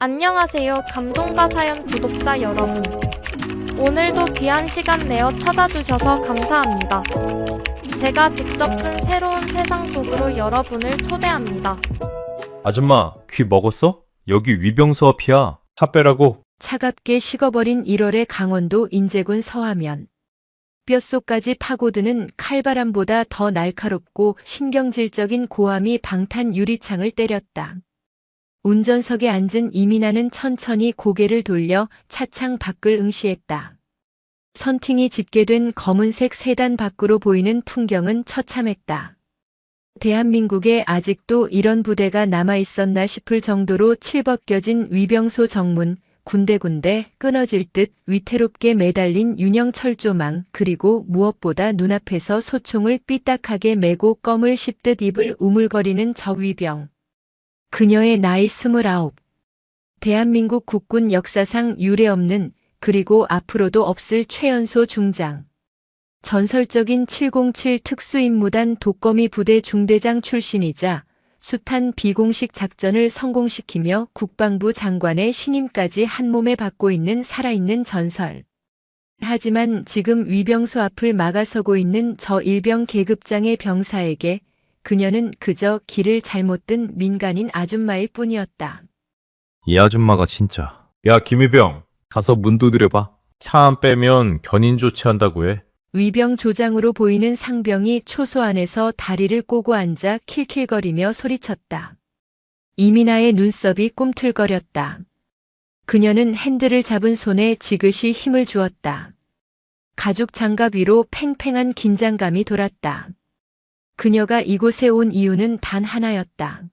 안녕하세요. 감동과 사연 구독자 여러분. 오늘도 귀한 시간 내어 찾아주셔서 감사합니다. 제가 직접 쓴 새로운 세상 속으로 여러분을 초대합니다. 아줌마, 귀 먹었어? 여기 위병수 앞이야. 차 빼라고. 차갑게 식어버린 1월의 강원도 인제군 서하면. 뼛속까지 파고드는 칼바람보다 더 날카롭고 신경질적인 고함이 방탄 유리창을 때렸다. 운전석에 앉은 이민아는 천천히 고개를 돌려 차창 밖을 응시했다. 선팅이 집게된 검은색 세단 밖으로 보이는 풍경은 처참했다. 대한민국에 아직도 이런 부대가 남아있었나 싶을 정도로 칠벗겨진 위병소 정문, 군데군데 끊어질 듯 위태롭게 매달린 유령 철조망, 그리고 무엇보다 눈앞에서 소총을 삐딱하게 메고 껌을 씹듯 입을 우물거리는 저 위병. 그녀의 나이 29. 대한민국 국군 역사상 유례없는, 그리고 앞으로도 없을 최연소 중장. 전설적인 707 특수임무단 독거미 부대 중대장 출신이자 숱한 비공식 작전을 성공시키며 국방부 장관의 신임까지 한몸에 받고 있는 살아있는 전설. 하지만 지금 위병소 앞을 막아서고 있는 저 일병 계급장의 병사에게 그녀는 그저 길을 잘못 든 민간인 아줌마일 뿐이었다. 이 아줌마가 진짜. 야, 김희병. 가서 문 두드려봐. 차 안 빼면 견인 조치한다고 해. 위병 조장으로 보이는 상병이 초소 안에서 다리를 꼬고 앉아 킬킬거리며 소리쳤다. 이민아의 눈썹이 꿈틀거렸다. 그녀는 핸들을 잡은 손에 지그시 힘을 주었다. 가죽 장갑 위로 팽팽한 긴장감이 돌았다. 그녀가 이곳에 온 이유는 단 하나였다.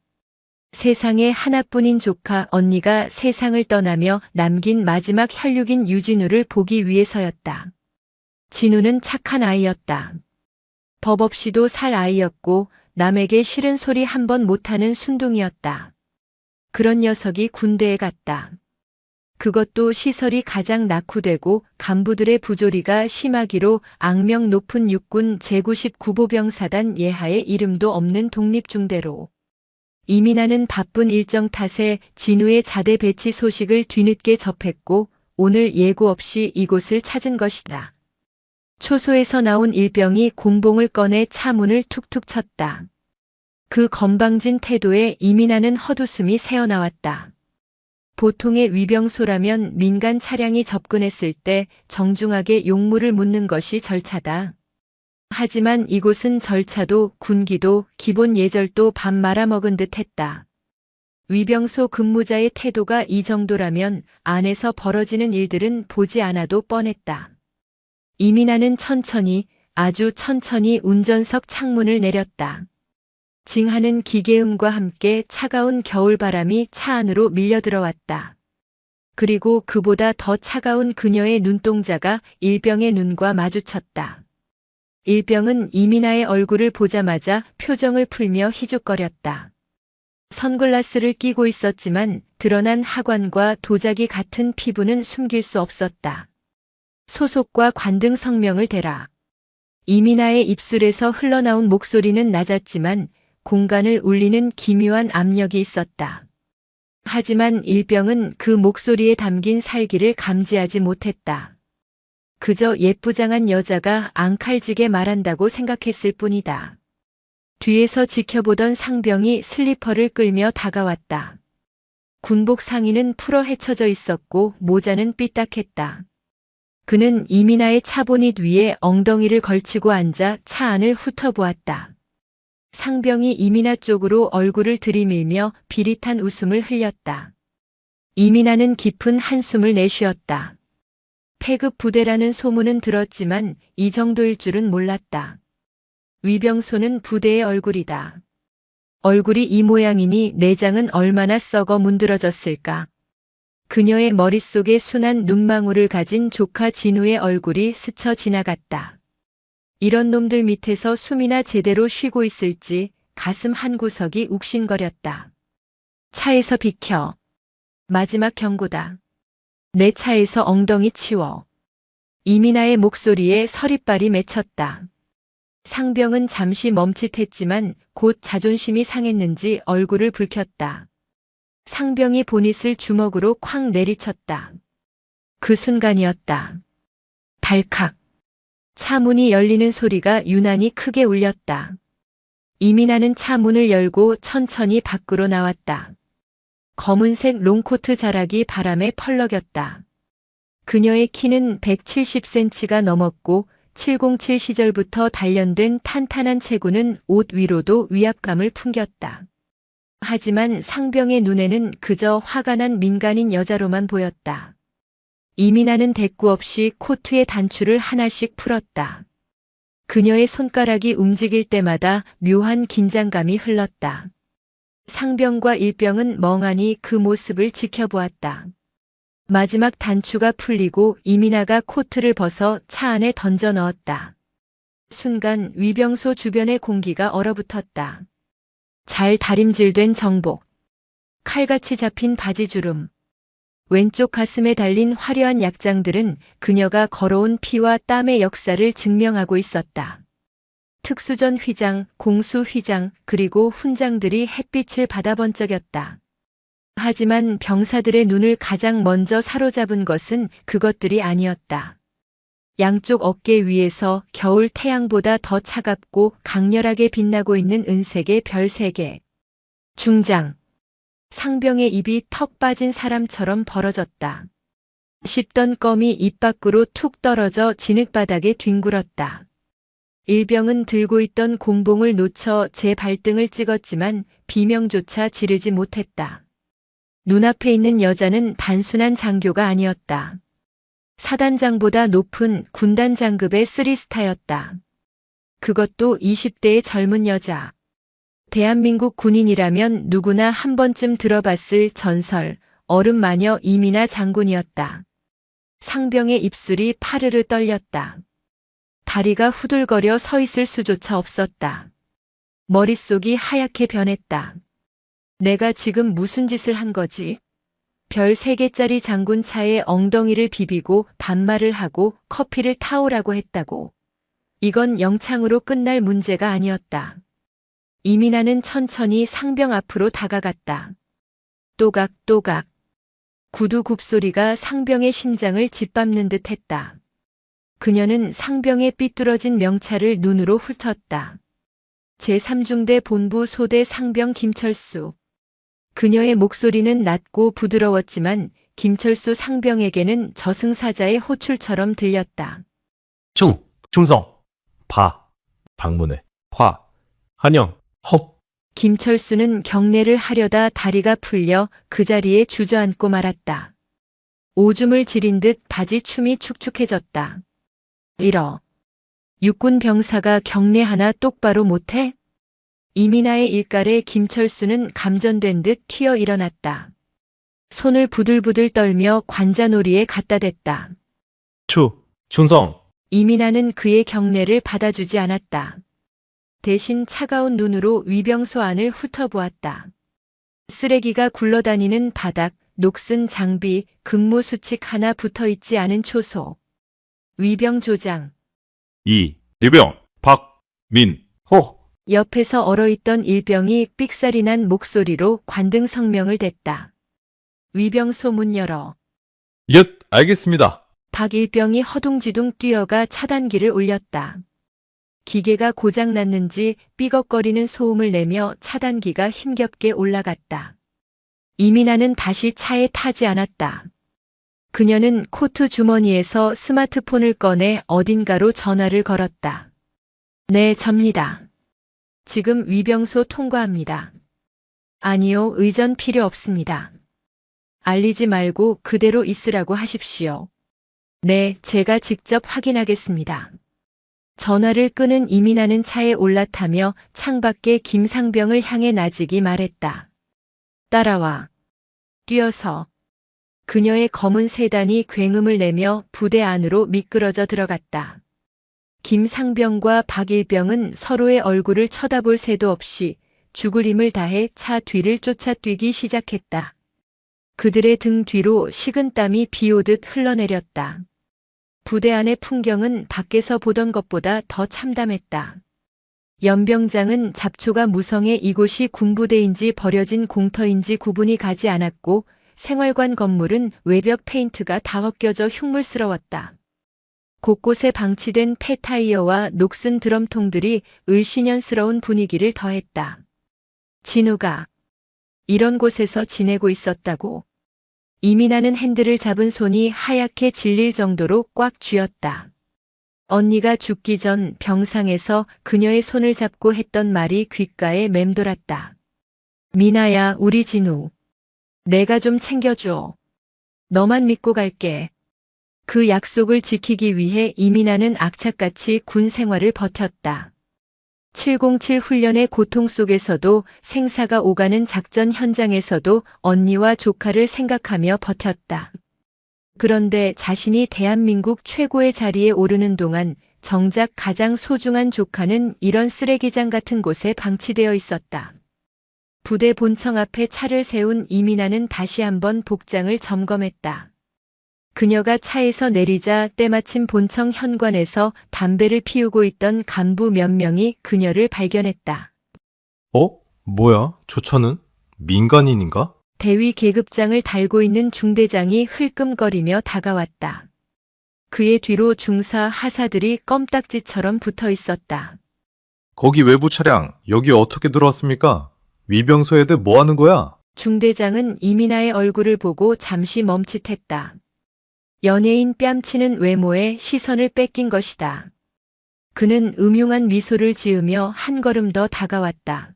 세상에 하나뿐인 조카 언니가 세상을 떠나며 남긴 마지막 혈육인 유진우를 보기 위해서였다. 진우는 착한 아이였다. 법 없이도 살 아이였고 남에게 싫은 소리 한 번 못하는 순둥이였다. 그런 녀석이 군대에 갔다. 그것도 시설이 가장 낙후되고 간부들의 부조리가 심하기로 악명 높은 육군 제99보병사단 예하에 이름도 없는 독립중대로. 이민아는 바쁜 일정 탓에 진우의 자대 배치 소식을 뒤늦게 접했고 오늘 예고 없이 이곳을 찾은 것이다. 초소에서 나온 일병이 곤봉을 꺼내 차 문을 툭툭 쳤다. 그 건방진 태도에 이민아는 헛웃음이 새어나왔다. 보통의 위병소라면 민간 차량이 접근했을 때 정중하게 용무를 묻는 것이 절차다. 하지만 이곳은 절차도 군기도 기본 예절도 밥 말아먹은 듯 했다. 위병소 근무자의 태도가 이 정도라면 안에서 벌어지는 일들은 보지 않아도 뻔했다. 이민아는 천천히, 아주 천천히 운전석 창문을 내렸다. 징하는 기계음과 함께 차가운 겨울바람이 차 안으로 밀려 들어왔다. 그리고 그보다 더 차가운 그녀의 눈동자가 일병의 눈과 마주쳤다. 일병은 이민아의 얼굴을 보자마자 표정을 풀며 희죽거렸다. 선글라스를 끼고 있었지만 드러난 하관과 도자기 같은 피부는 숨길 수 없었다. 소속과 관등 성명을 대라. 이민아의 입술에서 흘러나온 목소리는 낮았지만 공간을 울리는 기묘한 압력이 있었다. 하지만 일병은 그 목소리에 담긴 살기를 감지하지 못했다. 그저 예쁘장한 여자가 앙칼지게 말한다고 생각했을 뿐이다. 뒤에서 지켜보던 상병이 슬리퍼를 끌며 다가왔다. 군복 상의는 풀어 헤쳐져 있었고 모자는 삐딱했다. 그는 이민아의 차보닛 위에 엉덩이를 걸치고 앉아 차 안을 훑어보았다. 상병이 이민아 쪽으로 얼굴을 들이밀며 비릿한 웃음을 흘렸다. 이민아는 깊은 한숨을 내쉬었다. 폐급 부대라는 소문은 들었지만 이 정도일 줄은 몰랐다. 위병소는 부대의 얼굴이다. 얼굴이 이 모양이니 내장은 얼마나 썩어 문드러졌을까. 그녀의 머릿속에 순한 눈망울을 가진 조카 진우의 얼굴이 스쳐 지나갔다. 이런 놈들 밑에서 숨이나 제대로 쉬고 있을지 가슴 한구석이 욱신거렸다. 차에서 비켜. 마지막 경고다. 내 차에서 엉덩이 치워. 이민아의 목소리에 서릿발이 맺혔다. 상병은 잠시 멈칫했지만 곧 자존심이 상했는지 얼굴을 붉혔다. 상병이 보닛을 주먹으로 쾅 내리쳤다. 그 순간이었다. 달칵. 차 문이 열리는 소리가 유난히 크게 울렸다. 이민아는 차 문을 열고 천천히 밖으로 나왔다. 검은색 롱코트 자락이 바람에 펄럭였다. 그녀의 키는 170cm가 넘었고 707 시절부터 단련된 탄탄한 체구는 옷 위로도 위압감을 풍겼다. 하지만 상병의 눈에는 그저 화가 난 민간인 여자로만 보였다. 이민아는 대꾸 없이 코트의 단추를 하나씩 풀었다. 그녀의 손가락이 움직일 때마다 묘한 긴장감이 흘렀다. 상병과 일병은 멍하니 그 모습을 지켜보았다. 마지막 단추가 풀리고 이민아가 코트를 벗어 차 안에 던져 넣었다. 순간 위병소 주변의 공기가 얼어붙었다. 잘 다림질된 정복, 칼같이 잡힌 바지주름, 왼쪽 가슴에 달린 화려한 약장들은 그녀가 걸어온 피와 땀의 역사를 증명하고 있었다. 특수전 휘장, 공수 휘장, 그리고 훈장들이 햇빛을 받아 번쩍였다. 하지만 병사들의 눈을 가장 먼저 사로잡은 것은 그것들이 아니었다. 양쪽 어깨 위에서 겨울 태양보다 더 차갑고 강렬하게 빛나고 있는 은색의 별 3개. 중장. 상병의 입이 턱 빠진 사람처럼 벌어졌다. 씹던 껌이 입 밖으로 툭 떨어져 진흙바닥에 뒹굴었다. 일병은 들고 있던 곤봉을 놓쳐 제 발등을 찍었지만 비명조차 지르지 못했다. 눈앞에 있는 여자는 단순한 장교가 아니었다. 사단장보다 높은 군단 장급의 3스타였다. 그것도 20대의 젊은 여자. 대한민국 군인이라면 누구나 한 번쯤 들어봤을 전설, 얼음마녀 이민아 장군이었다. 상병의 입술이 파르르 떨렸다. 다리가 후들거려 서 있을 수조차 없었다. 머릿속이 하얗게 변했다. 내가 지금 무슨 짓을 한 거지? 별 3개짜리 장군차에 엉덩이를 비비고 반말을 하고 커피를 타오라고 했다고. 이건 영창으로 끝날 문제가 아니었다. 이민아는 천천히 상병 앞으로 다가갔다. 또각또각. 구두 굽소리가 상병의 심장을 짓밟는 듯 했다. 그녀는 상병의 삐뚤어진 명찰을 눈으로 훑었다. 제3중대 본부 소대 상병 김철수. 그녀의 목소리는 낮고 부드러웠지만 김철수 상병에게는 저승사자의 호출처럼 들렸다. 충성, 방문해, 한영, 헛. 김철수는 경례를 하려다 다리가 풀려 그 자리에 주저앉고 말았다. 오줌을 지린 듯 바지 춤이 축축해졌다. 육군 병사가 경례 하나 똑바로 못해? 이민아의 일갈에 김철수는 감전된 듯 튀어 일어났다. 손을 부들부들 떨며 관자놀이에 갖다 댔다. 충성. 이민아는 그의 경례를 받아주지 않았다. 대신 차가운 눈으로 위병소 안을 훑어보았다. 쓰레기가 굴러다니는 바닥, 녹슨 장비, 근무 수칙 하나 붙어있지 않은 초소. 위병조장. 리병, 박민호. 옆에서 얼어있던 일병이 삑살이 난 목소리로 관등 성명을 댔다. 위병소 문 열어. 알겠습니다. 박 일병이 허둥지둥 뛰어가 차단기를 올렸다. 기계가 고장났는지 삐걱거리는 소음을 내며 차단기가 힘겹게 올라갔다. 이민아는 다시 차에 타지 않았다. 그녀는 코트 주머니에서 스마트폰을 꺼내 어딘가로 전화를 걸었다. 네, 접니다. 지금 위병소 통과합니다. 아니요, 의전 필요 없습니다. 알리지 말고 그대로 있으라고 하십시오. 네, 제가 직접 확인하겠습니다. 전화를 끄는 이민아는 차에 올라타며 창밖에 김상병을 향해 나직이 말했다. 따라와. 뛰어서. 그녀의 검은 세단이 굉음을 내며 부대 안으로 미끄러져 들어갔다. 김상병과 박일병은 서로의 얼굴을 쳐다볼 새도 없이 죽을 힘을 다해 차 뒤를 쫓아뛰기 시작했다. 그들의 등 뒤로 식은땀이 비오듯 흘러내렸다. 부대 안의 풍경은 밖에서 보던 것보다 더 참담했다. 연병장은 잡초가 무성해 이곳이 군부대인지 버려진 공터인지 구분이 가지 않았고 생활관 건물은 외벽 페인트가 다 벗겨져 흉물스러웠다. 곳곳에 방치된 폐타이어와 녹슨 드럼통들이 을씨년스러운 분위기를 더했다. 진우가 이런 곳에서 지내고 있었다고. 이민아는 핸들을 잡은 손이 하얗게 질릴 정도로 꽉 쥐었다. 언니가 죽기 전 병상에서 그녀의 손을 잡고 했던 말이 귓가에 맴돌았다. 미나야, 우리 진우. 내가 좀 챙겨줘. 너만 믿고 갈게. 그 약속을 지키기 위해 이민아는 악착같이 군 생활을 버텼다. 707 훈련의 고통 속에서도 생사가 오가는 작전 현장에서도 언니와 조카를 생각하며 버텼다. 그런데 자신이 대한민국 최고의 자리에 오르는 동안 정작 가장 소중한 조카는 이런 쓰레기장 같은 곳에 방치되어 있었다. 부대 본청 앞에 차를 세운 이민아는 다시 한번 복장을 점검했다. 그녀가 차에서 내리자 때마침 본청 현관에서 담배를 피우고 있던 간부 몇 명이 그녀를 발견했다. 뭐야? 조처는? 민간인인가? 대위 계급장을 달고 있는 중대장이 흘끔거리며 다가왔다. 그의 뒤로 중사 하사들이 껌딱지처럼 붙어 있었다. 거기 외부 차량, 여기 어떻게 들어왔습니까? 위병소 애들 뭐 하는 거야? 중대장은 이민아의 얼굴을 보고 잠시 멈칫했다. 연예인 뺨치는 외모에 시선을 뺏긴 것이다. 그는 음흉한 미소를 지으며 한 걸음 더 다가왔다.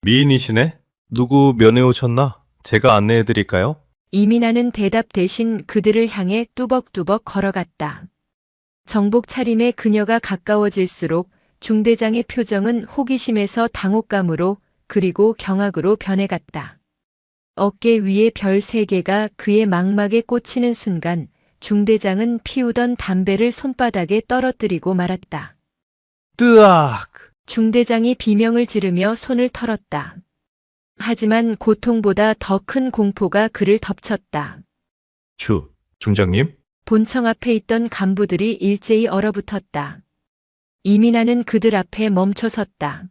미인이시네? 누구 면회 오셨나? 제가 안내해드릴까요? 이민아는 대답 대신 그들을 향해 뚜벅뚜벅 걸어갔다. 정복 차림에 그녀가 가까워질수록 중대장의 표정은 호기심에서 당혹감으로 그리고 경악으로 변해갔다. 어깨 위에 별 3개가 그의 망막에 꽂히는 순간 중대장은 피우던 담배를 손바닥에 떨어뜨리고 말았다. 뜨악! 중대장이 비명을 지르며 손을 털었다. 하지만 고통보다 더 큰 공포가 그를 덮쳤다. 중장님? 본청 앞에 있던 간부들이 일제히 얼어붙었다. 이민아는 그들 앞에 멈춰섰다.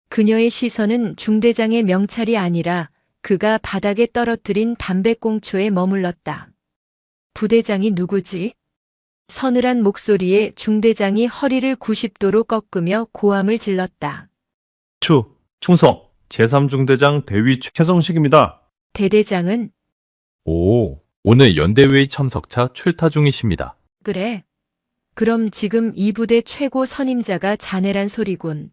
그녀의 시선은 중대장의 명찰이 아니라 그가 바닥에 떨어뜨린 담배꽁초에 머물렀다. 부대장이 누구지? 서늘한 목소리에 중대장이 허리를 90도로 꺾으며 고함을 질렀다. 충성! 제3중대장 대위 최성식입니다. 대대장은 오늘 연대회의 참석차 출타 중이십니다. 그래. 그럼 지금 이 부대 최고 선임자가 자네란 소리군.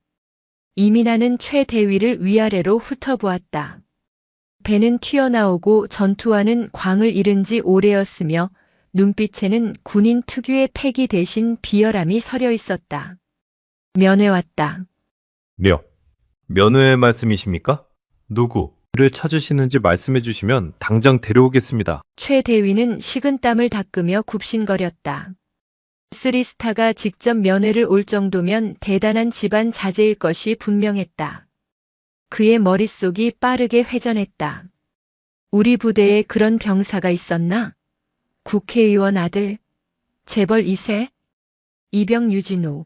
이민아는 최 대위를 위아래로 훑어보았다. 배는 튀어나오고 전투화는 광을 잃은 지 오래였으며 눈빛에는 군인 특유의 패기 대신 비열함이 서려 있었다. 면회 왔다. 면회 말씀이십니까? 누구를 찾으시는지 말씀해 주시면 당장 데려오겠습니다. 최 대위는 식은땀을 닦으며 굽신거렸다. 3스타가 직접 면회를 올 정도면 대단한 집안 자제일 것이 분명했다. 그의 머릿속이 빠르게 회전했다. 우리 부대에 그런 병사가 있었나? 국회의원 아들, 재벌 2세, 이병 유진우.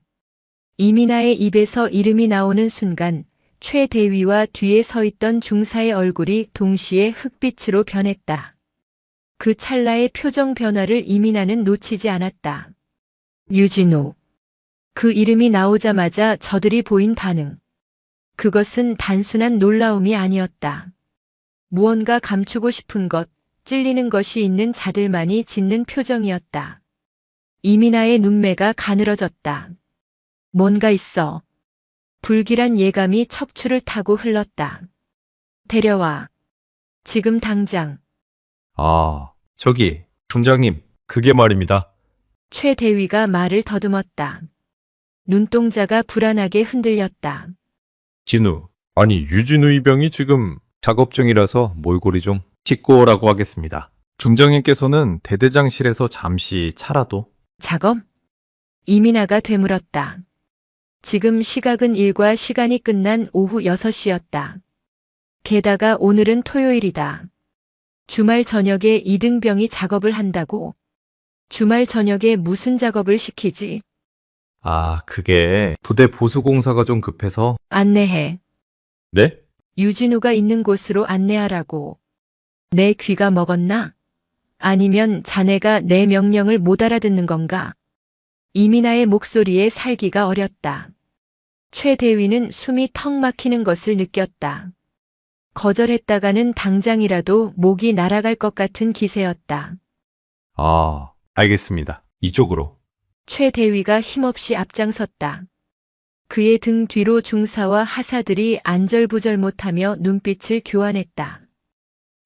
이민아의 입에서 이름이 나오는 순간 최 대위와 뒤에 서 있던 중사의 얼굴이 동시에 흑빛으로 변했다. 그 찰나의 표정 변화를 이민아는 놓치지 않았다. 유진우. 그 이름이 나오자마자 저들이 보인 반응. 그것은 단순한 놀라움이 아니었다. 무언가 감추고 싶은 것, 찔리는 것이 있는 자들만이 짓는 표정이었다. 이민아의 눈매가 가늘어졌다. 뭔가 있어. 불길한 예감이 척추를 타고 흘렀다. 데려와. 지금 당장. 저기, 중장님, 그게 말입니다. 최 대위가 말을 더듬었다. 눈동자가 불안하게 흔들렸다. 유진우 이병이 지금 작업 중이라서 몰골이 좀 씻고 오라고 하겠습니다. 중장님께서는 대대장실에서 잠시 차라도. 작업? 이민아가 되물었다. 지금 시각은 일과 시간이 끝난 오후 6시였다. 게다가 오늘은 토요일이다. 주말 저녁에 이등병이 작업을 한다고? 주말 저녁에 무슨 작업을 시키지? 아, 그게 부대 보수공사가 좀 급해서. 안내해. 네? 유진우가 있는 곳으로 안내하라고. 내 귀가 먹었나? 아니면 자네가 내 명령을 못 알아듣는 건가? 이민아의 목소리에 살기가 어렸다. 최 대위는 숨이 턱 막히는 것을 느꼈다. 거절했다가는 당장이라도 목이 날아갈 것 같은 기세였다. 아, 알겠습니다. 이쪽으로. 최 대위가 힘없이 앞장섰다. 그의 등 뒤로 중사와 하사들이 안절부절 못하며 눈빛을 교환했다.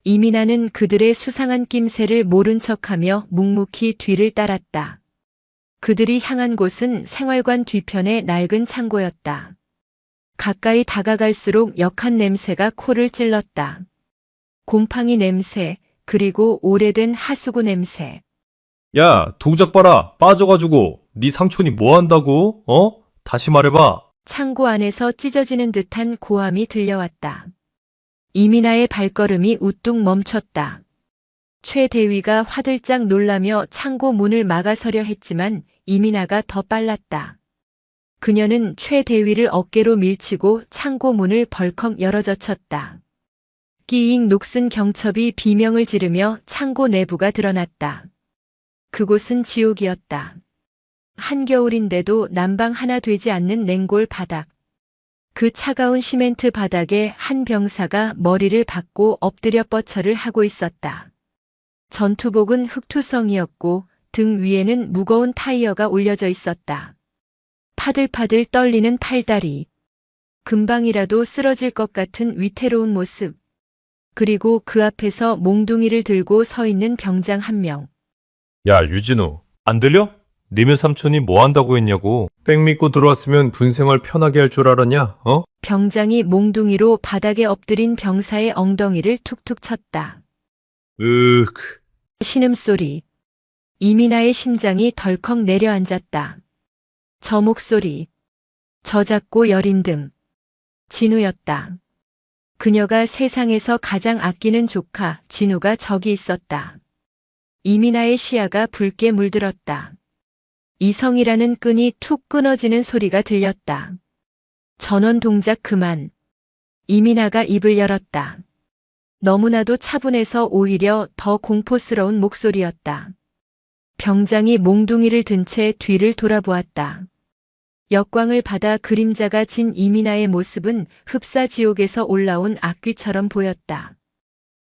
이민아는 그들의 수상한 낌새를 모른 척하며 묵묵히 뒤를 따랐다. 그들이 향한 곳은 생활관 뒤편의 낡은 창고였다. 가까이 다가갈수록 역한 냄새가 코를 찔렀다. 곰팡이 냄새, 그리고 오래된 하수구 냄새. 야, 동작 봐라. 빠져가지고. 네 삼촌이 뭐 한다고? 다시 말해봐. 창고 안에서 찢어지는 듯한 고함이 들려왔다. 이민아의 발걸음이 우뚝 멈췄다. 최 대위가 화들짝 놀라며 창고 문을 막아서려 했지만 이민아가 더 빨랐다. 그녀는 최 대위를 어깨로 밀치고 창고 문을 벌컥 열어젖혔다. 끼잉 녹슨 경첩이 비명을 지르며 창고 내부가 드러났다. 그곳은 지옥이었다. 한겨울인데도 난방 하나 되지 않는 냉골 바닥. 그 차가운 시멘트 바닥에 한 병사가 머리를 박고 엎드려 뻗쳐를 하고 있었다. 전투복은 흑투성이었고 등 위에는 무거운 타이어가 올려져 있었다. 파들파들 떨리는 팔다리. 금방이라도 쓰러질 것 같은 위태로운 모습. 그리고 그 앞에서 몽둥이를 들고 서 있는 병장 한 명. 야, 유진우. 안 들려? 니네 삼촌이 뭐 한다고 했냐고. 백 믿고 들어왔으면 군생활 편하게 할 줄 알았냐? 병장이 몽둥이로 바닥에 엎드린 병사의 엉덩이를 툭툭 쳤다. 신음소리. 이민아의 심장이 덜컥 내려앉았다. 저 목소리. 저 작고 여린 등. 진우였다. 그녀가 세상에서 가장 아끼는 조카 진우가 저기 있었다. 이민아의 시야가 붉게 물들었다. 이성이라는 끈이 툭 끊어지는 소리가 들렸다. 전원 동작 그만. 이민아가 입을 열었다. 너무나도 차분해서 오히려 더 공포스러운 목소리였다. 병장이 몽둥이를 든 채 뒤를 돌아보았다. 역광을 받아 그림자가 진 이민아의 모습은 흡사 지옥에서 올라온 악귀처럼 보였다.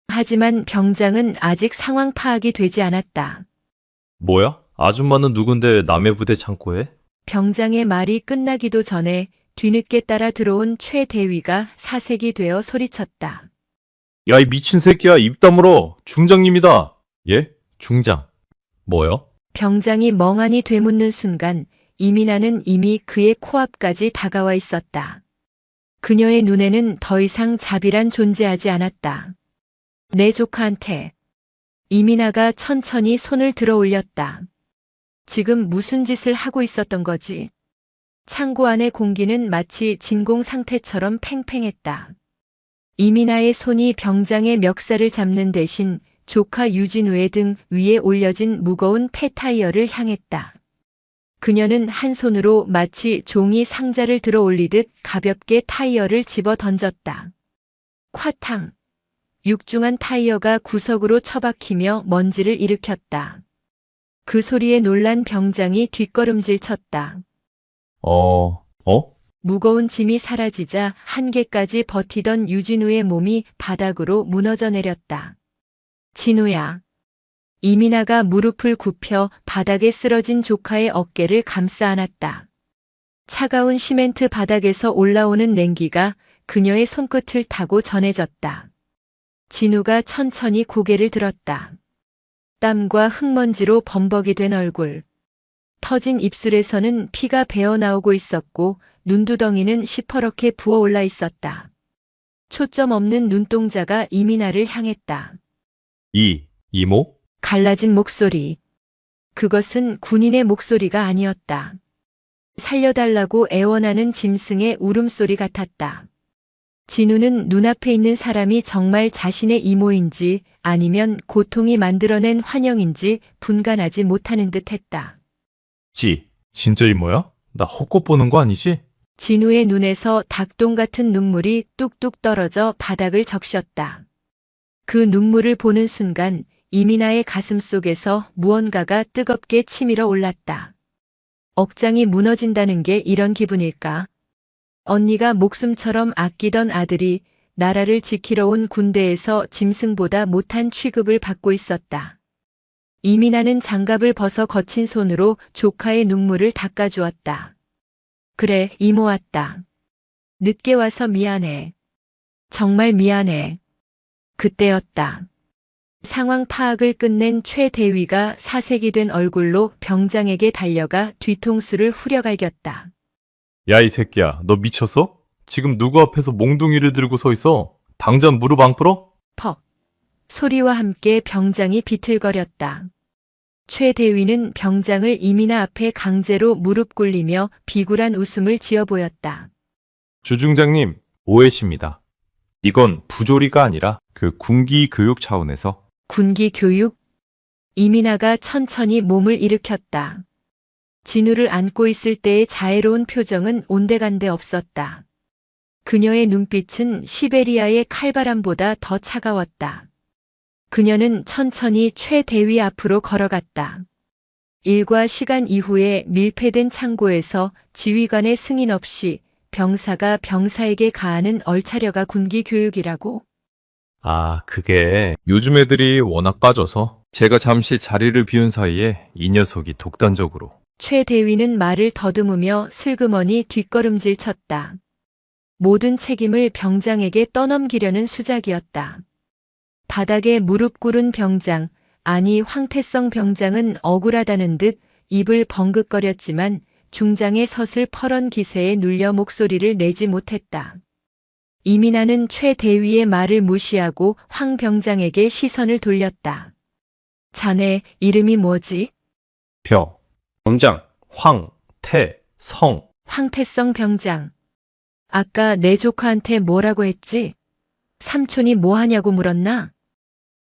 하지만 병장은 아직 상황 파악이 되지 않았다. 뭐야? 아줌마는 누군데 남의 부대 창고에? 병장의 말이 끝나기도 전에 뒤늦게 따라 들어온 최 대위가 사색이 되어 소리쳤다. 야, 이 미친 새끼야. 입 다물어. 중장님이다. 예? 중장. 뭐요? 병장이 멍하니 되묻는 순간 이민아는 이미 그의 코앞까지 다가와 있었다. 그녀의 눈에는 더 이상 자비란 존재하지 않았다. 내 조카한테. 이민아가 천천히 손을 들어 올렸다. 지금 무슨 짓을 하고 있었던 거지? 창고 안의 공기는 마치 진공 상태처럼 팽팽했다. 이민아의 손이 병장의 멱살을 잡는 대신 조카 유진우의 등 위에 올려진 무거운 폐타이어를 향했다. 그녀는 한 손으로 마치 종이 상자를 들어 올리듯 가볍게 타이어를 집어 던졌다. 콱탕. 육중한 타이어가 구석으로 처박히며 먼지를 일으켰다. 그 소리에 놀란 병장이 뒷걸음질 쳤다. 무거운 짐이 사라지자 한계까지 버티던 유진우의 몸이 바닥으로 무너져 내렸다. 진우야. 이민아가 무릎을 굽혀 바닥에 쓰러진 조카의 어깨를 감싸 안았다. 차가운 시멘트 바닥에서 올라오는 냉기가 그녀의 손끝을 타고 전해졌다. 진우가 천천히 고개를 들었다. 땀과 흙먼지로 범벅이 된 얼굴. 터진 입술에서는 피가 배어나오고 있었고 눈두덩이는 시퍼렇게 부어올라 있었다. 초점 없는 눈동자가 이민아를 향했다. 이모? 갈라진 목소리. 그것은 군인의 목소리가 아니었다. 살려달라고 애원하는 짐승의 울음소리 같았다. 진우는 눈앞에 있는 사람이 정말 자신의 이모인지 아니면 고통이 만들어낸 환영인지 분간하지 못하는 듯 했다. 진짜 이모야? 나 헛것 보는 거 아니지? 진우의 눈에서 닭똥 같은 눈물이 뚝뚝 떨어져 바닥을 적셨다. 그 눈물을 보는 순간 이민아의 가슴 속에서 무언가가 뜨겁게 치밀어 올랐다. 억장이 무너진다는 게 이런 기분일까? 언니가 목숨처럼 아끼던 아들이 나라를 지키러 온 군대에서 짐승보다 못한 취급을 받고 있었다. 이민아는 장갑을 벗어 거친 손으로 조카의 눈물을 닦아주었다. 그래, 이모 왔다. 늦게 와서 미안해. 정말 미안해. 그때였다. 상황 파악을 끝낸 최 대위가 사색이 된 얼굴로 병장에게 달려가 뒤통수를 후려갈겼다. 야, 이 새끼야, 너 미쳤어? 지금 누구 앞에서 몽둥이를 들고 서 있어? 당장 무릎 안 꿇어? 퍽. 소리와 함께 병장이 비틀거렸다. 최 대위는 병장을 이민아 앞에 강제로 무릎 꿇리며 비굴한 웃음을 지어 보였다. 주중장님, 오해십니다. 이건 부조리가 아니라 그 군기 교육 차원에서. 군기 교육? 이민아가 천천히 몸을 일으켰다. 진우를 안고 있을 때의 자애로운 표정은 온데간데 없었다. 그녀의 눈빛은 시베리아의 칼바람보다 더 차가웠다. 그녀는 천천히 최 대위 앞으로 걸어갔다. 일과 시간 이후에 밀폐된 창고에서 지휘관의 승인 없이 병사가 병사에게 가하는 얼차려가 군기 교육이라고? 아, 그게 요즘 애들이 워낙 빠져서 제가 잠시 자리를 비운 사이에 이 녀석이 독단적으로. 최 대위는 말을 더듬으며 슬그머니 뒷걸음질 쳤다. 모든 책임을 병장에게 떠넘기려는 수작이었다. 바닥에 무릎 꿇은 병장, 아니 황태성 병장은 억울하다는 듯 입을 벙긋거렸지만 중장의 서슬퍼런 기세에 눌려 목소리를 내지 못했다. 이민아는 최 대위의 말을 무시하고 황 병장에게 시선을 돌렸다. 자네 이름이 뭐지? 병장, 황태성. 황태성 병장. 아까 내 조카한테 뭐라고 했지? 삼촌이 뭐 하냐고 물었나?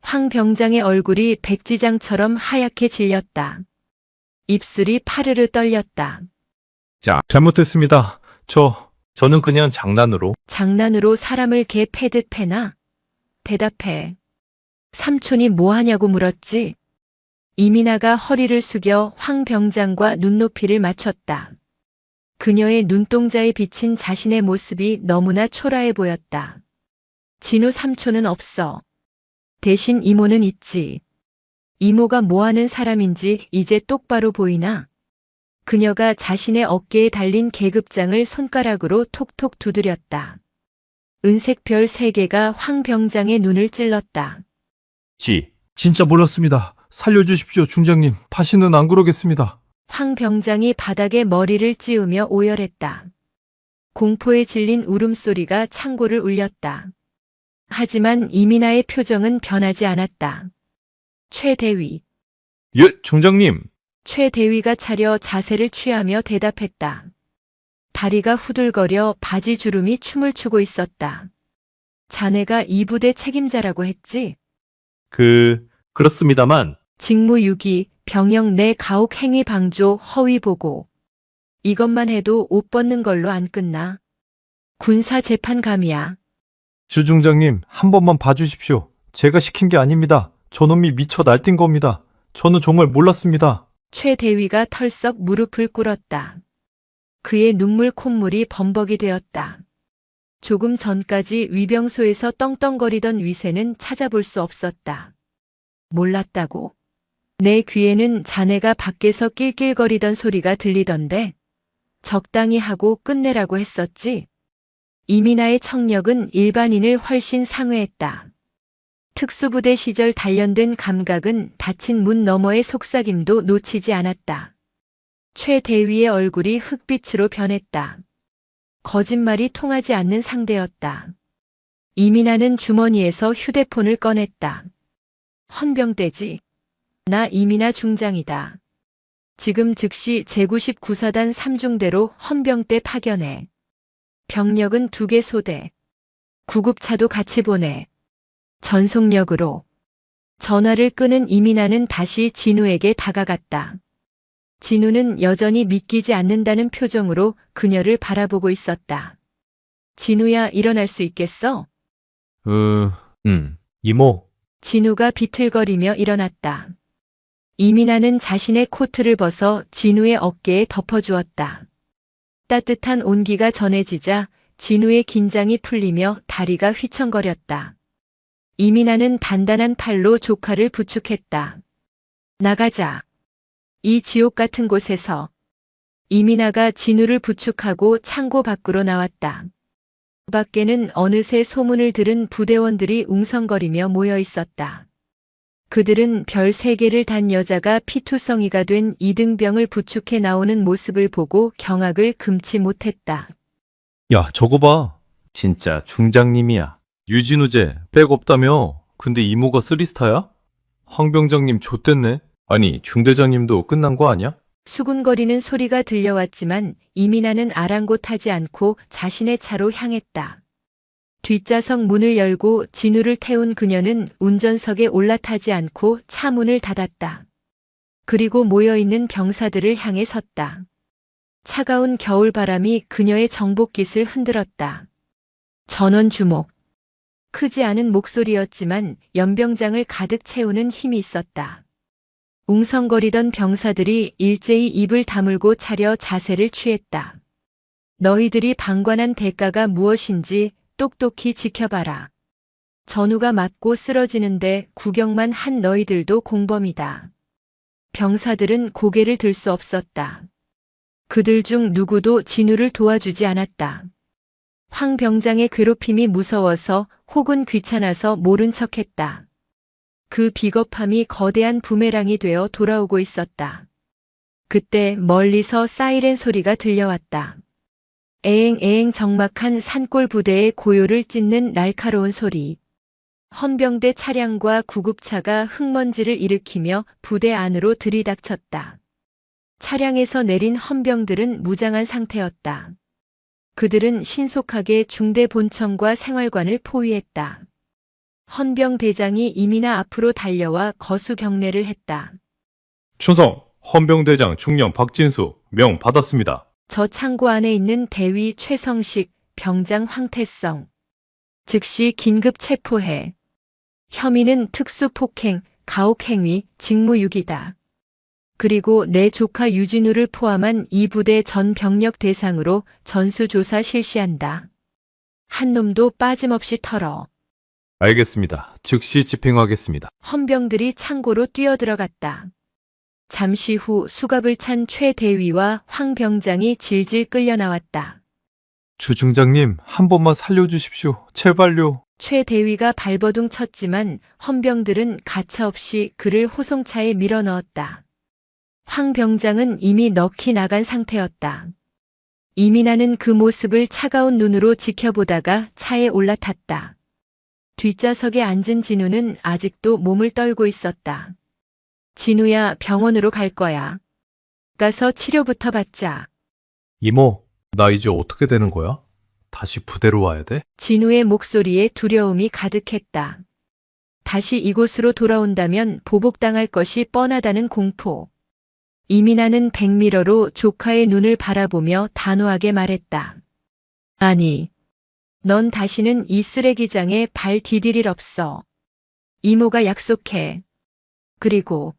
황 병장의 얼굴이 백지장처럼 하얗게 질렸다. 입술이 파르르 떨렸다. 자, 잘못했습니다. 저는 그냥 장난으로. 장난으로 사람을 개 패듯 패나? 대답해. 삼촌이 뭐 하냐고 물었지? 이민아가 허리를 숙여 황 병장과 눈높이를 맞췄다. 그녀의 눈동자에 비친 자신의 모습이 너무나 초라해 보였다. 진우 삼촌은 없어. 대신 이모는 있지. 이모가 뭐 하는 사람인지 이제 똑바로 보이나? 그녀가 자신의 어깨에 달린 계급장을 손가락으로 톡톡 두드렸다. 은색 별 3개가 황 병장의 눈을 찔렀다. 진짜 몰랐습니다. 살려주십시오, 중장님. 다시는 안 그러겠습니다. 황 병장이 바닥에 머리를 찌우며 오열했다. 공포에 질린 울음소리가 창고를 울렸다. 하지만 이민아의 표정은 변하지 않았다. 최 대위. 예, 중장님. 최 대위가 차려 자세를 취하며 대답했다. 다리가 후들거려 바지 주름이 춤을 추고 있었다. 자네가 이 부대 책임자라고 했지? 그렇습니다만. 직무유기, 병영 내 가혹 행위 방조, 허위 보고. 이것만 해도 옷 벗는 걸로 안 끝나. 군사 재판감이야. 주중장님, 한 번만 봐주십시오. 제가 시킨 게 아닙니다. 저놈이 미쳐 날뛴 겁니다. 저는 정말 몰랐습니다. 최 대위가 털썩 무릎을 꿇었다. 그의 눈물 콧물이 범벅이 되었다. 조금 전까지 위병소에서 떵떵거리던 위세는 찾아볼 수 없었다. 몰랐다고? 내 귀에는 자네가 밖에서 낄낄거리던 소리가 들리던데 적당히 하고 끝내라고 했었지? 이민아의 청력은 일반인을 훨씬 상회했다. 특수부대 시절 단련된 감각은 닫힌 문 너머의 속삭임도 놓치지 않았다. 최 대위의 얼굴이 흑빛으로 변했다. 거짓말이 통하지 않는 상대였다. 이민아는 주머니에서 휴대폰을 꺼냈다. 헌병대지. 나 이민아 중장이다. 지금 즉시 제99사단 3중대로 헌병대 파견해. 병력은 2개 소대. 구급차도 같이 보내. 전속력으로. 전화를 끄는 이민아는 다시 진우에게 다가갔다. 진우는 여전히 믿기지 않는다는 표정으로 그녀를 바라보고 있었다. 진우야, 일어날 수 있겠어? 이모. 진우가 비틀거리며 일어났다. 이민아는 자신의 코트를 벗어 진우의 어깨에 덮어주었다. 따뜻한 온기가 전해지자 진우의 긴장이 풀리며 다리가 휘청거렸다. 이민아는 단단한 팔로 조카를 부축했다. 나가자. 이 지옥 같은 곳에서. 이민아가 진우를 부축하고 창고 밖으로 나왔다. 밖에는 어느새 소문을 들은 부대원들이 웅성거리며 모여 있었다. 그들은 별 3개를 단 여자가 피투성이가 된 이등병을 부축해 나오는 모습을 보고 경악을 금치 못했다. 야, 저거 봐. 진짜 중장님이야. 유진우제 백 없다며. 근데 이모가 3스타야? 황병장님 좆됐네. 아니, 중대장님도 끝난 거 아니야? 수군거리는 소리가 들려왔지만 이민아는 아랑곳하지 않고 자신의 차로 향했다. 뒷좌석 문을 열고 진우를 태운 그녀는 운전석에 올라타지 않고 차 문을 닫았다. 그리고 모여있는 병사들을 향해 섰다. 차가운 겨울바람이 그녀의 정복깃을 흔들었다. 전원 주목. 크지 않은 목소리였지만 연병장을 가득 채우는 힘이 있었다. 웅성거리던 병사들이 일제히 입을 다물고 차려 자세를 취했다. 너희들이 방관한 대가가 무엇인지 똑똑히 지켜봐라. 전우가 맞고 쓰러지는데 구경만 한 너희들도 공범이다. 병사들은 고개를 들 수 없었다. 그들 중 누구도 진우를 도와주지 않았다. 황 병장의 괴롭힘이 무서워서 혹은 귀찮아서 모른 척했다. 그 비겁함이 거대한 부메랑이 되어 돌아오고 있었다. 그때 멀리서 사이렌 소리가 들려왔다. 에엥에엥 적막한 산골 부대의 고요를 찢는 날카로운 소리. 헌병대 차량과 구급차가 흙먼지를 일으키며 부대 안으로 들이닥쳤다. 차량에서 내린 헌병들은 무장한 상태였다. 그들은 신속하게 중대 본청과 생활관을 포위했다. 헌병 대장이 이민아 앞으로 달려와 거수 경례를 했다. 충성! 헌병대장 중령 박진수 명 받았습니다. 저 창고 안에 있는 대위 최성식, 병장 황태성. 즉시 긴급 체포해. 혐의는 특수폭행, 가혹행위, 직무유기다. 그리고 내 조카 유진우를 포함한 이 부대 전 병력 대상으로 전수조사 실시한다. 한 놈도 빠짐없이 털어. 알겠습니다. 즉시 집행하겠습니다. 헌병들이 창고로 뛰어들어갔다. 잠시 후 수갑을 찬 최 대위와 황 병장이 질질 끌려 나왔다. 주 중장님, 한 번만 살려주십시오. 제발요. 최 대위가 발버둥 쳤지만 헌병들은 가차없이 그를 호송차에 밀어 넣었다. 황 병장은 이미 넋이 나간 상태였다. 이민아는 그 모습을 차가운 눈으로 지켜보다가 차에 올라탔다. 뒷좌석에 앉은 진우는 아직도 몸을 떨고 있었다. 진우야, 병원으로 갈 거야. 가서 치료부터 받자. 이모, 나 이제 어떻게 되는 거야? 다시 부대로 와야 돼? 진우의 목소리에 두려움이 가득했다. 다시 이곳으로 돌아온다면 보복당할 것이 뻔하다는 공포. 이민아는 백미러로 조카의 눈을 바라보며 단호하게 말했다. 아니, 넌 다시는 이 쓰레기장에 발 디딜 일 없어. 이모가 약속해. 그리고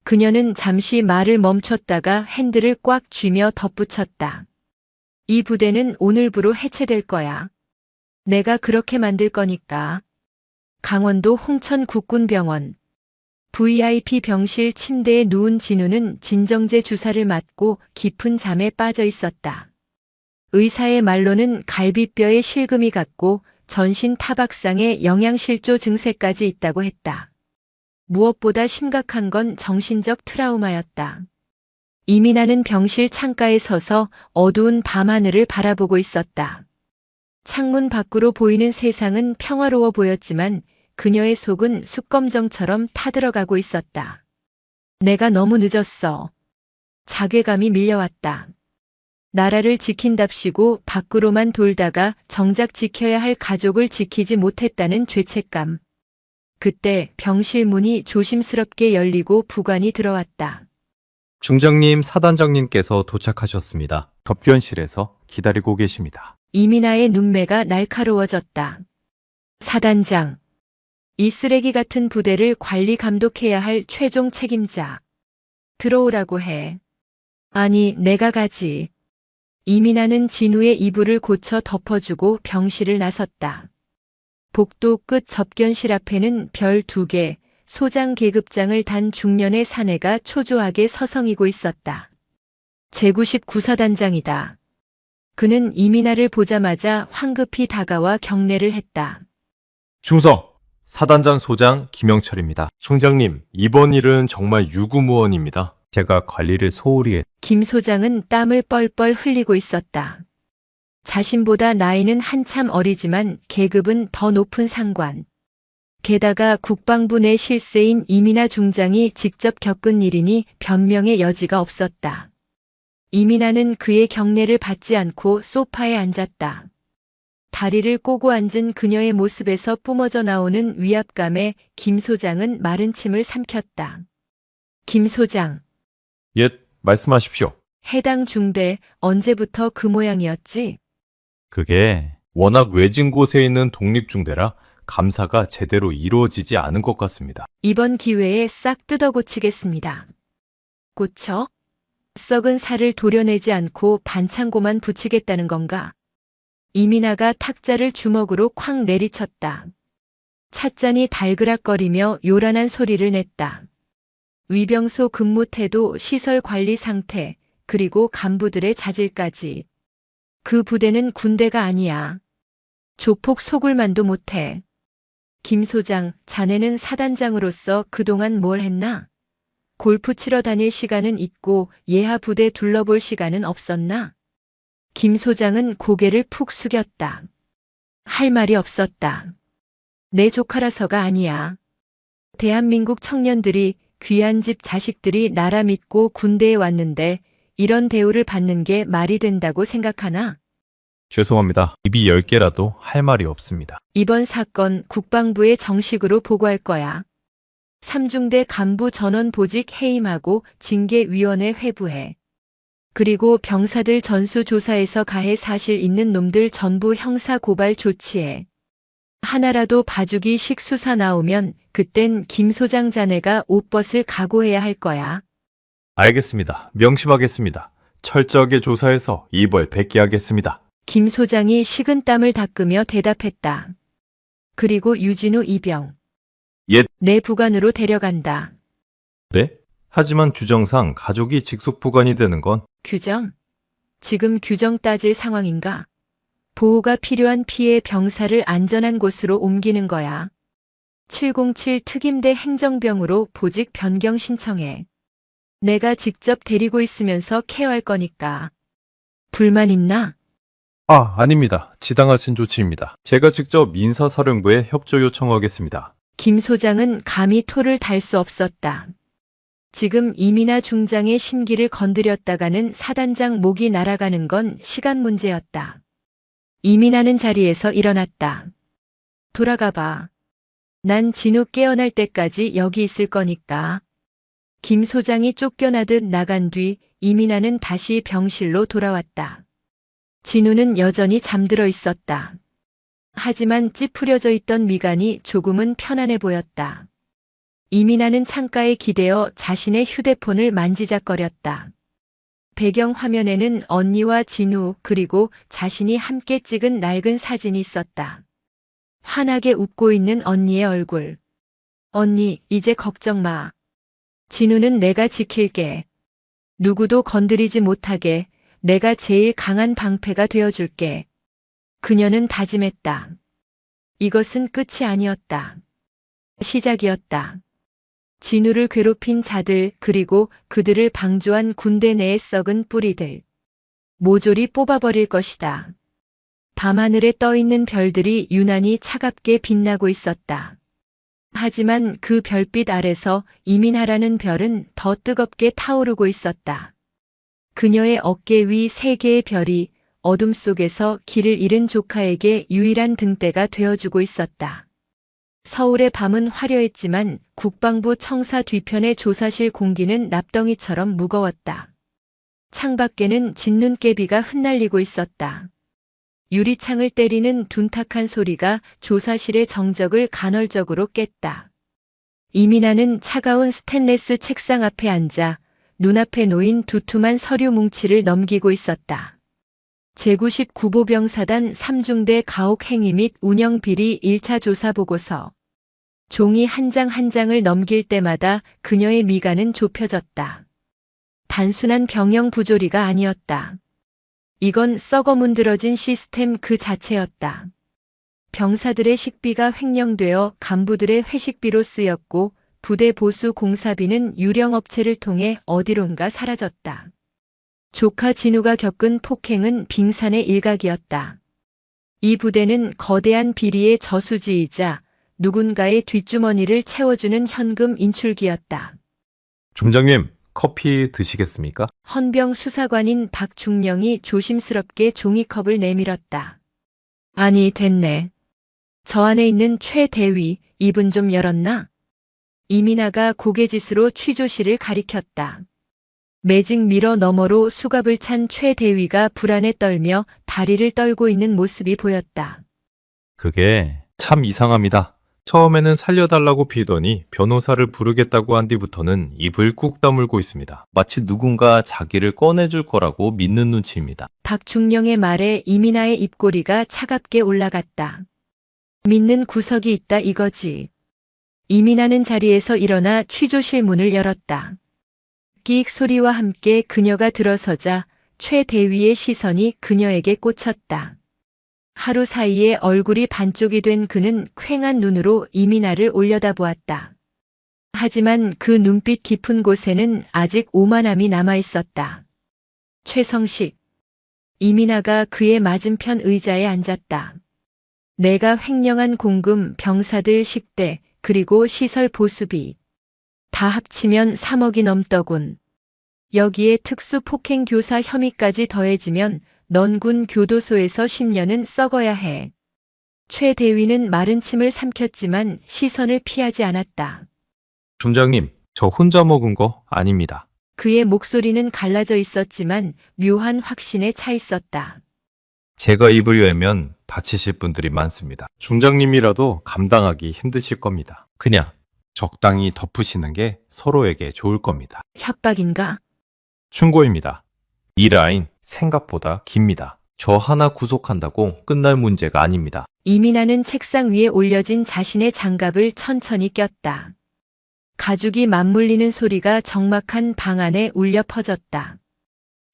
그녀는 잠시 말을 멈췄다가 핸들을 꽉 쥐며 덧붙였다. 이 부대는 오늘부로 해체될 거야. 내가 그렇게 만들 거니까. 강원도 홍천 국군병원. VIP 병실 침대에 누운 진우는 진정제 주사를 맞고 깊은 잠에 빠져 있었다. 의사의 말로는 갈비뼈에 실금이 갔고 전신 타박상에 영양실조 증세까지 있다고 했다. 무엇보다 심각한 건 정신적 트라우마였다. 이민아는 병실 창가에 서서 어두운 밤하늘을 바라보고 있었다. 창문 밖으로 보이는 세상은 평화로워 보였지만 그녀의 속은 숯검정처럼 타들어가고 있었다. 내가 너무 늦었어. 자괴감이 밀려왔다. 나라를 지킨답시고 밖으로만 돌다가 정작 지켜야 할 가족을 지키지 못했다는 죄책감. 그때 병실 문이 조심스럽게 열리고 부관이 들어왔다. 중장님, 사단장님께서 도착하셨습니다. 접견실에서 기다리고 계십니다. 이민아의 눈매가 날카로워졌다. 사단장. 이 쓰레기 같은 부대를 관리 감독해야 할 최종 책임자. 들어오라고 해. 아니, 내가 가지. 이민아는 진우의 이불을 고쳐 덮어주고 병실을 나섰다. 복도 끝 접견실 앞에는 별 2개, 소장 계급장을 단 중년의 사내가 초조하게 서성이고 있었다. 제99사단장이다. 그는 이민아를 보자마자 황급히 다가와 경례를 했다. 충성! 사단장 소장 김영철입니다. 총장님, 이번 일은 정말 유구무원입니다. 제가 관리를 소홀히 했... 김 소장은 땀을 뻘뻘 흘리고 있었다. 자신보다 나이는 한참 어리지만 계급은 더 높은 상관. 게다가 국방부 내 실세인 이민아 중장이 직접 겪은 일이니 변명의 여지가 없었다. 이민아는 그의 경례를 받지 않고 소파에 앉았다. 다리를 꼬고 앉은 그녀의 모습에서 뿜어져 나오는 위압감에 김 소장은 마른 침을 삼켰다. 김 소장. 예, 말씀하십시오. 해당 중대 언제부터 그 모양이었지? 그게 워낙 외진 곳에 있는 독립중대라 감사가 제대로 이루어지지 않은 것 같습니다. 이번 기회에 싹 뜯어 고치겠습니다. 고쳐? 썩은 살을 도려내지 않고 반창고만 붙이겠다는 건가? 이민아가 탁자를 주먹으로 쾅 내리쳤다. 찻잔이 달그락거리며 요란한 소리를 냈다. 위병소 근무 태도, 시설 관리 상태, 그리고 간부들의 자질까지. 그 부대는 군대가 아니야. 조폭 속을만도 못해. 김 소장, 자네는 사단장으로서 그동안 뭘 했나? 골프 치러 다닐 시간은 있고 예하 부대 둘러볼 시간은 없었나? 김 소장은 고개를 푹 숙였다. 할 말이 없었다. 내 조카라서가 아니야. 대한민국 청년들이 귀한 집 자식들이 나라 믿고 군대에 왔는데 이런 대우를 받는 게 말이 된다고 생각하나? 죄송합니다. 입이 10개라도 할 말이 없습니다. 이번 사건 국방부에 정식으로 보고할 거야. 3중대 간부 전원 보직 해임하고 징계위원회 회부해. 그리고 병사들 전수조사에서 가해 사실 있는 놈들 전부 형사고발 조치해. 하나라도 봐주기식 수사 나오면 그땐 김 소장 자네가 옷벗을 각오해야 할 거야. 알겠습니다. 명심하겠습니다. 철저하게 조사해서 이벌 뵙게 하겠습니다. 김 소장이 식은땀을 닦으며 대답했다. 그리고 유진우 이병. 예. 내 부관으로 데려간다. 네? 하지만 규정상 가족이 직속 부관이 되는 건 규정? 지금 규정 따질 상황인가? 보호가 필요한 피해 병사를 안전한 곳으로 옮기는 거야. 707 특임대 행정병으로 보직 변경 신청해. 내가 직접 데리고 있으면서 케어할 거니까. 불만 있나? 아닙니다. 지당하신 조치입니다. 제가 직접 민사사령부에 협조 요청하겠습니다. 김 소장은 감히 토를 달 수 없었다. 지금 이민아 중장의 심기를 건드렸다가는 사단장 목이 날아가는 건 시간 문제였다. 이민아는 자리에서 일어났다. 돌아가 봐. 난 진우 깨어날 때까지 여기 있을 거니까. 김 소장이 쫓겨나듯 나간 뒤 이민아는 다시 병실로 돌아왔다. 진우는 여전히 잠들어 있었다. 하지만 찌푸려져 있던 미간이 조금은 편안해 보였다. 이민아는 창가에 기대어 자신의 휴대폰을 만지작거렸다. 배경 화면에는 언니와 진우 그리고 자신이 함께 찍은 낡은 사진이 있었다. 환하게 웃고 있는 언니의 얼굴. 언니, 이제 걱정 마. 진우는 내가 지킬게. 누구도 건드리지 못하게 내가 제일 강한 방패가 되어줄게. 그녀는 다짐했다. 이것은 끝이 아니었다. 시작이었다. 진우를 괴롭힌 자들 그리고 그들을 방조한 군대 내의 썩은 뿌리들. 모조리 뽑아버릴 것이다. 밤하늘에 떠있는 별들이 유난히 차갑게 빛나고 있었다. 하지만 그 별빛 아래서 이민아라는 별은 더 뜨겁게 타오르고 있었다. 그녀의 어깨 위 3개의 별이 어둠 속에서 길을 잃은 조카에게 유일한 등대가 되어주고 있었다. 서울의 밤은 화려했지만 국방부 청사 뒤편의 조사실 공기는 납덩이처럼 무거웠다. 창밖에는 진눈깨비가 흩날리고 있었다. 유리창을 때리는 둔탁한 소리가 조사실의 정적을 간헐적으로 깼다. 이민아는 차가운 스테인레스 책상 앞에 앉아 눈앞에 놓인 두툼한 서류 뭉치를 넘기고 있었다. 제90 구보병사단 3중대 가옥 행위 및 운영 비리 1차 조사 보고서. 종이 한 장 한 장을 넘길 때마다 그녀의 미간은 좁혀졌다. 단순한 병영 부조리가 아니었다. 이건 썩어 문드러진 시스템 그 자체였다. 병사들의 식비가 횡령되어 간부들의 회식비로 쓰였고 부대 보수 공사비는 유령업체를 통해 어디론가 사라졌다. 조카 진우가 겪은 폭행은 빙산의 일각이었다. 이 부대는 거대한 비리의 저수지이자 누군가의 뒷주머니를 채워주는 현금 인출기였다. 중장님, 커피 드시겠습니까? 헌병 수사관인 박중령이 조심스럽게 종이컵을 내밀었다. 아니, 됐네. 저 안에 있는 최 대위, 입은 좀 열었나? 이민아가 고개짓으로 취조실을 가리켰다. 매직 미러 너머로 수갑을 찬 최 대위가 불안에 떨며 다리를 떨고 있는 모습이 보였다. 그게 참 이상합니다. 처음에는 살려달라고 비더니 변호사를 부르겠다고 한 뒤부터는 입을 꾹 다물고 있습니다. 마치 누군가 자기를 꺼내줄 거라고 믿는 눈치입니다. 박중령의 말에 이민아의 입꼬리가 차갑게 올라갔다. 믿는 구석이 있다 이거지. 이민아는 자리에서 일어나 취조실 문을 열었다. 끼익 소리와 함께 그녀가 들어서자 최 대위의 시선이 그녀에게 꽂혔다. 하루 사이에 얼굴이 반쪽이 된 그는 퀭한 눈으로 이민아를 올려다보았다. 하지만 그 눈빛 깊은 곳에는 아직 오만함이 남아있었다. 최성식. 이민아가 그의 맞은편 의자에 앉았다. 내가 횡령한 공금, 병사들 식대, 그리고 시설 보수비. 다 합치면 3억이 넘더군. 여기에 특수 폭행 교사 혐의까지 더해지면 넌 군 교도소에서 10년은 썩어야 해. 최 대위는 마른 침을 삼켰지만 시선을 피하지 않았다. 중장님, 저 혼자 먹은 거 아닙니다. 그의 목소리는 갈라져 있었지만 묘한 확신에 차 있었다. 제가 입을 열면 다치실 분들이 많습니다. 중장님이라도 감당하기 힘드실 겁니다. 그냥 적당히 덮으시는 게 서로에게 좋을 겁니다. 협박인가? 충고입니다. 이 라인 생각보다 깁니다. 저 하나 구속한다고 끝날 문제가 아닙니다. 이민아는 책상 위에 올려진 자신의 장갑을 천천히 꼈다. 가죽이 맞물리는 소리가 적막한 방 안에 울려 퍼졌다.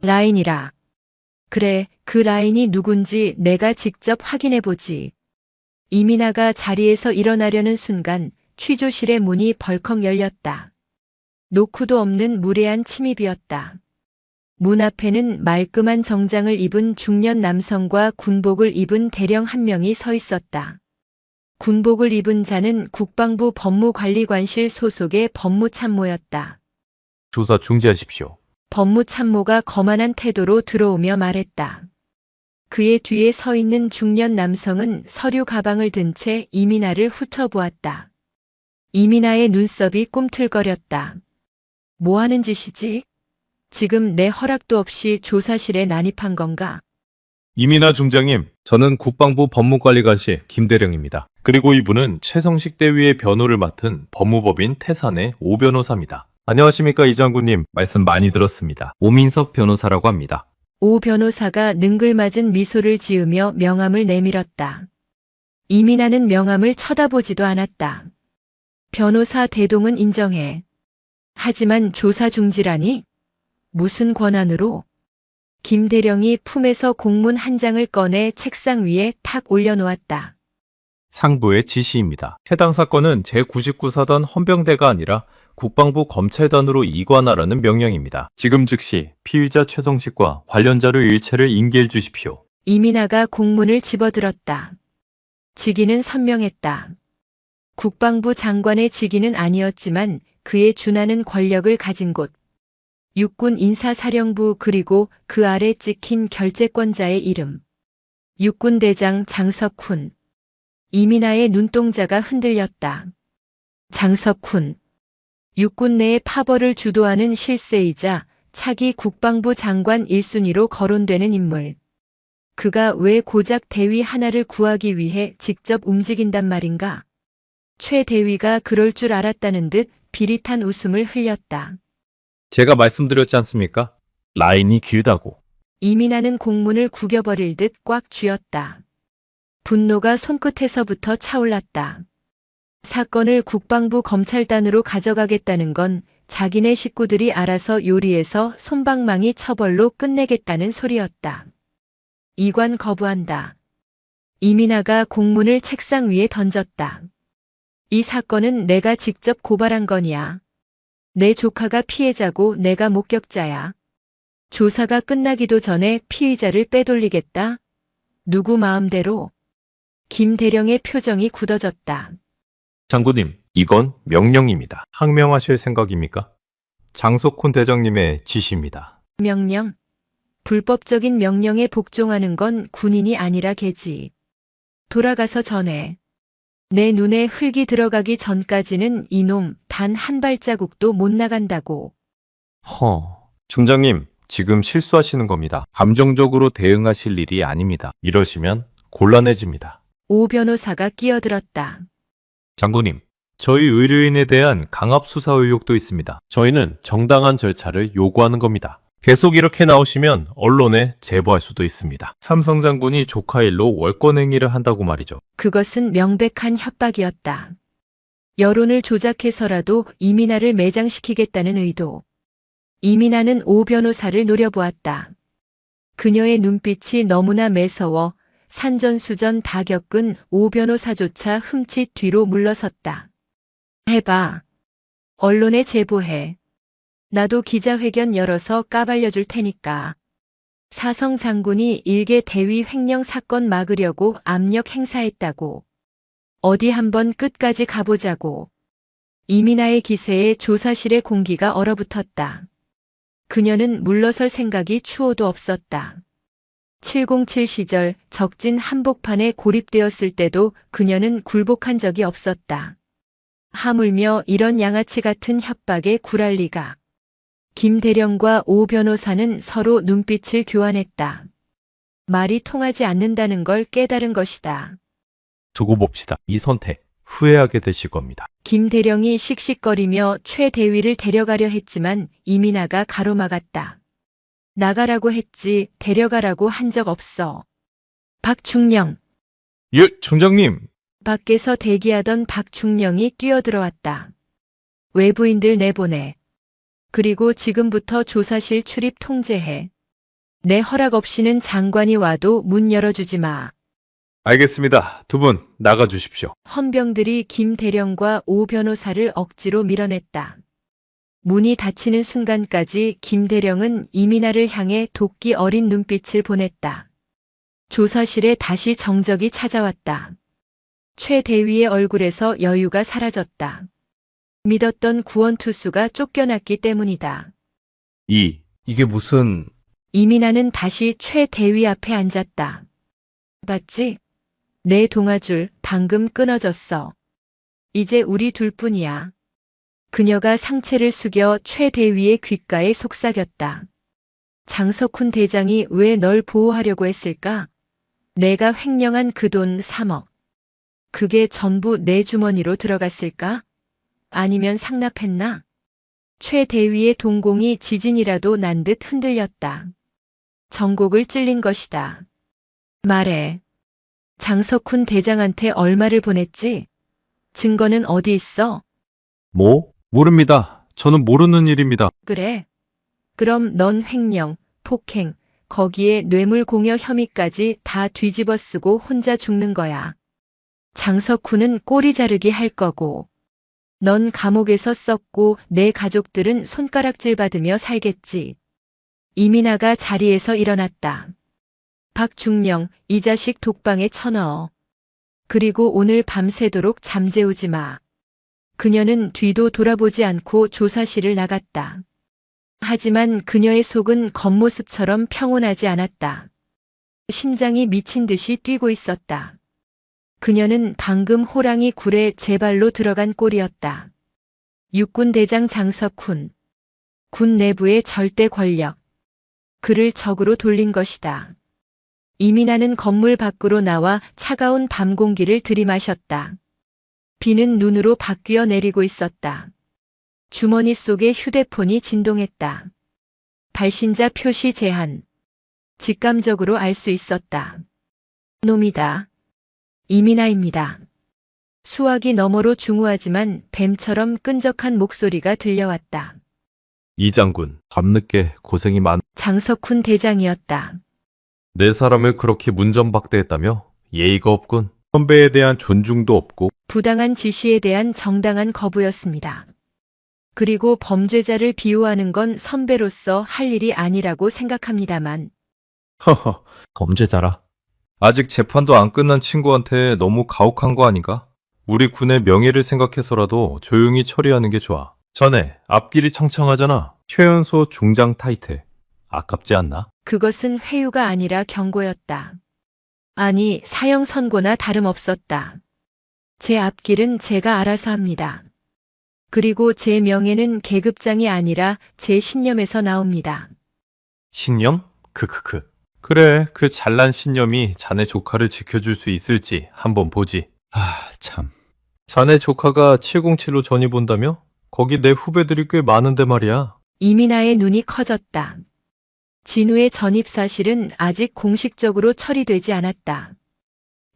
라인이라. 그래, 그 라인이 누군지 내가 직접 확인해보지. 이민아가 자리에서 일어나려는 순간 취조실의 문이 벌컥 열렸다. 노크도 없는 무례한 침입이었다. 문 앞에는 말끔한 정장을 입은 중년 남성과 군복을 입은 대령 한 명이 서 있었다. 군복을 입은 자는 국방부 법무관리관실 소속의 법무참모였다. 조사 중지하십시오. 법무참모가 거만한 태도로 들어오며 말했다. 그의 뒤에 서 있는 중년 남성은 서류 가방을 든 채 이민아를 훑어보았다. 이민아의 눈썹이 꿈틀거렸다. 뭐 하는 짓이지? 지금 내 허락도 없이 조사실에 난입한 건가? 이민아 중장님, 저는 국방부 법무관리관실 김대령입니다. 그리고 이분은 최성식 대위의 변호를 맡은 법무법인 태산의 오 변호사입니다. 안녕하십니까, 이 장군님. 말씀 많이 들었습니다. 오민석 변호사라고 합니다. 오 변호사가 능글맞은 미소를 지으며 명함을 내밀었다. 이민아는 명함을 쳐다보지도 않았다. 변호사 대동은 인정해. 하지만 조사 중지라니? 무슨 권한으로? 김대령이 품에서 공문 한 장을 꺼내 책상 위에 탁 올려놓았다. 상부의 지시입니다. 해당 사건은 제99사단 헌병대가 아니라 국방부 검찰단으로 이관하라는 명령입니다. 지금 즉시 피의자 최성식과 관련자료 일체를 인계해 주십시오. 이민아가 공문을 집어들었다. 직위는 선명했다. 국방부 장관의 직위는 아니었지만 그에 준하는 권력을 가진 곳. 육군 인사사령부 그리고 그 아래 찍힌 결재권자의 이름. 육군대장 장석훈. 이민아의 눈동자가 흔들렸다. 장석훈. 육군 내의 파벌을 주도하는 실세이자 차기 국방부 장관 1순위로 거론되는 인물. 그가 왜 고작 대위 하나를 구하기 위해 직접 움직인단 말인가? 최 대위가 그럴 줄 알았다는 듯 비릿한 웃음을 흘렸다. 제가 말씀드렸지 않습니까? 라인이 길다고. 이민아는 공문을 구겨버릴 듯 꽉 쥐었다. 분노가 손끝에서부터 차올랐다. 사건을 국방부 검찰단으로 가져가겠다는 건 자기네 식구들이 알아서 요리해서 솜방망이 처벌로 끝내겠다는 소리였다. 이관 거부한다. 이민아가 공문을 책상 위에 던졌다. 이 사건은 내가 직접 고발한 거냐. 내 조카가 피해자고 내가 목격자야. 조사가 끝나기도 전에 피의자를 빼돌리겠다. 누구 마음대로. 김대령의 표정이 굳어졌다. 장군님, 이건 명령입니다. 항명하실 생각입니까? 장석훈 대장님의 지시입니다. 명령. 불법적인 명령에 복종하는 건 군인이 아니라 개지. 돌아가서 전해. 내 눈에 흙이 들어가기 전까지는 이놈 단 한 발자국도 못 나간다고. 중장님, 지금 실수하시는 겁니다. 감정적으로 대응하실 일이 아닙니다. 이러시면 곤란해집니다. 오 변호사가 끼어들었다. 장군님, 저희 의뢰인에 대한 강압 수사 의혹도 있습니다. 저희는 정당한 절차를 요구하는 겁니다. 계속 이렇게 나오시면 언론에 제보할 수도 있습니다. 삼성 장군이 조카 일로 월권 행위를 한다고 말이죠. 그것은 명백한 협박이었다. 여론을 조작해서라도 이민아를 매장시키겠다는 의도. 이민아는 오 변호사를 노려보았다. 그녀의 눈빛이 너무나 매서워 산전수전 다 겪은 오 변호사조차 흠칫 뒤로 물러섰다. 해봐. 언론에 제보해. 나도 기자회견 열어서 까발려줄 테니까. 사성 장군이 일개 대위 횡령 사건 막으려고 압력 행사했다고. 어디 한번 끝까지 가보자고. 이민아의 기세에 조사실의 공기가 얼어붙었다. 그녀는 물러설 생각이 추호도 없었다. 707 시절 적진 한복판에 고립되었을 때도 그녀는 굴복한 적이 없었다. 하물며 이런 양아치 같은 협박에 굴할 리가. 김 대령과 오 변호사는 서로 눈빛을 교환했다. 말이 통하지 않는다는 걸 깨달은 것이다. 두고 봅시다. 이 선택 후회하게 되실 겁니다. 김 대령이 씩씩거리며 최 대위를 데려가려 했지만 이민아가 가로막았다. 나가라고 했지 데려가라고 한 적 없어. 박충령. 예, 중장님. 밖에서 대기하던 박충령이 뛰어들어왔다. 외부인들 내보내. 그리고 지금부터 조사실 출입 통제해. 내 허락 없이는 장관이 와도 문 열어주지 마. 알겠습니다. 두 분 나가 주십시오. 헌병들이 김 대령과 오 변호사를 억지로 밀어냈다. 문이 닫히는 순간까지 김 대령은 이민아를 향해 도끼 어린 눈빛을 보냈다. 조사실에 다시 정적이 찾아왔다. 최 대위의 얼굴에서 여유가 사라졌다. 믿었던 구원투수가 쫓겨났기 때문이다. 이게 무슨... 이민아는 다시 최 대위 앞에 앉았다. 봤지? 내 동아줄 방금 끊어졌어. 이제 우리 둘뿐이야. 그녀가 상체를 숙여 최 대위의 귓가에 속삭였다. 장석훈 대장이 왜 널 보호하려고 했을까? 내가 횡령한 그 돈 3억. 그게 전부 내 주머니로 들어갔을까? 아니면 상납했나? 최 대위의 동공이 지진이라도 난 듯 흔들렸다. 정곡을 찔린 것이다. 말해. 장석훈 대장한테 얼마를 보냈지? 증거는 어디 있어? 모릅니다. 저는 모르는 일입니다. 그래. 그럼 넌 횡령, 폭행, 거기에 뇌물공여 혐의까지 다 뒤집어 쓰고 혼자 죽는 거야. 장석훈은 꼬리 자르기 할 거고. 넌 감옥에서 썩고 내 가족들은 손가락질 받으며 살겠지. 이민아가 자리에서 일어났다. 박중령, 이 자식 독방에 쳐넣어. 그리고 오늘 밤새도록 잠재우지 마. 그녀는 뒤도 돌아보지 않고 조사실을 나갔다. 하지만 그녀의 속은 겉모습처럼 평온하지 않았다. 심장이 미친 듯이 뛰고 있었다. 그녀는 방금 호랑이 굴에 제 발로 들어간 꼴이었다. 육군 대장 장석훈. 군 내부의 절대 권력. 그를 적으로 돌린 것이다. 이민아는 건물 밖으로 나와 차가운 밤 공기를 들이마셨다. 비는 눈으로 바뀌어 내리고 있었다. 주머니 속에 휴대폰이 진동했다. 발신자 표시 제한. 직감적으로 알 수 있었다. 놈이다. 이민아입니다. 수화기 너머로 중후하지만 뱀처럼 끈적한 목소리가 들려왔다. 이 장군, 밤늦게 고생이 장석훈 대장이었다. 내 사람을 그렇게 문전박대했다며? 예의가 없군. 선배에 대한 존중도 없고. 부당한 지시에 대한 정당한 거부였습니다. 그리고 범죄자를 비호하는 건 선배로서 할 일이 아니라고 생각합니다만. 허허, 범죄자라. 아직 재판도 안 끝난 친구한테 너무 가혹한 거 아닌가? 우리 군의 명예를 생각해서라도 조용히 처리하는 게 좋아. 전에 앞길이 청청하잖아. 최연소 중장 타이틀. 아깝지 않나? 그것은 회유가 아니라 경고였다. 아니, 사형 선고나 다름없었다. 제 앞길은 제가 알아서 합니다. 그리고 제 명예는 계급장이 아니라 제 신념에서 나옵니다. 신념? 크크크. 그래, 그 잘난 신념이 자네 조카를 지켜줄 수 있을지 한번 보지. 참. 자네 조카가 707로 전입 온다며? 거기 내 후배들이 꽤 많은데 말이야. 이민아의 눈이 커졌다. 진우의 전입 사실은 아직 공식적으로 처리되지 않았다.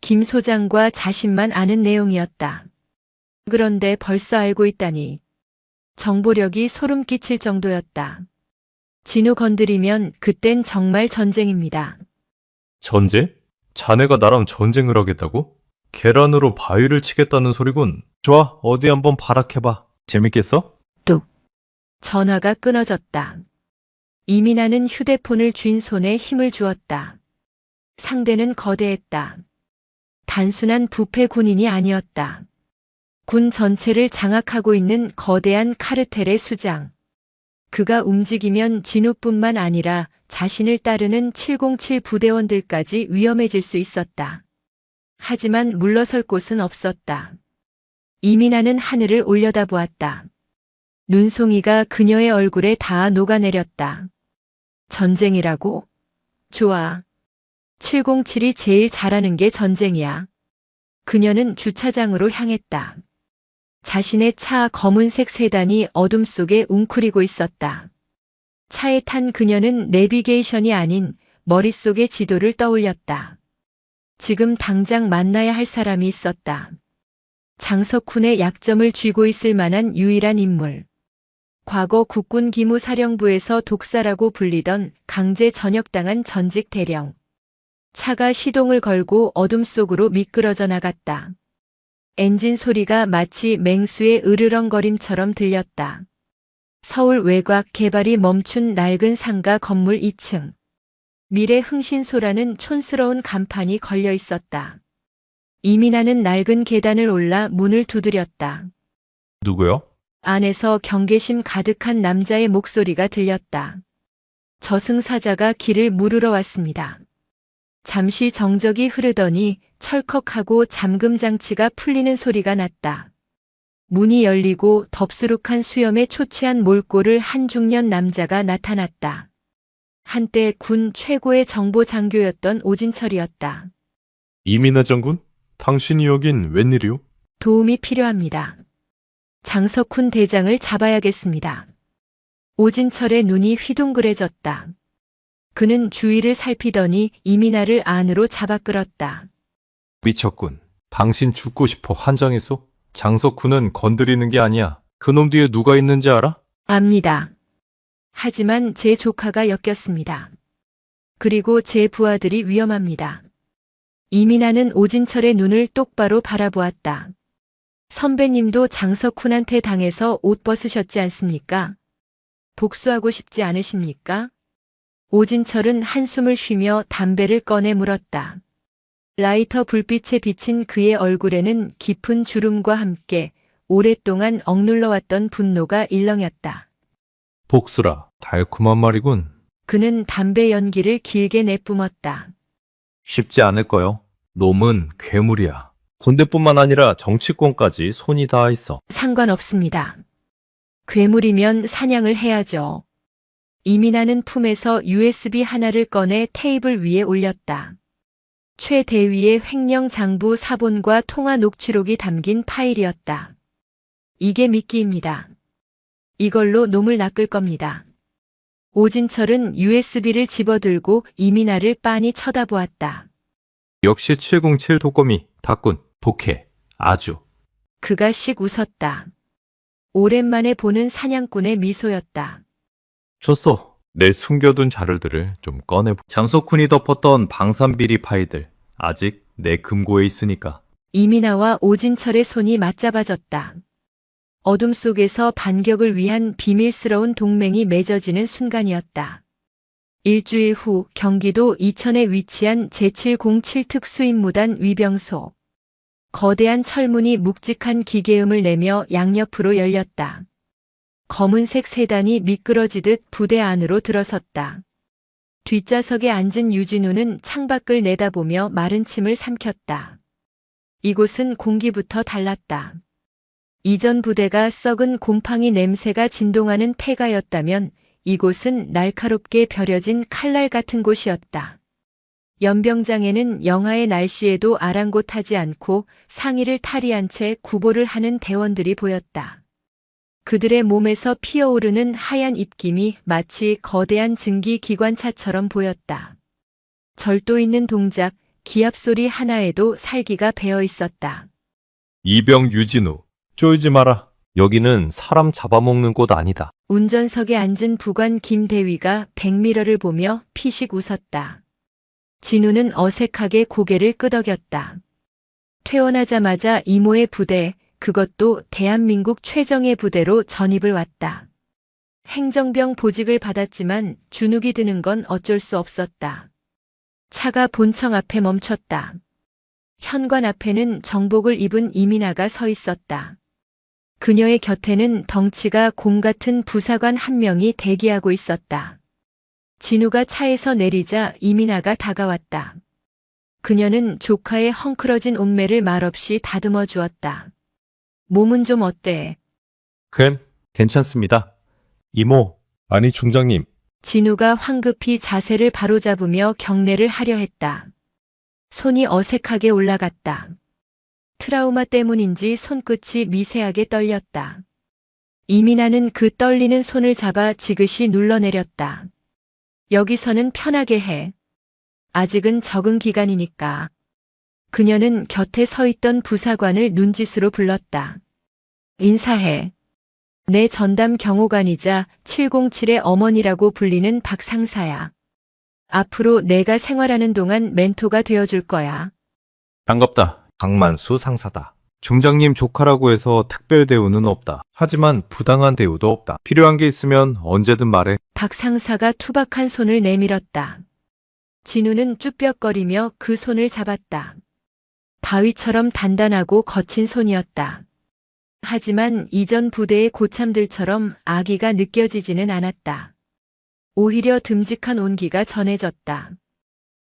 김 소장과 자신만 아는 내용이었다. 그런데 벌써 알고 있다니. 정보력이 소름 끼칠 정도였다. 진우 건드리면 그땐 정말 전쟁입니다. 전쟁? 자네가 나랑 전쟁을 하겠다고? 계란으로 바위를 치겠다는 소리군. 좋아, 어디 한번 발악해봐. 재밌겠어? 뚝. 전화가 끊어졌다. 이민아는 휴대폰을 쥔 손에 힘을 주었다. 상대는 거대했다. 단순한 부패 군인이 아니었다. 군 전체를 장악하고 있는 거대한 카르텔의 수장. 그가 움직이면 진우뿐만 아니라 자신을 따르는 707 부대원들까지 위험해질 수 있었다. 하지만 물러설 곳은 없었다. 이민아는 하늘을 올려다보았다. 눈송이가 그녀의 얼굴에 닿아 녹아내렸다. 전쟁이라고? 좋아. 707이 제일 잘하는 게 전쟁이야. 그녀는 주차장으로 향했다. 자신의 차 검은색 세단이 어둠 속에 웅크리고 있었다. 차에 탄 그녀는 내비게이션이 아닌 머릿속의 지도를 떠올렸다. 지금 당장 만나야 할 사람이 있었다. 장석훈의 약점을 쥐고 있을 만한 유일한 인물. 과거 국군 기무사령부에서 독사라고 불리던 강제 전역당한 전직 대령. 차가 시동을 걸고 어둠 속으로 미끄러져 나갔다. 엔진 소리가 마치 맹수의 으르렁거림처럼 들렸다. 서울 외곽 개발이 멈춘 낡은 상가 건물 2층. 미래 흥신소라는 촌스러운 간판이 걸려 있었다. 이민아는 낡은 계단을 올라 문을 두드렸다. 누구요? 안에서 경계심 가득한 남자의 목소리가 들렸다. 저승사자가 길을 물으러 왔습니다. 잠시 정적이 흐르더니 철컥하고 잠금 장치가 풀리는 소리가 났다. 문이 열리고 덥수룩한 수염에 초췌한 몰골을 한 중년 남자가 나타났다. 한때 군 최고의 정보 장교였던 오진철이었다. 이민아 장군? 당신이 여긴 웬일이오? 도움이 필요합니다. 장석훈 대장을 잡아야겠습니다. 오진철의 눈이 휘둥그레졌다. 그는 주위를 살피더니 이민아를 안으로 잡아 끌었다. 미쳤군. 당신 죽고 싶어 환장했어? 장석훈은 건드리는 게 아니야. 그놈 뒤에 누가 있는지 알아? 압니다. 하지만 제 조카가 엮였습니다. 그리고 제 부하들이 위험합니다. 이민아는 오진철의 눈을 똑바로 바라보았다. 선배님도 장석훈한테 당해서 옷 벗으셨지 않습니까? 복수하고 싶지 않으십니까? 오진철은 한숨을 쉬며 담배를 꺼내 물었다. 라이터 불빛에 비친 그의 얼굴에는 깊은 주름과 함께 오랫동안 억눌러왔던 분노가 일렁였다. 복수라. 달콤한 말이군. 그는 담배 연기를 길게 내뿜었다. 쉽지 않을 거요. 놈은 괴물이야. 군대뿐만 아니라 정치권까지 손이 닿아 있어. 상관없습니다. 괴물이면 사냥을 해야죠. 이민아는 품에서 USB 하나를 꺼내 테이블 위에 올렸다. 최 대위의 횡령 장부 사본과 통화 녹취록이 담긴 파일이었다. 이게 미끼입니다. 이걸로 놈을 낚을 겁니다. 오진철은 USB를 집어들고 이민아를 빤히 쳐다보았다. 역시 707 독거미, 닭군, 독해, 아주. 그가 씩 웃었다. 오랜만에 보는 사냥꾼의 미소였다. 줬어. 내 숨겨둔 자료들을 좀 꺼내. 장석훈이 덮었던 방산비리 파일들 아직 내 금고에 있으니까. 이민아와 오진철의 손이 맞잡아졌다. 어둠 속에서 반격을 위한 비밀스러운 동맹이 맺어지는 순간이었다. 일주일 후 경기도 이천에 위치한 제707 특수임무단 위병소. 거대한 철문이 묵직한 기계음을 내며 양옆으로 열렸다. 검은색 세단이 미끄러지듯 부대 안으로 들어섰다. 뒷좌석에 앉은 유진우는 창밖을 내다보며 마른 침을 삼켰다. 이곳은 공기부터 달랐다. 이전 부대가 썩은 곰팡이 냄새가 진동하는 폐가였다면 이곳은 날카롭게 벼려진 칼날 같은 곳이었다. 연병장에는 영하의 날씨에도 아랑곳하지 않고 상의를 탈의한 채 구보를 하는 대원들이 보였다. 그들의 몸에서 피어오르는 하얀 입김이 마치 거대한 증기기관차처럼 보였다. 절도 있는 동작, 기압소리 하나에도 살기가 배어 있었다. 이병 유진우, 쫄지 마라. 여기는 사람 잡아먹는 곳 아니다. 운전석에 앉은 부관 김대위가 백미러를 보며 피식 웃었다. 진우는 어색하게 고개를 끄덕였다. 퇴원하자마자 이모의 부대, 그것도 대한민국 최정예 부대로 전입을 왔다. 행정병 보직을 받았지만 주눅이 드는 건 어쩔 수 없었다. 차가 본청 앞에 멈췄다. 현관 앞에는 정복을 입은 이민아가 서 있었다. 그녀의 곁에는 덩치가 곰 같은 부사관 한 명이 대기하고 있었다. 진우가 차에서 내리자 이민아가 다가왔다. 그녀는 조카의 헝클어진 옷매를 말없이 다듬어 주었다. 몸은 좀 어때? 괜찮습니다. 이모, 아니 중장님. 진우가 황급히 자세를 바로잡으며 경례를 하려 했다. 손이 어색하게 올라갔다. 트라우마 때문인지 손끝이 미세하게 떨렸다. 이민아는 그 떨리는 손을 잡아 지그시 눌러내렸다. 여기서는 편하게 해. 아직은 적응 기간이니까. 그녀는 곁에 서 있던 부사관을 눈짓으로 불렀다. 인사해. 내 전담 경호관이자 707의 어머니라고 불리는 박 상사야. 앞으로 내가 생활하는 동안 멘토가 되어줄 거야. 반갑다. 강만수 상사다. 중장님 조카라고 해서 특별 대우는 없다. 하지만 부당한 대우도 없다. 필요한 게 있으면 언제든 말해. 박 상사가 투박한 손을 내밀었다. 진우는 쭈뼛거리며 그 손을 잡았다. 바위처럼 단단하고 거친 손이었다. 하지만 이전 부대의 고참들처럼 아기가 느껴지지는 않았다. 오히려 듬직한 온기가 전해졌다.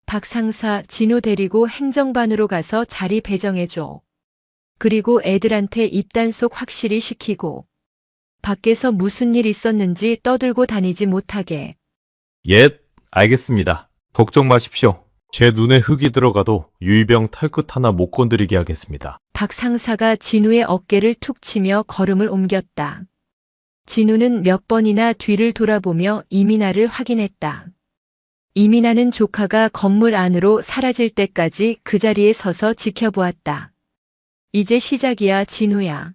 박 상사, 진우 데리고 행정반으로 가서 자리 배정해줘. 그리고 애들한테 입단속 확실히 시키고 밖에서 무슨 일 있었는지 떠들고 다니지 못하게. 예, 알겠습니다. 걱정 마십시오. 제 눈에 흙이 들어가도 유이병 털끝 하나 못 건드리게 하겠습니다. 박 상사가 진우의 어깨를 툭 치며 걸음을 옮겼다. 진우는 몇 번이나 뒤를 돌아보며 이민아를 확인했다. 이민아는 조카가 건물 안으로 사라질 때까지 그 자리에 서서 지켜보았다. 이제 시작이야, 진우야.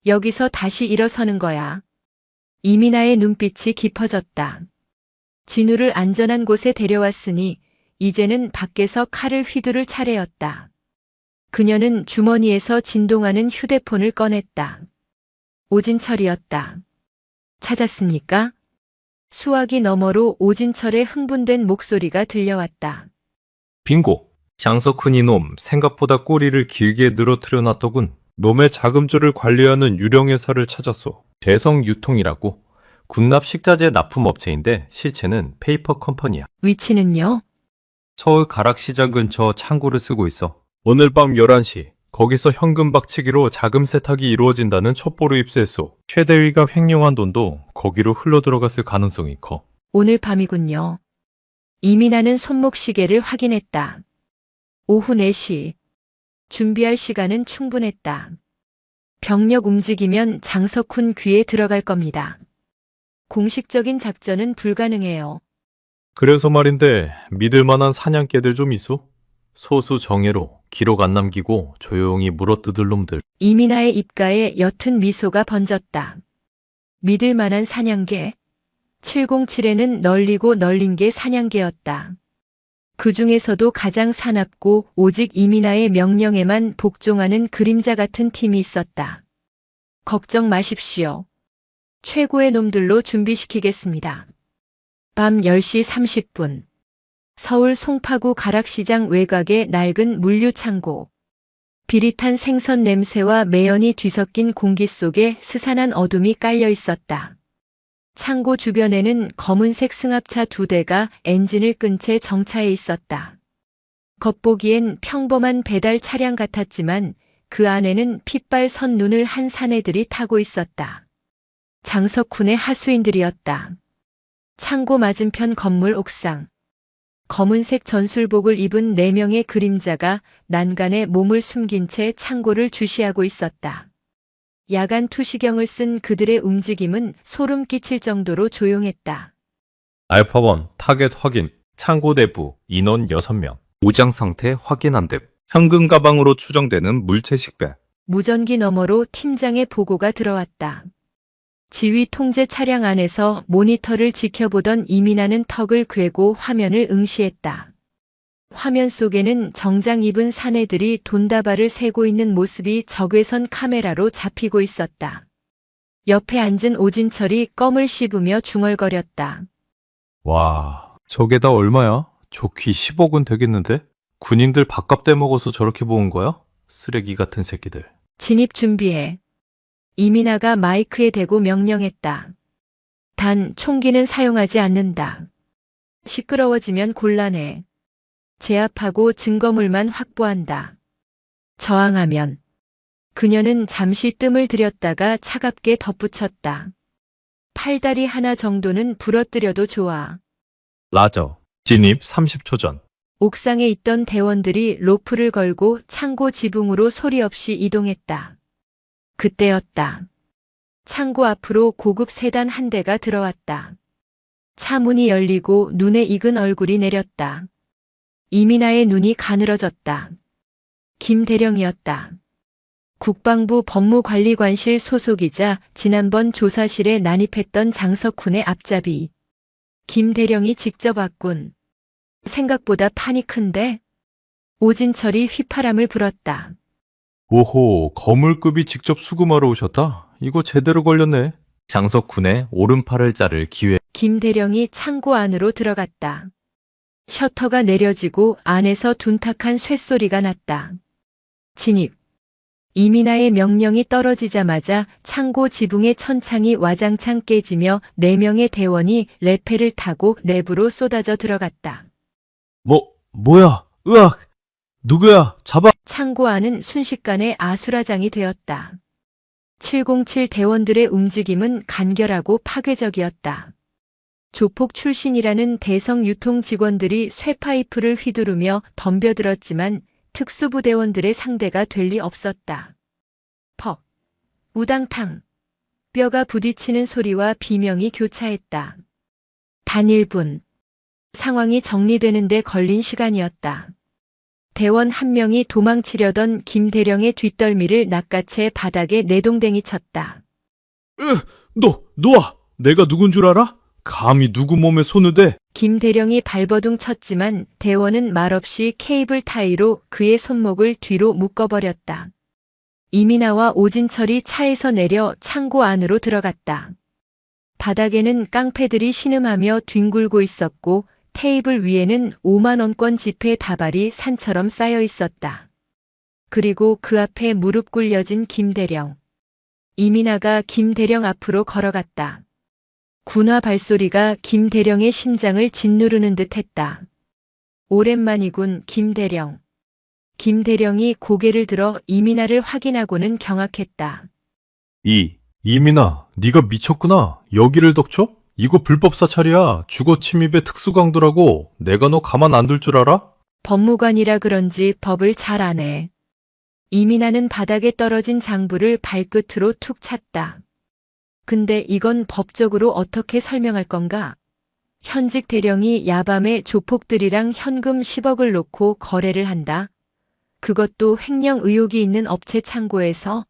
여기서 다시 일어서는 거야. 이민아의 눈빛이 깊어졌다. 진우를 안전한 곳에 데려왔으니 이제는 밖에서 칼을 휘두를 차례였다. 그녀는 주머니에서 진동하는 휴대폰을 꺼냈다. 오진철이었다. 찾았습니까? 수화기 너머로 오진철의 흥분된 목소리가 들려왔다. 빙고. 장석훈 이놈 생각보다 꼬리를 길게 늘어뜨려 놨더군. 놈의 자금줄을 관리하는 유령회사를 찾았소. 대성유통이라고. 군납 식자재 납품업체인데 실체는 페이퍼 컴퍼니야. 위치는요? 서울 가락시장 근처 창고를 쓰고 있어. 오늘 밤 11시 거기서 현금 박치기로 자금 세탁이 이루어진다는 첩보를 입수했소. 최대위가 횡령한 돈도 거기로 흘러들어갔을 가능성이 커. 오늘 밤이군요. 이민아는 손목 시계를 확인했다. 오후 4시. 준비할 시간은 충분했다. 병력 움직이면 장석훈 귀에 들어갈 겁니다. 공식적인 작전은 불가능해요. 그래서 말인데 믿을 만한 사냥개들 좀 있어? 소수 정예로 기록 안 남기고 조용히 물어뜯을 놈들. 이민아의 입가에 옅은 미소가 번졌다. 믿을 만한 사냥개. 707에는 널리고 널린 게 사냥개였다. 그 중에서도 가장 사납고 오직 이민아의 명령에만 복종하는 그림자 같은 팀이 있었다. 걱정 마십시오. 최고의 놈들로 준비시키겠습니다. 밤 10시 30분. 서울 송파구 가락시장 외곽의 낡은 물류창고. 비릿한 생선 냄새와 매연이 뒤섞인 공기 속에 스산한 어둠이 깔려 있었다. 창고 주변에는 검은색 승합차 2대가 엔진을 끈 채 정차해 있었다. 겉보기엔 평범한 배달 차량 같았지만 그 안에는 핏발 선 눈을 한 사내들이 타고 있었다. 장석훈의 하수인들이었다. 창고 맞은편 건물 옥상. 검은색 전술복을 입은 4명의 그림자가 난간에 몸을 숨긴 채 창고를 주시하고 있었다. 야간 투시경을 쓴 그들의 움직임은 소름 끼칠 정도로 조용했다. 알파1 타겟 확인. 창고 내부 인원 6명. 무장 상태 확인한 듯. 현금 가방으로 추정되는 물체 식배. 무전기 너머로 팀장의 보고가 들어왔다. 지휘 통제 차량 안에서 모니터를 지켜보던 이민아는 턱을 꿰고 화면을 응시했다. 화면 속에는 정장 입은 사내들이 돈다발을 세고 있는 모습이 적외선 카메라로 잡히고 있었다. 옆에 앉은 오진철이 껌을 씹으며 중얼거렸다. 와, 저게 다 얼마야? 좋기 10억은 되겠는데? 군인들 밥값 떼먹어서 저렇게 모은 거야? 쓰레기 같은 새끼들. 진입 준비해. 이민아가 마이크에 대고 명령했다. 단 총기는 사용하지 않는다. 시끄러워지면 곤란해. 제압하고 증거물만 확보한다. 저항하면. 그녀는 잠시 뜸을 들였다가 차갑게 덧붙였다. 팔다리 하나 정도는 부러뜨려도 좋아. 라저. 진입 30초 전. 옥상에 있던 대원들이 로프를 걸고 창고 지붕으로 소리 없이 이동했다. 그때였다. 창고 앞으로 고급 세단 한 대가 들어왔다. 차 문이 열리고 눈에 익은 얼굴이 내렸다. 이민아의 눈이 가늘어졌다. 김대령이었다. 국방부 법무관리관실 소속이자 지난번 조사실에 난입했던 장석훈의 앞잡이. 김대령이 직접 왔군. 생각보다 판이 큰데? 오진철이 휘파람을 불었다. 오호, 거물급이 직접 수금하러 오셨다? 이거 제대로 걸렸네. 장석훈의 오른팔을 자를 기회. 김대령이 창고 안으로 들어갔다. 셔터가 내려지고 안에서 둔탁한 쇳소리가 났다. 진입. 이민아의 명령이 떨어지자마자 창고 지붕의 천창이 와장창 깨지며 4명의 대원이 레페를 타고 내부로 쏟아져 들어갔다. 뭐야? 으악! 누구야? 잡아! 창고 안은 순식간에 아수라장이 되었다. 707 대원들의 움직임은 간결하고 파괴적이었다. 조폭 출신이라는 대성 유통 직원들이 쇠파이프를 휘두르며 덤벼들었지만 특수부대원들의 상대가 될 리 없었다. 퍽, 우당탕, 뼈가 부딪히는 소리와 비명이 교차했다. 단 1분, 상황이 정리되는데 걸린 시간이었다. 대원 한 명이 도망치려던 김대령의 뒷덜미를 낚아채 바닥에 내동댕이 쳤다. 놓아! 내가 누군 줄 알아? 감히 누구 몸에 손을 대? 김대령이 발버둥 쳤지만 대원은 말없이 케이블 타이로 그의 손목을 뒤로 묶어버렸다. 이민아와 오진철이 차에서 내려 창고 안으로 들어갔다. 바닥에는 깡패들이 신음하며 뒹굴고 있었고 테이블 위에는 5만원권 지폐 다발이 산처럼 쌓여 있었다. 그리고 그 앞에 무릎 꿇려진 김대령. 이민아가 김대령 앞으로 걸어갔다. 군화 발소리가 김대령의 심장을 짓누르는 듯 했다. 오랜만이군, 김대령. 김 대령이 고개를 들어 이민아를 확인하고는 경악했다. 이민아, 네가 미쳤구나. 여기를 덕쳐? 이거 불법 사찰이야. 주거 침입의 특수강도라고. 내가 너 가만 안 둘 줄 알아? 법무관이라 그런지 법을 잘 아네. 이민아는 바닥에 떨어진 장부를 발끝으로 툭 찼다. 근데 이건 법적으로 어떻게 설명할 건가? 현직 대령이 야밤에 조폭들이랑 현금 10억을 놓고 거래를 한다. 그것도 횡령 의혹이 있는 업체 창고에서.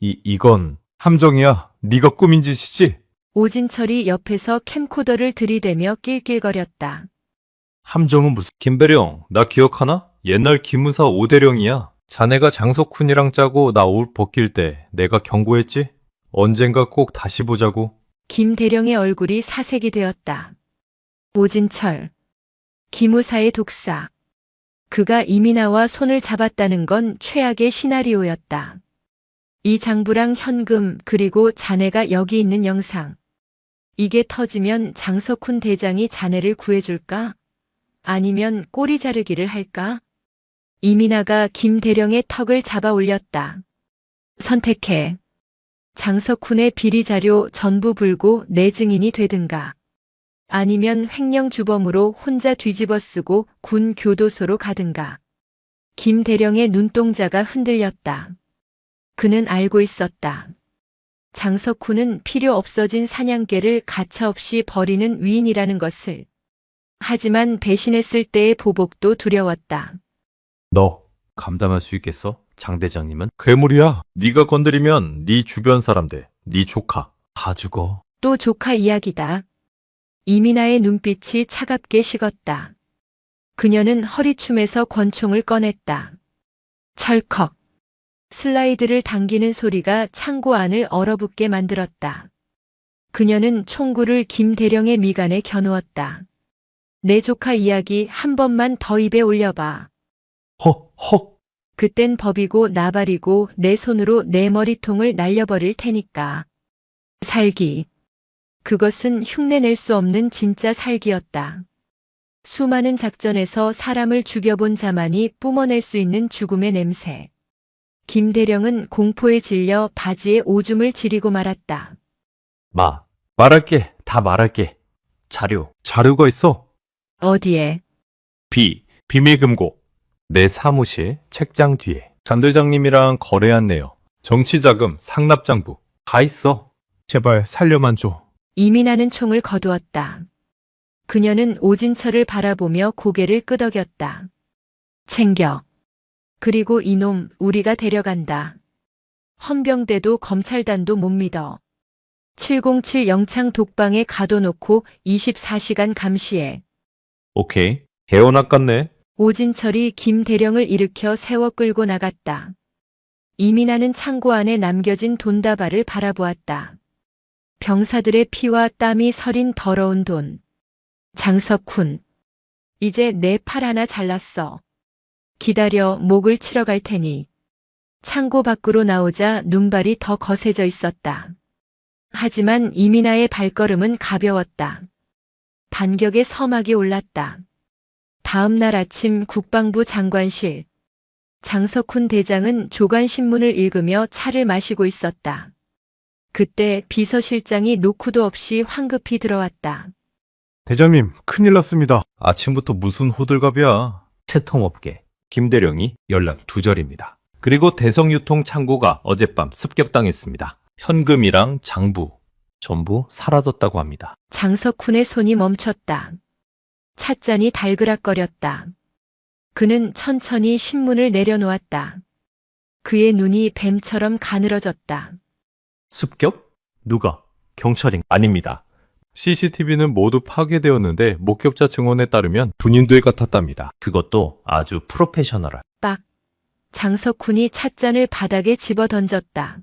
이건 함정이야. 네가 꾸민 짓이지? 오진철이 옆에서 캠코더를 들이대며 낄낄거렸다. 함정은 무슨... 김배령, 나 기억하나? 옛날 기무사 오대령이야. 자네가 장석훈이랑 짜고 나 옷 벗길 때 내가 경고했지? 언젠가 꼭 다시 보자고. 김 대령의 얼굴이 사색이 되었다. 오진철. 기무사의 독사. 그가 이민아와 손을 잡았다는 건 최악의 시나리오였다. 이 장부랑 현금 그리고 자네가 여기 있는 영상. 이게 터지면 장석훈 대장이 자네를 구해줄까? 아니면 꼬리 자르기를 할까? 이민아가 김 대령의 턱을 잡아 올렸다. 선택해. 장석훈의 비리 자료 전부 불고 내 증인이 되든가. 아니면 횡령 주범으로 혼자 뒤집어 쓰고 군 교도소로 가든가. 김 대령의 눈동자가 흔들렸다. 그는 알고 있었다. 장석훈은 필요 없어진 사냥개를 가차없이 버리는 위인이라는 것을. 하지만 배신했을 때의 보복도 두려웠다. 너 감당할 수 있겠어? 장 대장님은? 괴물이야. 네가 건드리면 네 주변 사람들, 네 조카 다 죽어. 또 조카 이야기다. 이민아의 눈빛이 차갑게 식었다. 그녀는 허리춤에서 권총을 꺼냈다. 철컥. 슬라이드를 당기는 소리가 창고 안을 얼어붙게 만들었다. 그녀는 총구를 김 대령의 미간에 겨누었다. 내 조카 이야기 한 번만 더 입에 올려봐. 헉. 그땐 법이고 나발이고 내 손으로 내 머리통을 날려버릴 테니까. 살기. 그것은 흉내낼 수 없는 진짜 살기였다. 수많은 작전에서 사람을 죽여본 자만이 뿜어낼 수 있는 죽음의 냄새. 김 대령은 공포에 질려 바지에 오줌을 지리고 말았다. 말할게. 다 말할게. 자료가 있어. 어디에? 비밀 금고. 내 사무실 책장 뒤에. 장 대장님이랑 거래한 내역. 정치자금 상납장부. 다 있어. 제발 살려만 줘. 이민아는 총을 거두었다. 그녀는 오진철을 바라보며 고개를 끄덕였다. 챙겨. 그리고 이놈 우리가 데려간다. 헌병대도 검찰단도 못 믿어. 707 영창 독방에 가둬놓고 24시간 감시해. 오케이. 개어낚았네. 오진철이 김 대령을 일으켜 세워 끌고 나갔다. 이민아는 창고 안에 남겨진 돈다발을 바라보았다. 병사들의 피와 땀이 서린 더러운 돈. 장석훈. 이제 내 팔 하나 잘랐어. 기다려 목을 치러 갈 테니. 창고 밖으로 나오자 눈발이 더 거세져 있었다. 하지만 이민아의 발걸음은 가벼웠다. 반격의 서막이 올랐다. 다음 날 아침 국방부 장관실. 장석훈 대장은 조간신문을 읽으며 차를 마시고 있었다. 그때 비서실장이 노크도 없이 황급히 들어왔다. 대장님, 큰일 났습니다. 아침부터 무슨 호들갑이야. 채통업계 김대령이 연락 두절입니다. 그리고 대성유통 창고가 어젯밤 습격당했습니다. 현금이랑 장부 전부 사라졌다고 합니다. 장석훈의 손이 멈췄다. 찻잔이 달그락거렸다. 그는 천천히 신문을 내려놓았다. 그의 눈이 뱀처럼 가늘어졌다. 습격? 누가? 경찰인? 아닙니다. CCTV는 모두 파괴되었는데 목격자 증언에 따르면 군인들 같았답니다. 그것도 아주 프로페셔널한. 빡. 장석훈이 찻잔을 바닥에 집어 던졌다.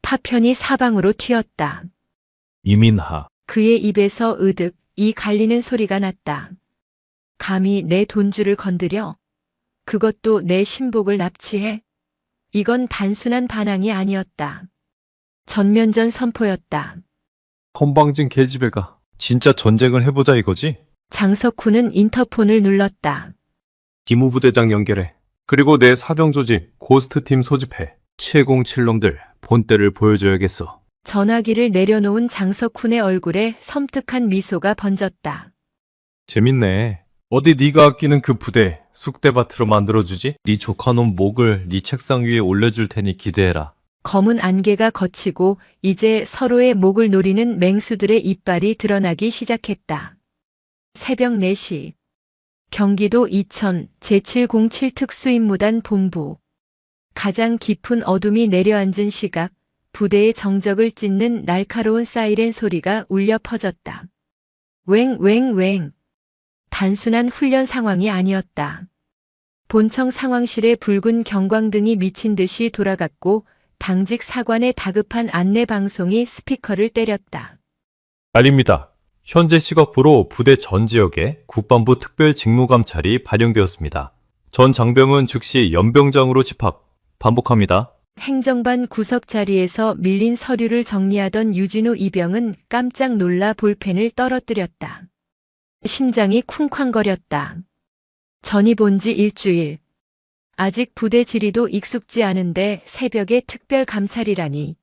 파편이 사방으로 튀었다. 이민하. 그의 입에서 으득 이 갈리는 소리가 났다. 감히 내 돈줄을 건드려? 그것도 내 신복을 납치해? 이건 단순한 반항이 아니었다. 전면전 선포였다. 건방진 계집애가. 진짜 전쟁을 해보자 이거지? 장석훈은 인터폰을 눌렀다. 기무부대장 연결해. 그리고 내 사정 조직 고스트팀 소집해. 707놈들 본때를 보여줘야겠어. 전화기를 내려놓은 장석훈의 얼굴에 섬뜩한 미소가 번졌다. 재밌네. 어디 네가 아끼는 그 부대 쑥대밭으로 만들어주지? 네 조카놈 목을 네 책상 위에 올려줄 테니 기대해라. 검은 안개가 걷히고 이제 서로의 목을 노리는 맹수들의 이빨이 드러나기 시작했다. 새벽 4시. 경기도 이천 제707 특수임무단 본부. 가장 깊은 어둠이 내려앉은 시각, 부대의 정적을 찢는 날카로운 사이렌 소리가 울려 퍼졌다. 웽웽웽. 단순한 훈련 상황이 아니었다. 본청 상황실에 붉은 경광등이 미친 듯이 돌아갔고 당직 사관의 다급한 안내 방송이 스피커를 때렸다. 알립니다. 현재 시각부로 부대 전 지역에 국방부 특별직무감찰이 발령되었습니다. 전 장병은 즉시 연병장으로 집합. 반복합니다. 행정반 구석 자리에서 밀린 서류를 정리하던 유진우 이병은 깜짝 놀라 볼펜을 떨어뜨렸다. 심장이 쿵쾅거렸다. 전입 온 지 일주일. 아직 부대 지리도 익숙지 않은데 새벽에 특별 감찰이라니.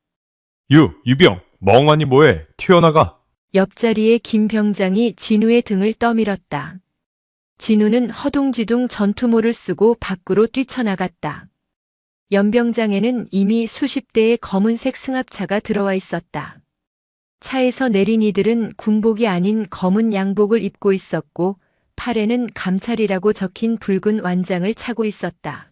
유병, 멍하니 뭐해? 튀어나가. 옆자리에 김 병장이 진우의 등을 떠밀었다. 진우는 허둥지둥 전투모를 쓰고 밖으로 뛰쳐나갔다. 연병장에는 이미 수십 대의 검은색 승합차가 들어와 있었다. 차에서 내린 이들은 군복이 아닌 검은 양복을 입고 있었고 팔에는 감찰이라고 적힌 붉은 완장을 차고 있었다.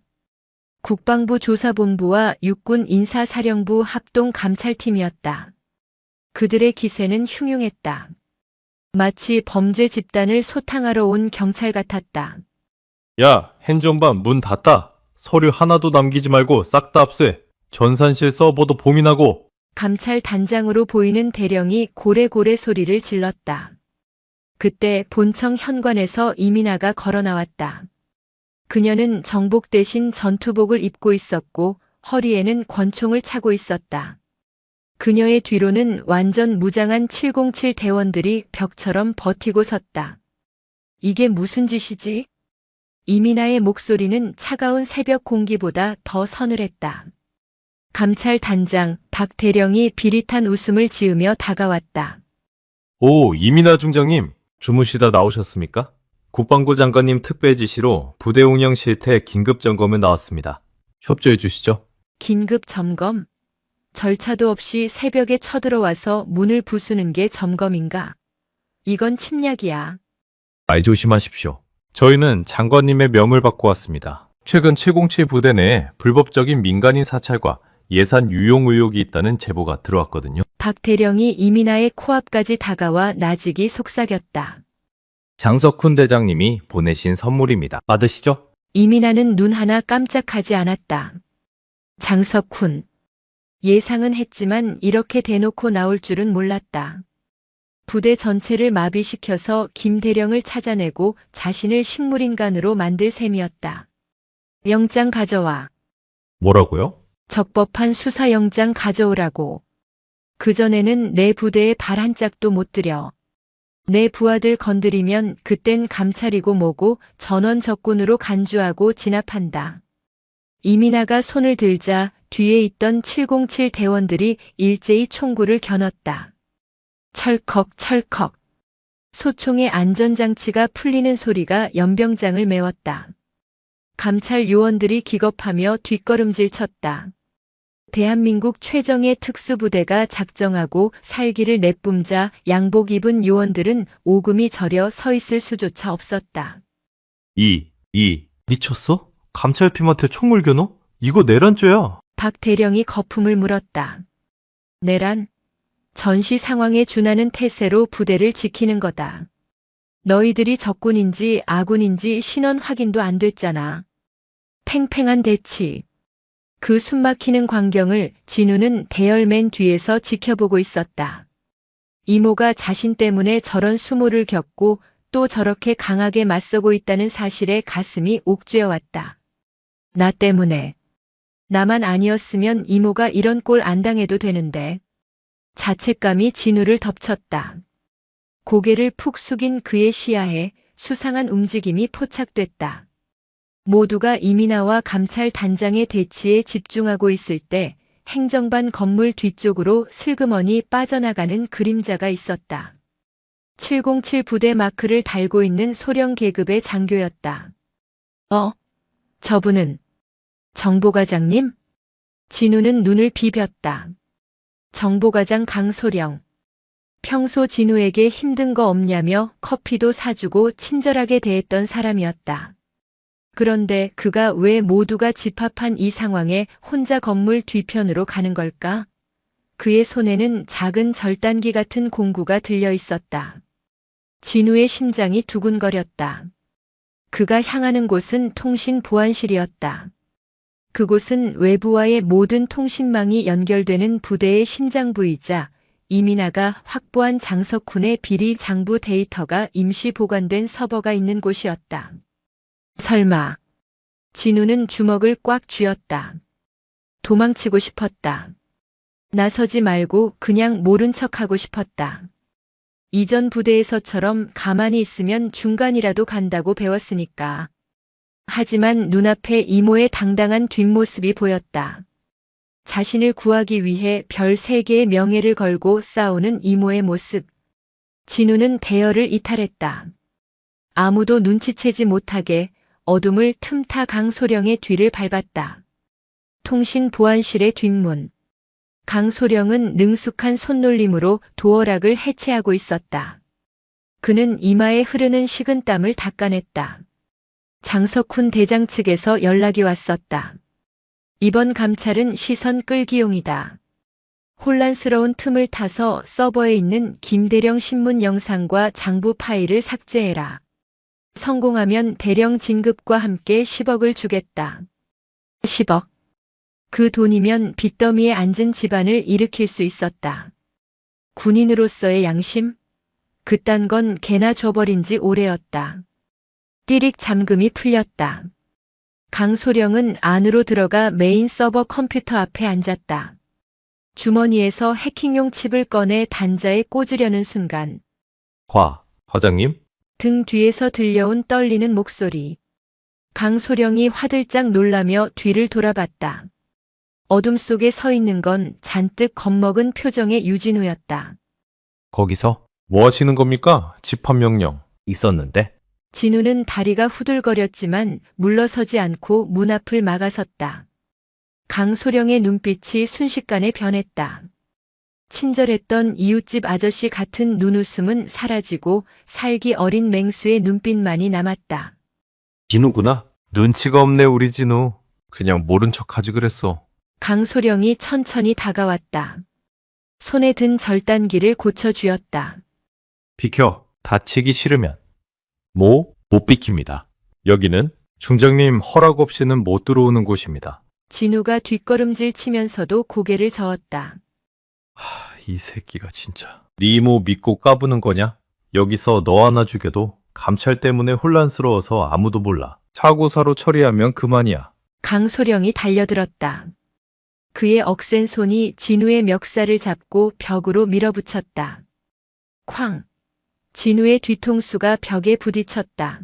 국방부 조사본부와 육군 인사사령부 합동 감찰팀이었다. 그들의 기세는 흉흉했다. 마치 범죄 집단을 소탕하러 온 경찰 같았다. 야, 행정반 문 닫다. 서류 하나도 남기지 말고 싹 다 압수해. 전산실 서버도 봉인하고. 감찰 단장으로 보이는 대령이 고래고래 소리를 질렀다. 그때 본청 현관에서 이민아가 걸어 나왔다. 그녀는 정복 대신 전투복을 입고 있었고 허리에는 권총을 차고 있었다. 그녀의 뒤로는 완전 무장한 707 대원들이 벽처럼 버티고 섰다. 이게 무슨 짓이지? 이민아의 목소리는 차가운 새벽 공기보다 더 서늘했다. 감찰 단장 박 대령이 비릿한 웃음을 지으며 다가왔다. 오, 이민아 중장님. 주무시다 나오셨습니까? 국방부 장관님 특별 지시로 부대 운영 실태 긴급 점검에 나왔습니다. 협조해 주시죠. 긴급 점검? 절차도 없이 새벽에 쳐들어와서 문을 부수는 게 점검인가? 이건 침략이야. 말 조심하십시오. 저희는 장관님의 명을 받고 왔습니다. 최근 707 부대 내에 불법적인 민간인 사찰과 예산 유용 의혹이 있다는 제보가 들어왔거든요. 박 대령이 이민아의 코앞까지 다가와 나직이 속삭였다. 장석훈 대장님이 보내신 선물입니다. 받으시죠? 이민아는 눈 하나 깜짝하지 않았다. 장석훈. 예상은 했지만 이렇게 대놓고 나올 줄은 몰랐다. 부대 전체를 마비시켜서 김 대령을 찾아내고 자신을 식물인간으로 만들 셈이었다. 영장 가져와. 뭐라고요? 적법한 수사영장 가져오라고. 그전에는 내 부대에 발 한 짝도 못 들여. 내 부하들 건드리면 그땐 감찰이고 뭐고 전원 적군으로 간주하고 진압한다. 이민아가 손을 들자 뒤에 있던 707 대원들이 일제히 총구를 겨눴다. 철컥 철컥. 소총의 안전장치가 풀리는 소리가 연병장을 메웠다. 감찰 요원들이 기겁하며 뒷걸음질 쳤다. 대한민국 최정예 특수부대가 작정하고 살기를 내뿜자 양복 입은 요원들은 오금이 저려 서 있을 수조차 없었다. 미쳤어? 감찰팀한테 총을 겨눠? 이거 내란죄야. 박 대령이 거품을 물었다. 내란? 전시 상황에 준하는 태세로 부대를 지키는 거다. 너희들이 적군인지 아군인지 신원 확인도 안 됐잖아. 팽팽한 대치. 그 숨막히는 광경을 진우는 대열맨 뒤에서 지켜보고 있었다. 이모가 자신 때문에 저런 수모를 겪고 또 저렇게 강하게 맞서고 있다는 사실에 가슴이 옥죄어왔다. 나 때문에. 나만 아니었으면 이모가 이런 꼴 안 당해도 되는데. 자책감이 진우를 덮쳤다. 고개를 푹 숙인 그의 시야에 수상한 움직임이 포착됐다. 모두가 이민아와 감찰 단장의 대치에 집중하고 있을 때 행정반 건물 뒤쪽으로 슬그머니 빠져나가는 그림자가 있었다. 707 부대 마크를 달고 있는 소령 계급의 장교였다. 저분은 정보과장님? 진우는 눈을 비볐다. 정보과장 강소령. 평소 진우에게 힘든 거 없냐며 커피도 사주고 친절하게 대했던 사람이었다. 그런데 그가 왜 모두가 집합한 이 상황에 혼자 건물 뒤편으로 가는 걸까? 그의 손에는 작은 절단기 같은 공구가 들려 있었다. 진우의 심장이 두근거렸다. 그가 향하는 곳은 통신 보안실이었다. 그곳은 외부와의 모든 통신망이 연결되는 부대의 심장부이자 이민아가 확보한 장석훈의 비리 장부 데이터가 임시 보관된 서버가 있는 곳이었다. 설마. 진우는 주먹을 꽉 쥐었다. 도망치고 싶었다. 나서지 말고 그냥 모른 척하고 싶었다. 이전 부대에서처럼 가만히 있으면 중간이라도 간다고 배웠으니까. 하지만 눈앞에 이모의 당당한 뒷모습이 보였다. 자신을 구하기 위해 별 3개의 명예를 걸고 싸우는 이모의 모습. 진우는 대열을 이탈했다. 아무도 눈치채지 못하게 어둠을 틈타 강소령의 뒤를 밟았다. 통신 보안실의 뒷문. 강소령은 능숙한 손놀림으로 도어락을 해체하고 있었다. 그는 이마에 흐르는 식은땀을 닦아냈다. 장석훈 대장 측에서 연락이 왔었다. 이번 감찰은 시선 끌기용이다. 혼란스러운 틈을 타서 서버에 있는 김대령 신문 영상과 장부 파일을 삭제해라. 성공하면 대령 진급과 함께 10억을 주겠다. 10억. 그 돈이면 빚더미에 앉은 집안을 일으킬 수 있었다. 군인으로서의 양심? 그딴 건 개나 줘버린 지 오래였다. 띠릭 잠금이 풀렸다. 강소령은 안으로 들어가 메인 서버 컴퓨터 앞에 앉았다. 주머니에서 해킹용 칩을 꺼내 단자에 꽂으려는 순간 과장님? 등 뒤에서 들려온 떨리는 목소리. 강소령이 화들짝 놀라며 뒤를 돌아봤다. 어둠 속에 서 있는 건 잔뜩 겁먹은 표정의 유진우였다. 거기서? 뭐 하시는 겁니까? 집합명령. 있었는데? 진우는 다리가 후들거렸지만 물러서지 않고 문 앞을 막아섰다. 강소령의 눈빛이 순식간에 변했다. 친절했던 이웃집 아저씨 같은 눈웃음은 사라지고 살기 어린 맹수의 눈빛만이 남았다. 진우구나. 눈치가 없네 우리 진우. 그냥 모른 척하지 그랬어. 강소령이 천천히 다가왔다. 손에 든 절단기를 고쳐주었다. 비켜. 다치기 싫으면. 못 비킵니다. 여기는 중장님 허락 없이는 못 들어오는 곳입니다. 진우가 뒷걸음질 치면서도 고개를 저었다. 이 새끼가 진짜. 네 이모 믿고 까부는 거냐? 여기서 너 하나 죽여도 감찰 때문에 혼란스러워서 아무도 몰라. 사고사로 처리하면 그만이야. 강소령이 달려들었다. 그의 억센 손이 진우의 멱살을 잡고 벽으로 밀어붙였다. 쾅! 진우의 뒤통수가 벽에 부딪혔다.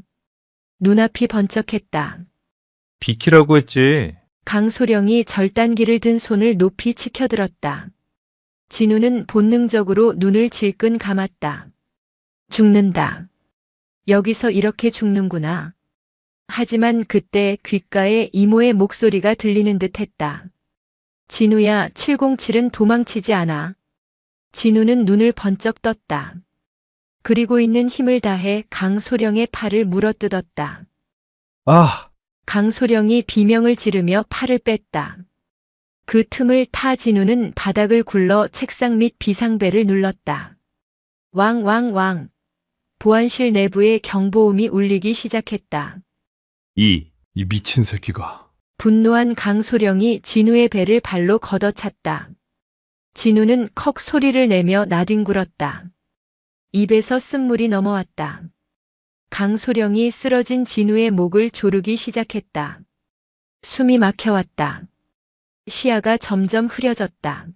눈앞이 번쩍했다. 비키라고 했지. 강소령이 절단기를 든 손을 높이 치켜들었다. 진우는 본능적으로 눈을 질끈 감았다. 죽는다. 여기서 이렇게 죽는구나. 하지만 그때 귓가에 이모의 목소리가 들리는 듯 했다. 진우야, 707은 도망치지 않아. 진우는 눈을 번쩍 떴다. 그리고 있는 힘을 다해 강소령의 팔을 물어뜯었다. 강소령이 비명을 지르며 팔을 뺐다. 그 틈을 타 진우는 바닥을 굴러 책상 밑 비상벨을 눌렀다. 왕왕왕. 보안실 내부에 경보음이 울리기 시작했다. 이 미친 새끼가. 분노한 강소령이 진우의 배를 발로 걷어찼다. 진우는 컥 소리를 내며 나뒹굴었다. 입에서 쓴물이 넘어왔다. 강소령이 쓰러진 진우의 목을 조르기 시작했다. 숨이 막혀왔다. 시야가 점점 흐려졌다.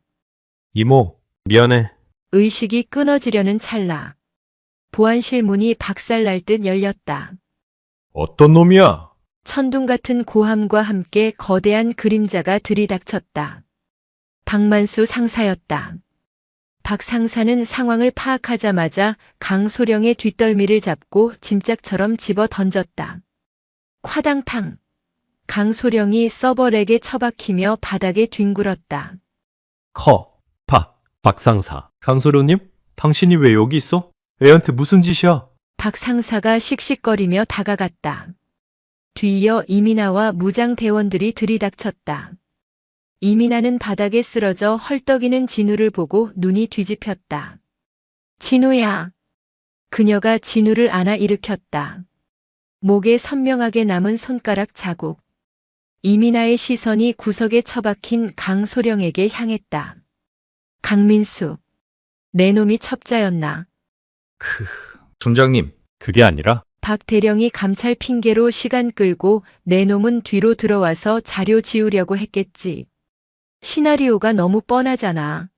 이모, 미안해. 의식이 끊어지려는 찰나. 보안실 문이 박살날 듯 열렸다. 어떤 놈이야? 천둥 같은 고함과 함께 거대한 그림자가 들이닥쳤다. 박만수 상사였다. 박 상사는 상황을 파악하자마자 강소령의 뒷덜미를 잡고 짐짝처럼 집어 던졌다. 콰당탕. 강소령이 서버렉에 처박히며 바닥에 뒹굴었다. 박상사. 강소령님? 당신이 왜 여기 있어? 애한테 무슨 짓이야? 박 상사가 씩씩거리며 다가갔다. 뒤이어 이민아와 무장 대원들이 들이닥쳤다. 이민아는 바닥에 쓰러져 헐떡이는 진우를 보고 눈이 뒤집혔다. 진우야. 그녀가 진우를 안아 일으켰다. 목에 선명하게 남은 손가락 자국. 이민아의 시선이 구석에 처박힌 강소령에게 향했다. 강민수. 내 놈이 첩자였나. 총장님, 그게 아니라 박 대령이 감찰 핑계로 시간 끌고 내 놈은 뒤로 들어와서 자료 지우려고 했겠지. 시나리오가 너무 뻔하잖아.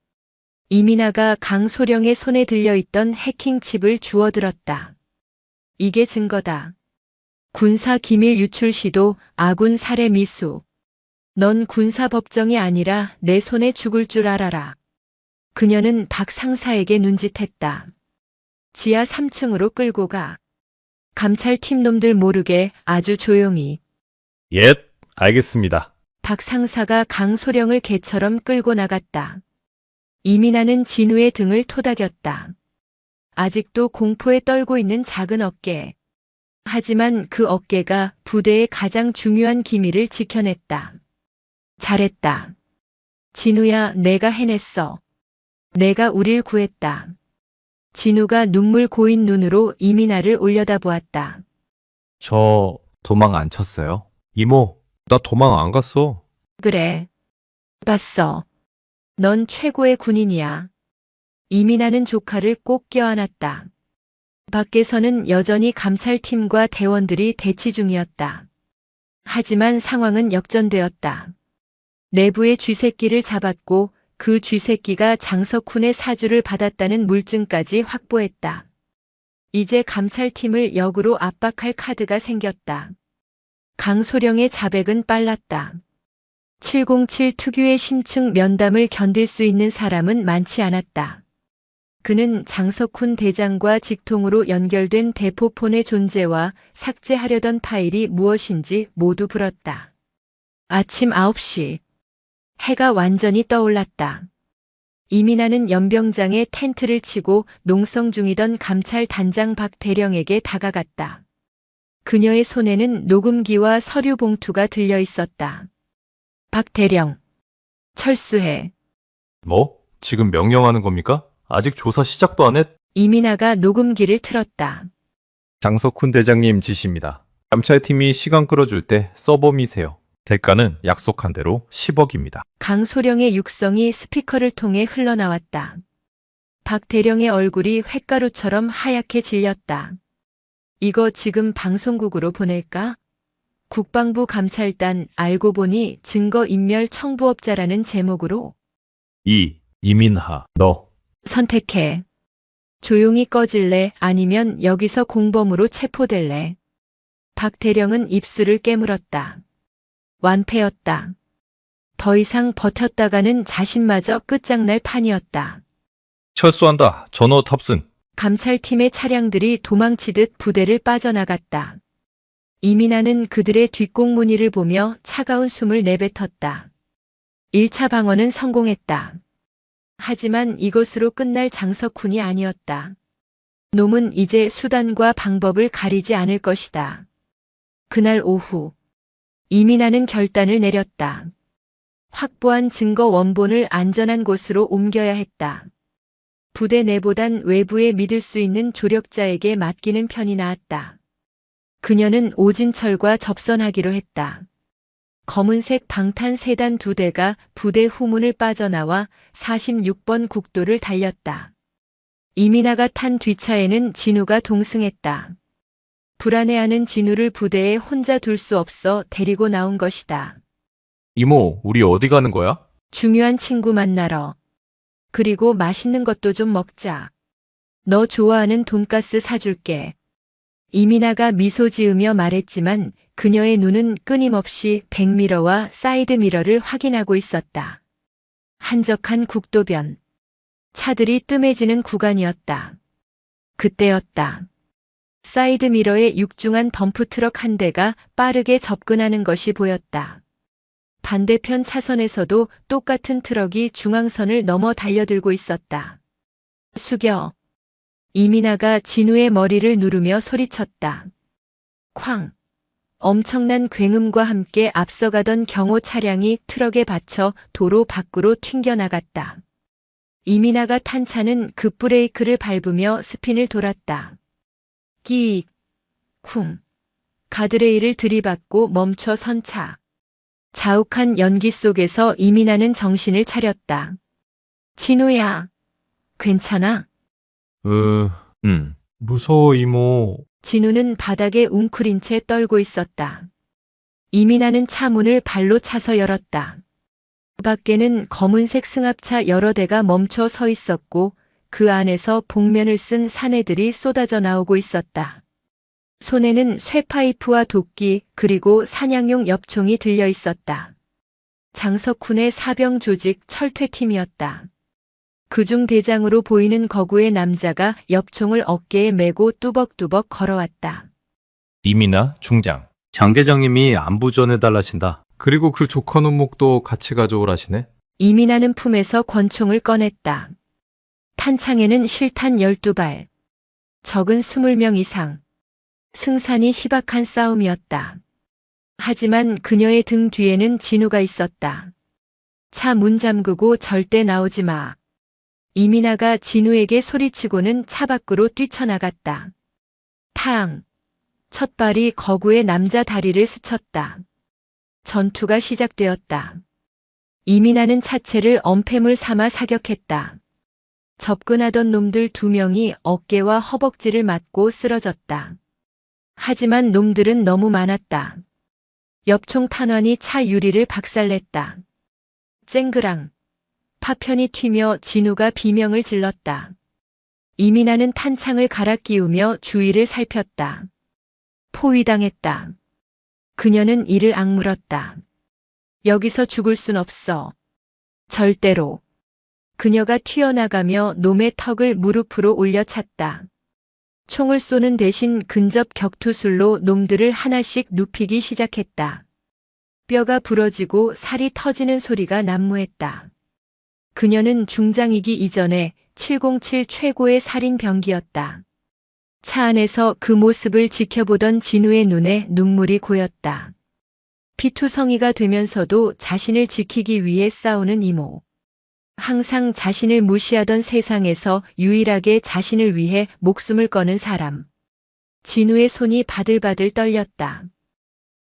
이민아가 강소령의 손에 들려있던 해킹칩을 주워들었다. 이게 증거다. 군사 기밀 유출 시도, 아군 살해 미수. 넌 군사법정이 아니라 내 손에 죽을 줄 알아라. 그녀는 박 상사에게 눈짓했다. 지하 3층으로 끌고 가. 감찰팀 놈들 모르게 아주 조용히. 예, 알겠습니다. 박 상사가 강소령을 개처럼 끌고 나갔다. 이민아는 진우의 등을 토닥였다. 아직도 공포에 떨고 있는 작은 어깨. 하지만 그 어깨가 부대의 가장 중요한 기밀을 지켜냈다. 잘했다. 진우야, 내가 해냈어. 내가 우릴 구했다. 진우가 눈물 고인 눈으로 이민아를 올려다보았다. 저 도망 안 쳤어요? 이모, 나 도망 안 갔어. 그래. 봤어. 넌 최고의 군인이야. 이민아는 조카를 꼭 껴안았다. 밖에서는 여전히 감찰팀과 대원들이 대치 중이었다. 하지만 상황은 역전되었다. 내부의 쥐새끼를 잡았고 그 쥐새끼가 장석훈의 사주를 받았다는 물증까지 확보했다. 이제 감찰팀을 역으로 압박할 카드가 생겼다. 강소령의 자백은 빨랐다. 707 특유의 심층 면담을 견딜 수 있는 사람은 많지 않았다. 그는 장석훈 대장과 직통으로 연결된 대포폰의 존재와 삭제하려던 파일이 무엇인지 모두 불었다. 아침 9시. 해가 완전히 떠올랐다. 이민아는 연병장에 텐트를 치고 농성 중이던 감찰 단장 박 대령에게 다가갔다. 그녀의 손에는 녹음기와 서류 봉투가 들려 있었다. 박 대령. 철수해. 뭐? 지금 명령하는 겁니까? 아직 조사 시작도 안 했... 이민아가 녹음기를 틀었다. 장석훈 대장님 지시입니다. 감찰팀이 시간 끌어줄 때 서버 미세요. 대가는 약속한 대로 10억입니다. 강소령의 육성이 스피커를 통해 흘러나왔다. 박 대령의 얼굴이 횟가루처럼 하얗게 질렸다. 이거 지금 방송국으로 보낼까? 국방부 감찰단 알고 보니 증거인멸 청부업자라는 제목으로. 이민하, 너. 선택해. 조용히 꺼질래 아니면 여기서 공범으로 체포될래. 박 대령은 입술을 깨물었다. 완패였다. 더 이상 버텼다가는 자신마저 끝장날 판이었다. 철수한다. 전호 탑승. 감찰팀의 차량들이 도망치듯 부대를 빠져나갔다. 이민아는 그들의 뒷공무니를 보며 차가운 숨을 내뱉었다. 1차 방어는 성공했다. 하지만 이것으로 끝날 장석훈이 아니었다. 놈은 이제 수단과 방법을 가리지 않을 것이다. 그날 오후 이민아는 결단을 내렸다. 확보한 증거 원본을 안전한 곳으로 옮겨야 했다. 부대 내보단 외부에 믿을 수 있는 조력자에게 맡기는 편이 나았다. 그녀는 오진철과 접선하기로 했다. 검은색 방탄 세단 2대가 부대 후문을 빠져나와 46번 국도를 달렸다. 이민아가 탄 뒷차에는 진우가 동승했다. 불안해하는 진우를 부대에 혼자 둘 수 없어 데리고 나온 것이다. 이모, 우리 어디 가는 거야? 중요한 친구 만나러. 그리고 맛있는 것도 좀 먹자. 너 좋아하는 돈가스 사줄게. 이민아가 미소 지으며 말했지만 그녀의 눈은 끊임없이 백미러와 사이드미러를 확인하고 있었다. 한적한 국도변. 차들이 뜸해지는 구간이었다. 그때였다. 사이드미러에 육중한 덤프트럭 한 대가 빠르게 접근하는 것이 보였다. 반대편 차선에서도 똑같은 트럭이 중앙선을 넘어 달려들고 있었다. 숙여. 이민아가 진우의 머리를 누르며 소리쳤다. 쾅. 엄청난 굉음과 함께 앞서가던 경호 차량이 트럭에 받쳐 도로 밖으로 튕겨나갔다. 이민아가 탄 차는 급브레이크를 밟으며 스핀을 돌았다. 끼익. 쿵. 가드레일을 들이받고 멈춰 선 차. 자욱한 연기 속에서 이민아는 정신을 차렸다. 진우야. 괜찮아? 무서워, 이모. 진우는 바닥에 웅크린 채 떨고 있었다. 이민아는 차 문을 발로 차서 열었다. 밖에는 검은색 승합차 여러 대가 멈춰 서 있었고 그 안에서 복면을 쓴 사내들이 쏟아져 나오고 있었다. 손에는 쇠파이프와 도끼 그리고 사냥용 엽총이 들려 있었다. 장석훈의 사병 조직 철퇴팀이었다. 그중 대장으로 보이는 거구의 남자가 엽총을 어깨에 메고 뚜벅뚜벅 걸어왔다. 이민아 중장. 장 계장님이 안부 전해달라신다. 그리고 그 조커 눈목도 같이 가져오라시네. 이민아는 품에서 권총을 꺼냈다. 탄창에는 실탄 12발. 적은 20명 이상. 승산이 희박한 싸움이었다. 하지만 그녀의 등 뒤에는 진우가 있었다. 차 문 잠그고 절대 나오지 마. 이민아가 진우에게 소리치고는 차 밖으로 뛰쳐나갔다. 탕! 첫 발이 거구의 남자 다리를 스쳤다. 전투가 시작되었다. 이민아는 차체를 엄폐물 삼아 사격했다. 접근하던 놈들 2명이 어깨와 허벅지를 맞고 쓰러졌다. 하지만 놈들은 너무 많았다. 엽총 탄환이 차 유리를 박살냈다. 쨍그랑. 파편이 튀며 진우가 비명을 질렀다. 이민아는 탄창을 갈아 끼우며 주위를 살폈다. 포위당했다. 그녀는 이를 악물었다. 여기서 죽을 순 없어. 절대로. 그녀가 튀어나가며 놈의 턱을 무릎으로 올려찼다. 총을 쏘는 대신 근접 격투술로 놈들을 하나씩 눕히기 시작했다. 뼈가 부러지고 살이 터지는 소리가 난무했다. 그녀는 중장이기 이전에 707 최고의 살인병기였다. 차 안에서 그 모습을 지켜보던 진우의 눈에 눈물이 고였다. 피투성이가 되면서도 자신을 지키기 위해 싸우는 이모. 항상 자신을 무시하던 세상에서 유일하게 자신을 위해 목숨을 거는 사람. 진우의 손이 바들바들 떨렸다.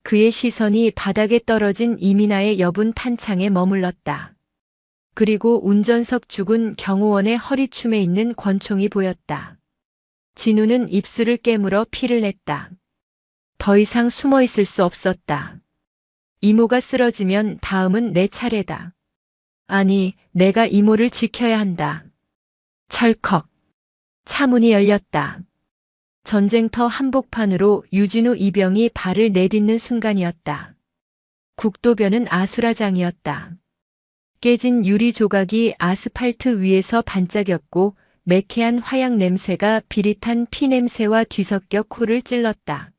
그의 시선이 바닥에 떨어진 이민아의 여분 탄창에 머물렀다. 그리고 운전석 죽은 경호원의 허리춤에 있는 권총이 보였다. 진우는 입술을 깨물어 피를 냈다. 더 이상 숨어 있을 수 없었다. 이모가 쓰러지면 다음은 내 차례다. 아니, 내가 이모를 지켜야 한다. 철컥. 차 문이 열렸다. 전쟁터 한복판으로 유진우 이병이 발을 내딛는 순간이었다. 국도변은 아수라장이었다. 깨진 유리 조각이 아스팔트 위에서 반짝였고 매캐한 화약 냄새가 비릿한 피 냄새와 뒤섞여 코를 찔렀다.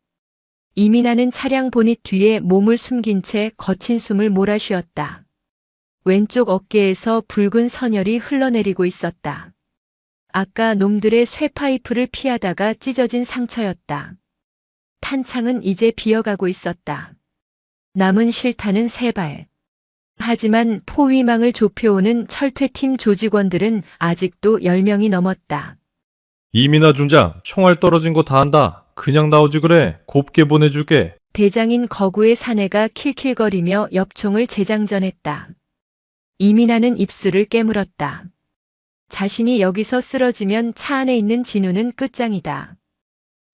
이민아는 차량 보닛 뒤에 몸을 숨긴 채 거친 숨을 몰아쉬었다. 왼쪽 어깨에서 붉은 선혈이 흘러내리고 있었다. 아까 놈들의 쇠파이프를 피하다가 찢어진 상처였다. 탄창은 이제 비어가고 있었다. 남은 실탄은 3발. 하지만 포위망을 좁혀오는 철퇴팀 조직원들은 아직도 10명이 넘었다. 이민아 중장, 총알 떨어진 거 다 한다. 그냥 나오지 그래. 곱게 보내줄게. 대장인 거구의 사내가 킬킬거리며 엽총을 재장전했다. 이민아는 입술을 깨물었다. 자신이 여기서 쓰러지면 차 안에 있는 진우는 끝장이다.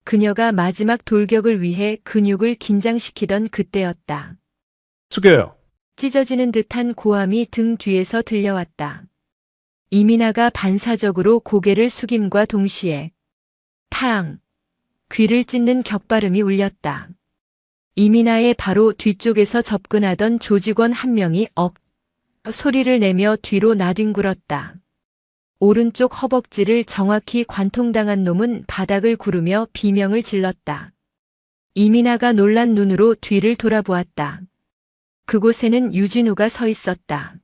그녀가 마지막 돌격을 위해 근육을 긴장시키던 그때였다. 숙여요. 찢어지는 듯한 고함이 등 뒤에서 들려왔다. 이민아가 반사적으로 고개를 숙임과 동시에 탕! 귀를 찢는 격발음이 울렸다. 이민아의 바로 뒤쪽에서 접근하던 조직원 한 명이 소리를 내며 뒤로 나뒹굴었다. 오른쪽 허벅지를 정확히 관통당한 놈은 바닥을 구르며 비명을 질렀다. 이민아가 놀란 눈으로 뒤를 돌아보았다. 그곳에는 유진우가 서 있었다.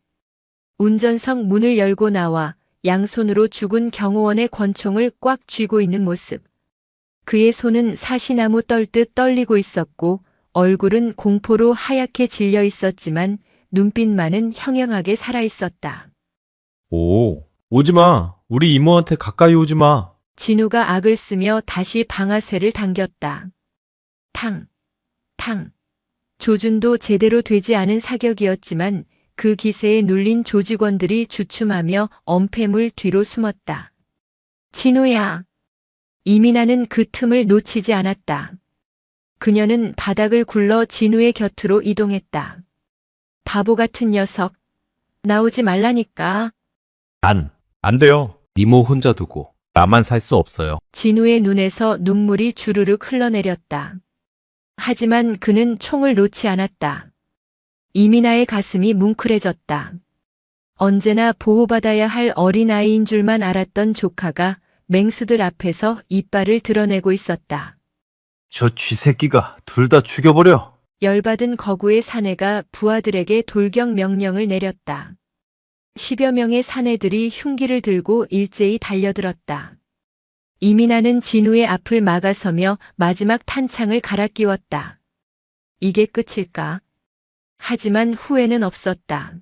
운전석 문을 열고 나와 양손으로 죽은 경호원의 권총을 꽉 쥐고 있는 모습. 그의 손은 사시나무 떨듯 떨리고 있었고 얼굴은 공포로 하얗게 질려 있었지만 눈빛만은 형형하게 살아있었다. 오, 오지 마. 우리 이모한테 가까이 오지 마. 진우가 악을 쓰며 다시 방아쇠를 당겼다. 탕, 탕. 조준도 제대로 되지 않은 사격이었지만 그 기세에 눌린 조직원들이 주춤하며 엄폐물 뒤로 숨었다. 진우야. 이민아는 그 틈을 놓치지 않았다. 그녀는 바닥을 굴러 진우의 곁으로 이동했다. 바보 같은 녀석. 나오지 말라니까. 안 돼요. 이모 혼자 두고 나만 살 수 없어요. 진우의 눈에서 눈물이 주르륵 흘러내렸다. 하지만 그는 총을 놓지 않았다. 이민아의 가슴이 뭉클해졌다. 언제나 보호받아야 할 어린아이인 줄만 알았던 조카가 맹수들 앞에서 이빨을 드러내고 있었다. 저 쥐새끼가 둘 다 죽여버려. 열받은 거구의 사내가 부하들에게 돌격 명령을 내렸다. 10여 명의 사내들이 흉기를 들고 일제히 달려들었다. 이민아는 진우의 앞을 막아서며 마지막 탄창을 갈아 끼웠다. 이게 끝일까? 하지만 후회는 없었다.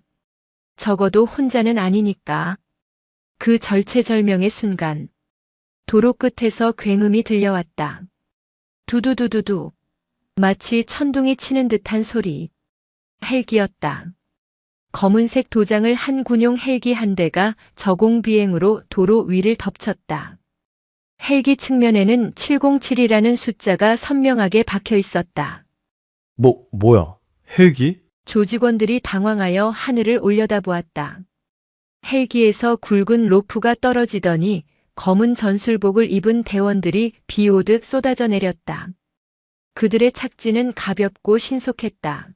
적어도 혼자는 아니니까. 그 절체절명의 순간 도로 끝에서 굉음이 들려왔다. 두두두두두. 마치 천둥이 치는 듯한 소리. 헬기였다. 검은색 도장을 한 군용 헬기 한 대가 저공비행으로 도로 위를 덮쳤다. 헬기 측면에는 707이라는 숫자가 선명하게 박혀 있었다. 뭐야? 헬기? 조직원들이 당황하여 하늘을 올려다보았다. 헬기에서 굵은 로프가 떨어지더니 검은 전술복을 입은 대원들이 비 오듯 쏟아져 내렸다. 그들의 착지는 가볍고 신속했다.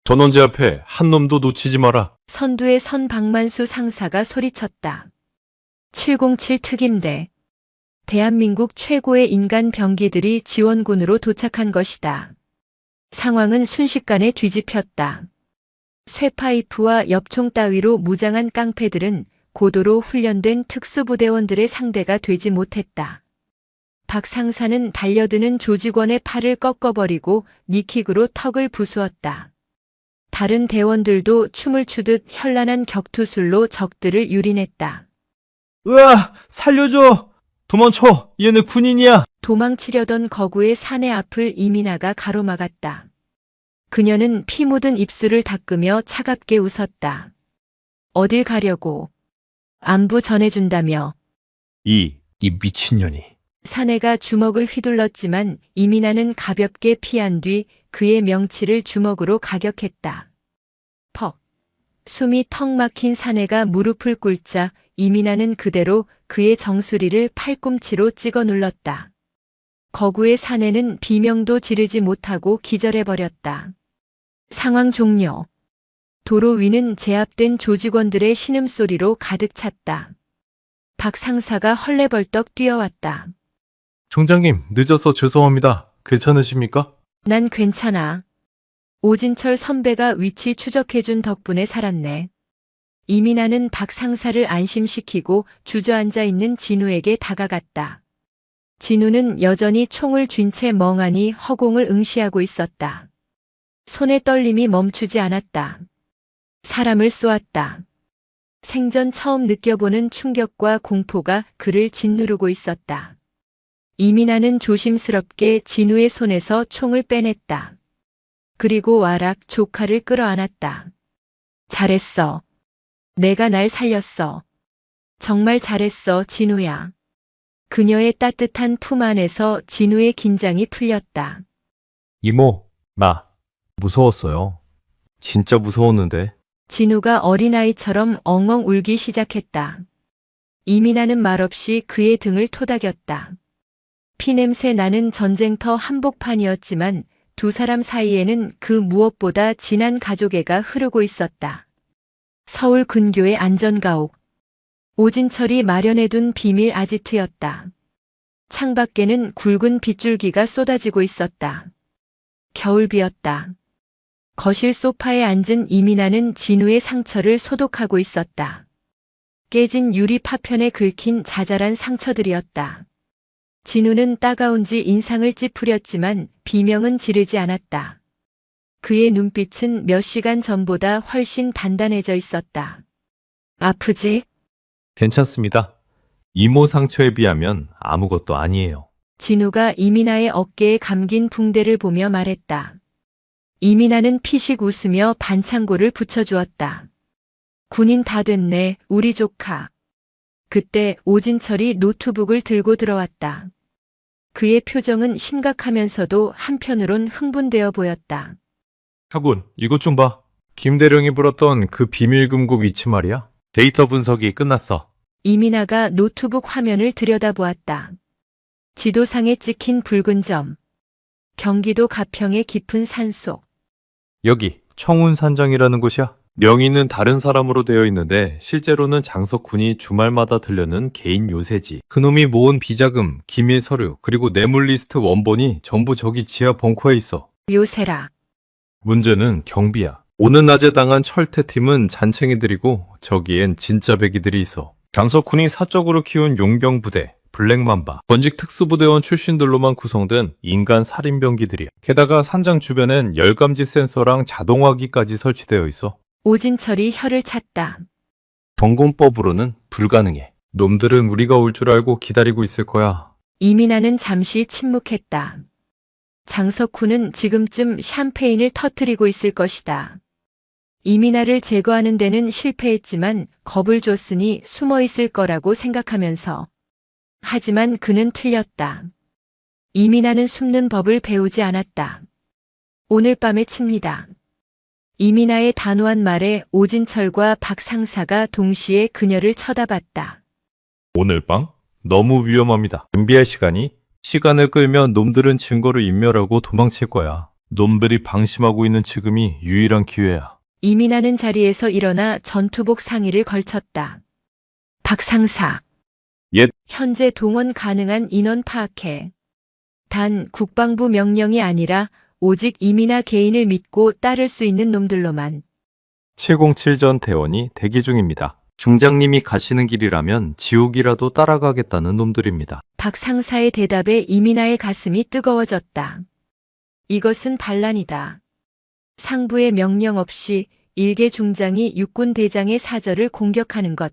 전원제 앞에 한 놈도 놓치지 마라. 선두의 선박만수 상사가 소리쳤다. 707 특임대. 대한민국 최고의 인간 병기들이 지원군으로 도착한 것이다. 상황은 순식간에 뒤집혔다. 쇠파이프와 엽총 따위로 무장한 깡패들은 고도로 훈련된 특수부대원들의 상대가 되지 못했다. 박 상사는 달려드는 조직원의 팔을 꺾어버리고 니킥으로 턱을 부수었다. 다른 대원들도 춤을 추듯 현란한 격투술로 적들을 유린했다. 으아! 살려줘! 도망쳐! 얘네 군인이야! 도망치려던 거구의 사내 앞을 이민아가 가로막았다. 그녀는 피 묻은 입술을 닦으며 차갑게 웃었다. 어딜 가려고? 안부 전해준다며. 이 미친년이. 사내가 주먹을 휘둘렀지만 이민아는 가볍게 피한 뒤 그의 명치를 주먹으로 가격했다. 퍽. 숨이 턱 막힌 사내가 무릎을 꿇자 이민아는 그대로 그의 정수리를 팔꿈치로 찍어 눌렀다. 거구의 사내는 비명도 지르지 못하고 기절해버렸다. 상황 종료. 도로 위는 제압된 조직원들의 신음소리로 가득 찼다. 박 상사가 헐레벌떡 뛰어왔다. 총장님, 늦어서 죄송합니다. 괜찮으십니까? 난 괜찮아. 오진철 선배가 위치 추적해준 덕분에 살았네. 이민아는 박 상사를 안심시키고 주저앉아 있는 진우에게 다가갔다. 진우는 여전히 총을 쥔 채 멍하니 허공을 응시하고 있었다. 손의 떨림이 멈추지 않았다. 사람을 쏘았다. 생전 처음 느껴보는 충격과 공포가 그를 짓누르고 있었다. 이민아는 조심스럽게 진우의 손에서 총을 빼냈다. 그리고 와락 조카를 끌어안았다. 잘했어. 내가 날 살렸어. 정말 잘했어, 진우야. 그녀의 따뜻한 품 안에서 진우의 긴장이 풀렸다. 이모, 나 무서웠어요. 진짜 무서웠는데. 진우가 어린아이처럼 엉엉 울기 시작했다. 이민아는 말없이 그의 등을 토닥였다. 피냄새 나는 전쟁터 한복판이었지만 두 사람 사이에는 그 무엇보다 진한 가족애가 흐르고 있었다. 서울 근교의 안전가옥. 오진철이 마련해둔 비밀 아지트였다. 창밖에는 굵은 빗줄기가 쏟아지고 있었다. 겨울비였다. 거실 소파에 앉은 이민아는 진우의 상처를 소독하고 있었다. 깨진 유리 파편에 긁힌 자잘한 상처들이었다. 진우는 따가운지 인상을 찌푸렸지만 비명은 지르지 않았다. 그의 눈빛은 몇 시간 전보다 훨씬 단단해져 있었다. 아프지? 괜찮습니다. 이모 상처에 비하면 아무것도 아니에요. 진우가 이민아의 어깨에 감긴 붕대를 보며 말했다. 이민아는 피식 웃으며 반창고를 붙여주었다. 군인 다 됐네, 우리 조카. 그때 오진철이 노트북을 들고 들어왔다. 그의 표정은 심각하면서도 한편으론 흥분되어 보였다. 차군, 이것 좀 봐. 김대령이 불었던 그 비밀금고 위치 말이야. 데이터 분석이 끝났어. 이민아가 노트북 화면을 들여다보았다. 지도상에 찍힌 붉은 점. 경기도 가평의 깊은 산속. 여기 청운산장이라는 곳이야. 명의는 다른 사람으로 되어 있는데 실제로는 장석군이 주말마다 들려는 개인 요새지. 그놈이 모은 비자금, 기밀 서류, 그리고 뇌물 리스트 원본이 전부 저기 지하 벙커에 있어. 요새라. 문제는 경비야. 오늘 낮에 당한 철퇴팀은 잔챙이들이고 저기엔 진짜 배기들이 있어. 장석군이 사적으로 키운 용병 부대, 블랙맘바, 전직 특수부대원 출신들로만 구성된 인간 살인병기들이야. 게다가 산장 주변엔 열감지 센서랑 자동화기까지 설치되어 있어. 오진철이 혀를 찼다. 점검법으로는 불가능해. 놈들은 우리가 올 줄 알고 기다리고 있을 거야. 이민아는 잠시 침묵했다. 장석훈은 지금쯤 샴페인을 터뜨리고 있을 것이다. 이민아를 제거하는 데는 실패했지만 겁을 줬으니 숨어 있을 거라고 생각하면서. 하지만 그는 틀렸다. 이민아는 숨는 법을 배우지 않았다. 오늘 밤에 칩니다. 이민아의 단호한 말에 오진철과 박 상사가 동시에 그녀를 쳐다봤다. 오늘 밤? 너무 위험합니다. 준비할 시간을 끌면 놈들은 증거를 인멸하고 도망칠 거야. 놈들이 방심하고 있는 지금이 유일한 기회야. 이민아는 자리에서 일어나 전투복 상의를 걸쳤다. 박 상사. 예. 현재 동원 가능한 인원 파악해. 단 국방부 명령이 아니라 오직 이민아 개인을 믿고 따를 수 있는 놈들로만. 707전 대원이 대기 중입니다. 중장님이 가시는 길이라면 지옥이라도 따라가겠다는 놈들입니다. 박 상사의 대답에 이민아의 가슴이 뜨거워졌다. 이것은 반란이다. 상부의 명령 없이 일개 중장이 육군 대장의 사절을 공격하는 것.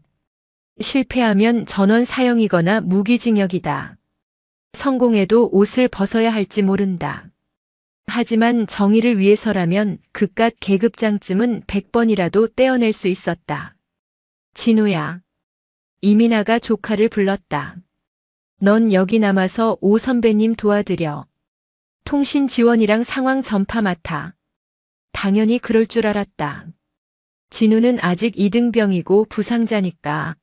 실패하면 전원 사형이거나 무기징역이다. 성공해도 옷을 벗어야 할지 모른다. 하지만 정의를 위해서라면 그깟 계급장쯤은 100번이라도 떼어낼 수 있었다. 진우야. 이민아가 조카를 불렀다. 넌 여기 남아서 오 선배님 도와드려. 통신 지원이랑 상황 전파 맡아. 당연히 그럴 줄 알았다. 진우는 아직 2등병이고 부상자니까.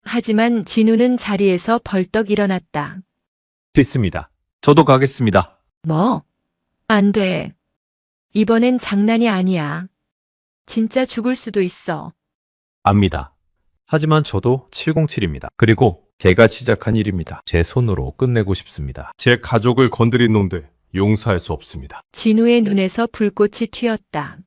하지만 진우는 자리에서 벌떡 일어났다. 됐습니다. 저도 가겠습니다. 뭐? 안 돼. 이번엔 장난이 아니야. 진짜 죽을 수도 있어. 압니다. 하지만 저도 707입니다. 그리고 제가 시작한 일입니다. 제 손으로 끝내고 싶습니다. 제 가족을 건드린 놈들 용서할 수 없습니다. 진우의 눈에서 불꽃이 튀었다.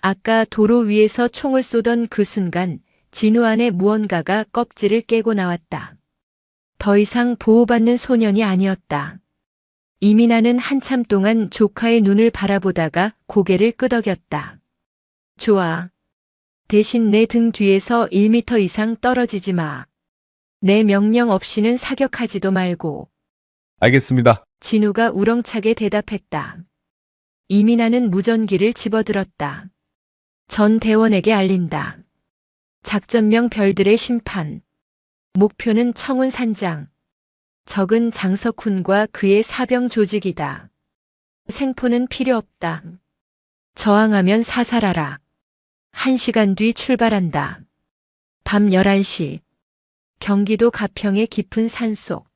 아까 도로 위에서 총을 쏘던 그 순간 진우 안에 무언가가 껍질을 깨고 나왔다. 더 이상 보호받는 소년이 아니었다. 이민아는 한참 동안 조카의 눈을 바라보다가 고개를 끄덕였다. 좋아. 대신 내 등 뒤에서 1미터 이상 떨어지지 마. 내 명령 없이는 사격하지도 말고. 알겠습니다. 진우가 우렁차게 대답했다. 이민아는 무전기를 집어들었다. 전 대원에게 알린다. 작전명 별들의 심판. 목표는 청운산장. 적은 장석훈과 그의 사병 조직이다. 생포는 필요 없다. 저항하면 사살하라. 1시간 뒤 출발한다. 밤 11시. 경기도 가평의 깊은 산속.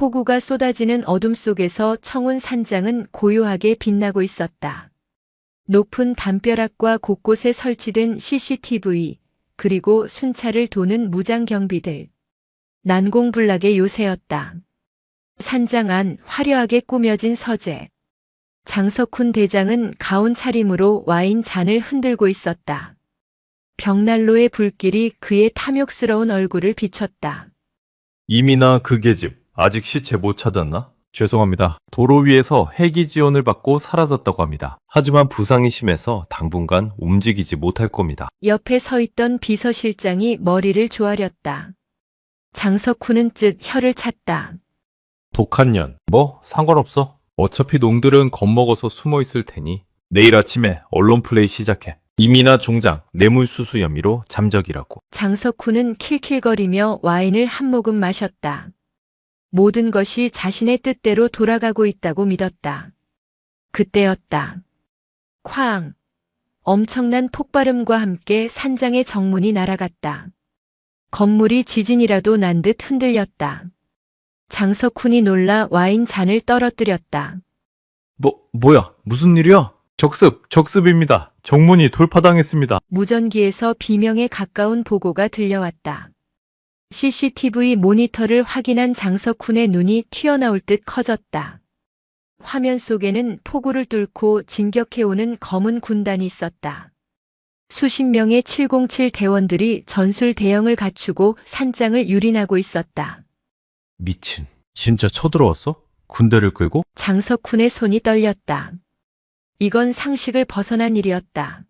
폭우가 쏟아지는 어둠 속에서 청운 산장은 고요하게 빛나고 있었다. 높은 담벼락과 곳곳에 설치된 CCTV, 그리고 순찰을 도는 무장 경비들. 난공불락의 요새였다. 산장 안 화려하게 꾸며진 서재. 장석훈 대장은 가운 차림으로 와인 잔을 흔들고 있었다. 벽난로의 불길이 그의 탐욕스러운 얼굴을 비췄다. 이민아 그 계집 아직 시체 못 찾았나? 죄송합니다. 도로 위에서 헬기 지원을 받고 사라졌다고 합니다. 하지만 부상이 심해서 당분간 움직이지 못할 겁니다. 옆에 서 있던 비서실장이 머리를 조아렸다. 장석훈은 쯧 혀를 찼다. 독한 년. 뭐 상관없어. 어차피 놈들은 겁먹어서 숨어 있을 테니 내일 아침에 언론 플레이 시작해. 이민아 종장 뇌물수수 혐의로 잠적이라고. 장석훈은 킬킬거리며 와인을 한 모금 마셨다. 모든 것이 자신의 뜻대로 돌아가고 있다고 믿었다. 그때였다. 쾅! 엄청난 폭발음과 함께 산장의 정문이 날아갔다. 건물이 지진이라도 난 듯 흔들렸다. 장석훈이 놀라 와인 잔을 떨어뜨렸다. 뭐야? 무슨 일이야? 적습입니다. 정문이 돌파당했습니다. 무전기에서 비명에 가까운 보고가 들려왔다. CCTV 모니터를 확인한 장석훈의 눈이 튀어나올 듯 커졌다. 화면 속에는 폭우를 뚫고 진격해오는 검은 군단이 있었다. 수십 명의 707 대원들이 전술 대형을 갖추고 산장을 유린하고 있었다. 미친. 진짜 쳐들어왔어? 군대를 끌고? 장석훈의 손이 떨렸다. 이건 상식을 벗어난 일이었다.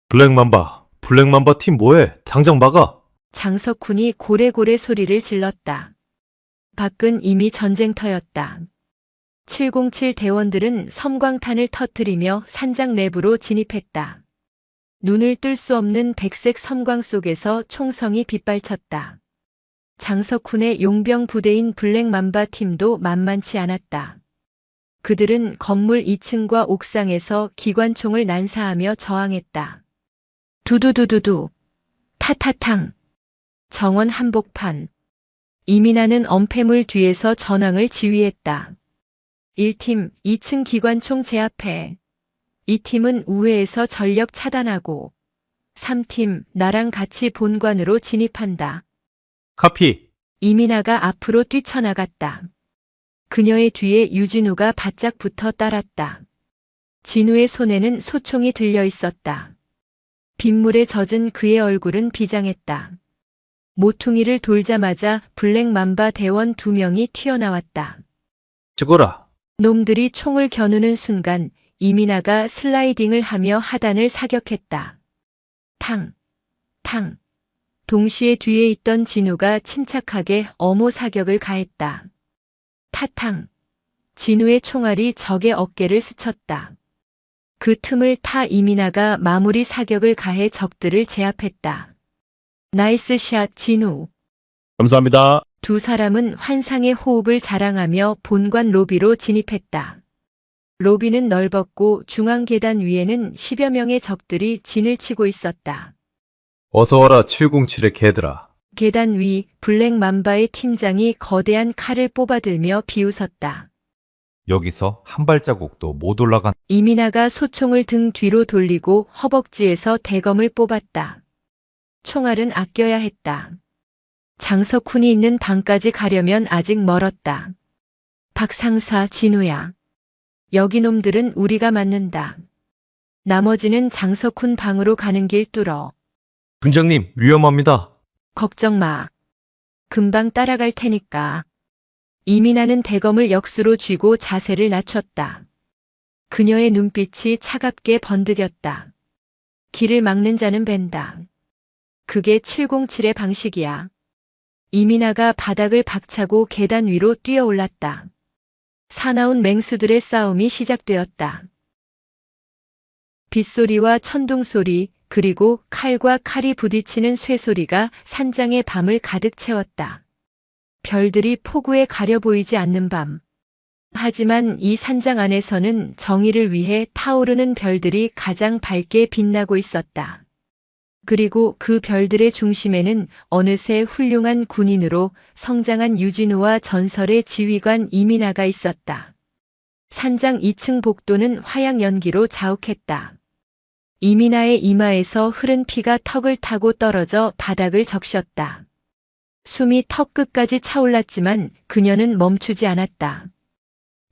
블랙맘바 팀 뭐해? 당장 막아! 장석훈이 고래고래 소리를 질렀다. 밖은 이미 전쟁터였다. 707 대원들은 섬광탄을 터뜨리며 산장 내부로 진입했다. 눈을 뜰 수 없는 백색 섬광 속에서 총성이 빗발쳤다. 장석훈의 용병 부대인 블랙맘바 팀도 만만치 않았다. 그들은 건물 2층과 옥상에서 기관총을 난사하며 저항했다. 두두두두두. 타타탕. 정원 한복판. 이민아는 엄폐물 뒤에서 전황을 지휘했다. 1팀 2층 기관총 제압해. 2팀은 우회에서 전력 차단하고 3팀 나랑 같이 본관으로 진입한다. 카피. 이민아가 앞으로 뛰쳐나갔다. 그녀의 뒤에 유진우가 바짝 붙어 따랐다. 진우의 손에는 소총이 들려 있었다. 빗물에 젖은 그의 얼굴은 비장했다. 모퉁이를 돌자마자 블랙맘바 대원 2명이 튀어나왔다. 찍어라. 놈들이 총을 겨누는 순간 이민아가 슬라이딩을 하며 하단을 사격했다. 탕, 탕. 동시에 뒤에 있던 진우가 침착하게 어모 사격을 가했다. 타탕. 진우의 총알이 적의 어깨를 스쳤다. 그 틈을 타 이민아가 마무리 사격을 가해 적들을 제압했다. 나이스 샷 진우. 감사합니다. 두 사람은 환상의 호흡을 자랑하며 본관 로비로 진입했다. 로비는 넓었고 중앙 계단 위에는 10여 명의 적들이 진을 치고 있었다. 어서 와라 707의 개들아. 계단 위 블랙맘바의 팀장이 거대한 칼을 뽑아들며 비웃었다. 여기서 한 발자국도 못 올라간. 이민아가 소총을 등 뒤로 돌리고 허벅지에서 대검을 뽑았다. 총알은 아껴야 했다. 장석훈이 있는 방까지 가려면 아직 멀었다. 박상사 진우야. 여기 놈들은 우리가 맞는다. 나머지는 장석훈 방으로 가는 길 뚫어. 분장님 위험합니다. 걱정 마. 금방 따라갈 테니까. 이민아는 대검을 역수로 쥐고 자세를 낮췄다. 그녀의 눈빛이 차갑게 번득였다. 길을 막는 자는 벤다. 그게 707의 방식이야. 이민아가 바닥을 박차고 계단 위로 뛰어올랐다. 사나운 맹수들의 싸움이 시작되었다. 빗소리와 천둥소리, 그리고 칼과 칼이 부딪히는 쇠소리가 산장의 밤을 가득 채웠다. 별들이 폭우에 가려 보이지 않는 밤. 하지만 이 산장 안에서는 정의를 위해 타오르는 별들이 가장 밝게 빛나고 있었다. 그리고 그 별들의 중심에는 어느새 훌륭한 군인으로 성장한 유진우와 전설의 지휘관 이민아가 있었다. 산장 2층 복도는 화양 연기로 자욱했다. 이민아의 이마에서 흐른 피가 턱을 타고 떨어져 바닥을 적셨다. 숨이 턱 끝까지 차올랐지만 그녀는 멈추지 않았다.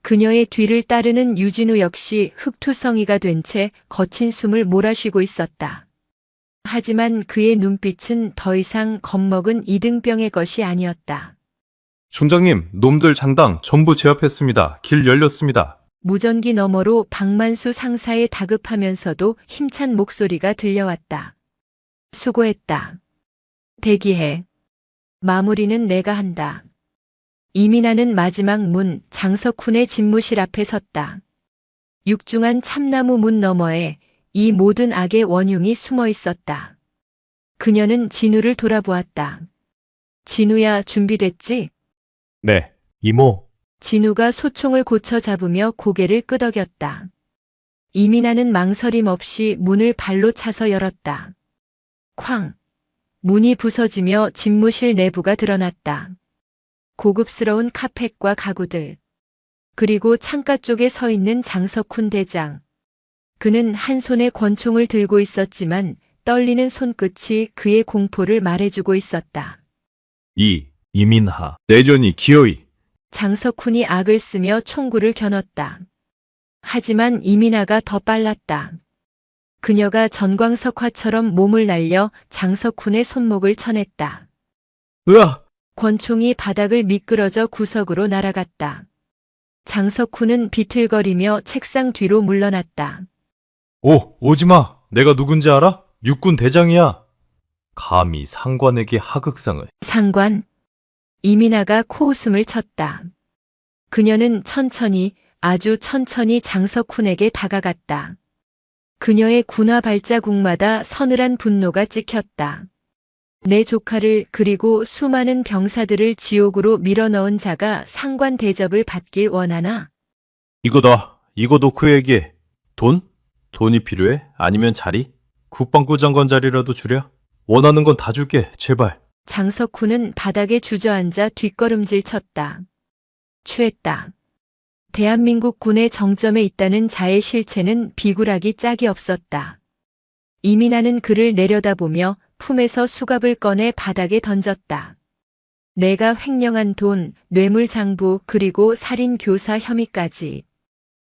그녀의 뒤를 따르는 유진우 역시 흑투성이가 된 채 거친 숨을 몰아쉬고 있었다. 하지만 그의 눈빛은 더 이상 겁먹은 이등병의 것이 아니었다. 중장님, 놈들 장당 전부 제압했습니다. 길 열렸습니다. 무전기 너머로 박만수 상사의 다급하면서도 힘찬 목소리가 들려왔다. 수고했다. 대기해. 마무리는 내가 한다. 이민아는 마지막 문 장석훈의 집무실 앞에 섰다. 육중한 참나무 문 너머에 이 모든 악의 원흉이 숨어 있었다. 그녀는 진우를 돌아보았다. 진우야, 준비됐지? 네, 이모. 진우가 소총을 고쳐 잡으며 고개를 끄덕였다. 이민아는 망설임 없이 문을 발로 차서 열었다. 쾅! 문이 부서지며 집무실 내부가 드러났다. 고급스러운 카펫과 가구들. 그리고 창가 쪽에 서 있는 장석훈 대장. 그는 한 손에 권총을 들고 있었지만 떨리는 손끝이 그의 공포를 말해주고 있었다. 이민하. 내년이 기어이. 장석훈이 악을 쓰며 총구를 겨눴다. 하지만 이민아가 더 빨랐다. 그녀가 전광석화처럼 몸을 날려 장석훈의 손목을 쳐냈다. 으아! 권총이 바닥을 미끄러져 구석으로 날아갔다. 장석훈은 비틀거리며 책상 뒤로 물러났다. 오지마. 내가 누군지 알아? 육군 대장이야. 감히 상관에게 하극상을. 상관. 이민아가 코웃음을 쳤다. 그녀는 천천히, 아주 천천히 장석훈에게 다가갔다. 그녀의 군화 발자국마다 서늘한 분노가 찍혔다. 내 조카를 그리고 수많은 병사들을 지옥으로 밀어넣은 자가 상관 대접을 받길 원하나? 이거다. 이거 놓고 얘기해. 돈? 돈이 필요해? 아니면 자리? 국방부 장관 자리라도 주랴? 원하는 건 다 줄게. 제발. 장석훈은 바닥에 주저앉아 뒷걸음질 쳤다. 취했다. 대한민국 군의 정점에 있다는 자의 실체는 비굴하기 짝이 없었다. 이민아는 그를 내려다보며 품에서 수갑을 꺼내 바닥에 던졌다. 내가 횡령한 돈, 뇌물장부 그리고 살인교사 혐의까지.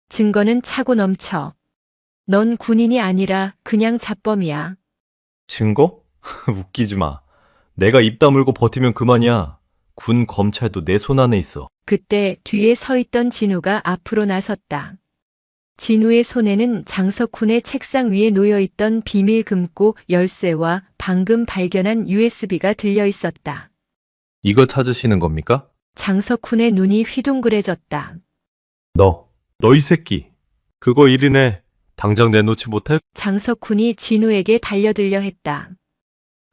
증거는 차고 넘쳐. 넌 군인이 아니라 그냥 잡범이야. 증거? 웃기지 마. 내가 입 다물고 버티면 그만이야. 군 검찰도 내 손 안에 있어. 그때 뒤에 서 있던 진우가 앞으로 나섰다. 진우의 손에는 장석훈의 책상 위에 놓여있던 비밀 금고 열쇠와 방금 발견한 USB가 들려 있었다. 이거 찾으시는 겁니까? 장석훈의 눈이 휘둥그레졌다. 너 이 새끼. 그거 1인에 당장 내놓지 못해? 장석훈이 진우에게 달려들려 했다.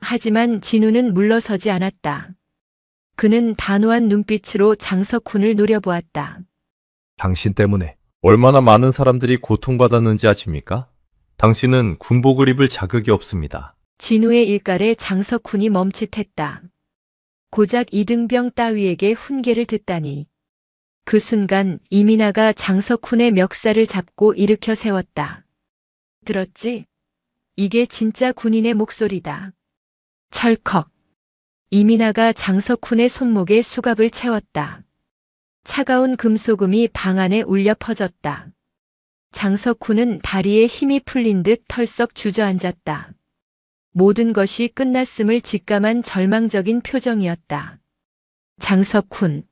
하지만 진우는 물러서지 않았다. 그는 단호한 눈빛으로 장석훈을 노려보았다. 당신 때문에 얼마나 많은 사람들이 고통받았는지 아십니까? 당신은 군복을 입을 자격이 없습니다. 진우의 일갈에 장석훈이 멈칫했다. 고작 이등병 따위에게 훈계를 듣다니. 그 순간 이민아가 장석훈의 멱살을 잡고 일으켜 세웠다. 들었지? 이게 진짜 군인의 목소리다. 철컥. 이민아가 장석훈의 손목에 수갑을 채웠다. 차가운 금소금이 방 안에 울려 퍼졌다. 장석훈은 다리에 힘이 풀린 듯 털썩 주저앉았다. 모든 것이 끝났음을 직감한 절망적인 표정이었다. 장석훈.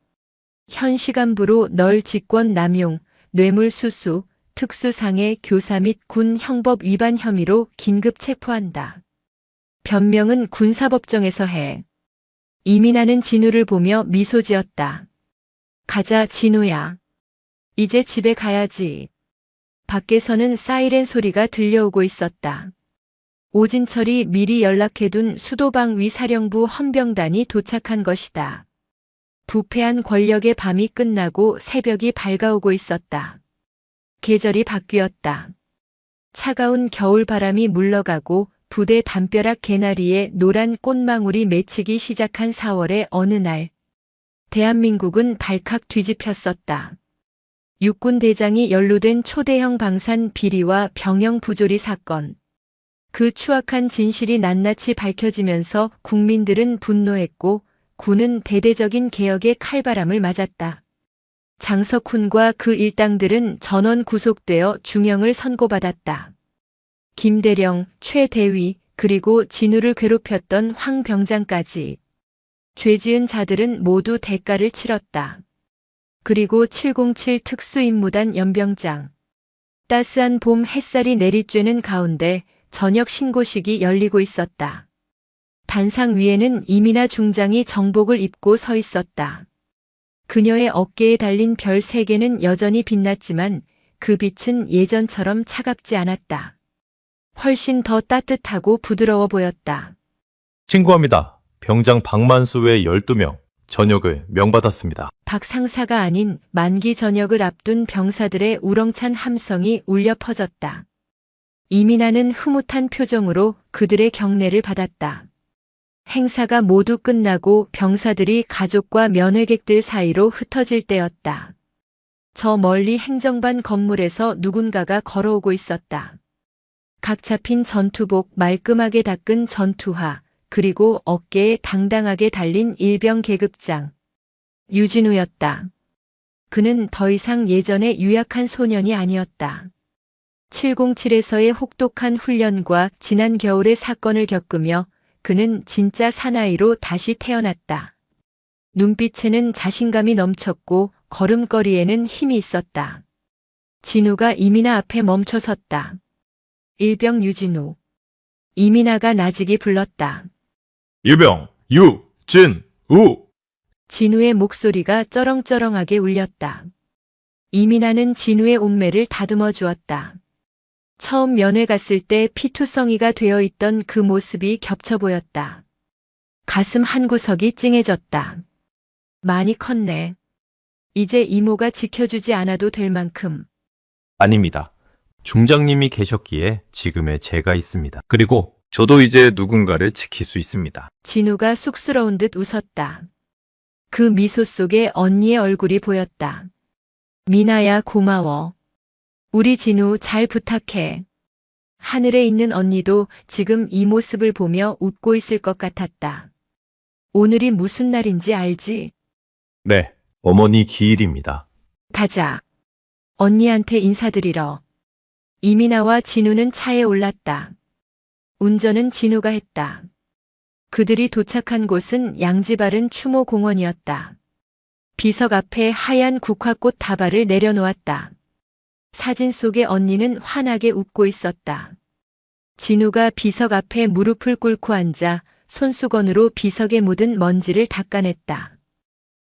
현 시간부로 널 직권 남용, 뇌물수수, 특수상해 교사 및 군 형법 위반 혐의로 긴급 체포한다. 변명은 군사법정에서 해. 이민아는 진우를 보며 미소 지었다. 가자, 진우야. 이제 집에 가야지. 밖에서는 사이렌 소리가 들려오고 있었다. 오진철이 미리 연락해둔 수도방 위사령부 헌병단이 도착한 것이다. 부패한 권력의 밤이 끝나고 새벽이 밝아오고 있었다. 계절이 바뀌었다. 차가운 겨울바람이 물러가고 부대 담벼락 개나리에 노란 꽃망울이 맺히기 시작한 4월의 어느 날, 대한민국은 발칵 뒤집혔었다. 육군 대장이 연루된 초대형 방산 비리와 병영 부조리 사건. 그 추악한 진실이 낱낱이 밝혀지면서 국민들은 분노했고 군은 대대적인 개혁의 칼바람을 맞았다. 장석훈과 그 일당들은 전원 구속되어 중형을 선고받았다. 김대령, 최대위, 그리고 진우를 괴롭혔던 황 병장까지. 죄 지은 자들은 모두 대가를 치렀다. 그리고 707 특수임무단 연병장. 따스한 봄 햇살이 내리쬐는 가운데 저녁 신고식이 열리고 있었다. 단상 위에는 이민아 중장이 정복을 입고 서 있었다. 그녀의 어깨에 달린 별 3개는 여전히 빛났지만 그 빛은 예전처럼 차갑지 않았다. 훨씬 더 따뜻하고 부드러워 보였다. 친구합니다. 병장 박만수 외 12명 전역을 명받았습니다. 박 상사가 아닌 만기 전역을 앞둔 병사들의 우렁찬 함성이 울려 퍼졌다. 이민아는 흐뭇한 표정으로 그들의 경례를 받았다. 행사가 모두 끝나고 병사들이 가족과 면회객들 사이로 흩어질 때였다. 저 멀리 행정반 건물에서 누군가가 걸어오고 있었다. 각 잡힌 전투복, 말끔하게 닦은 전투화, 그리고 어깨에 당당하게 달린 일병 계급장. 유진우였다. 그는 더 이상 예전의 유약한 소년이 아니었다. 707에서의 혹독한 훈련과 지난 겨울의 사건을 겪으며 그는 진짜 사나이로 다시 태어났다. 눈빛에는 자신감이 넘쳤고 걸음걸이에는 힘이 있었다. 진우가 이민아 앞에 멈춰 섰다. 일병 유진우. 이민아가 나직이 불렀다. 일병 유진우. 진우의 목소리가 쩌렁쩌렁하게 울렸다. 이민아는 진우의 옷매를 다듬어 주었다. 처음 면회 갔을 때 피투성이가 되어 있던 그 모습이 겹쳐 보였다. 가슴 한 구석이 찡해졌다. 많이 컸네. 이제 이모가 지켜주지 않아도 될 만큼. 아닙니다. 중장님이 계셨기에 지금의 제가 있습니다. 그리고 저도 이제 누군가를 지킬 수 있습니다. 진우가 쑥스러운 듯 웃었다. 그 미소 속에 언니의 얼굴이 보였다. 미나야, 고마워. 우리 진우 잘 부탁해. 하늘에 있는 언니도 지금 이 모습을 보며 웃고 있을 것 같았다. 오늘이 무슨 날인지 알지? 네, 어머니 기일입니다. 가자. 언니한테 인사드리러. 이민아와 진우는 차에 올랐다. 운전은 진우가 했다. 그들이 도착한 곳은 양지바른 추모공원이었다. 비석 앞에 하얀 국화꽃 다발을 내려놓았다. 사진 속의 언니는 환하게 웃고 있었다. 진우가 비석 앞에 무릎을 꿇고 앉아 손수건으로 비석에 묻은 먼지를 닦아냈다.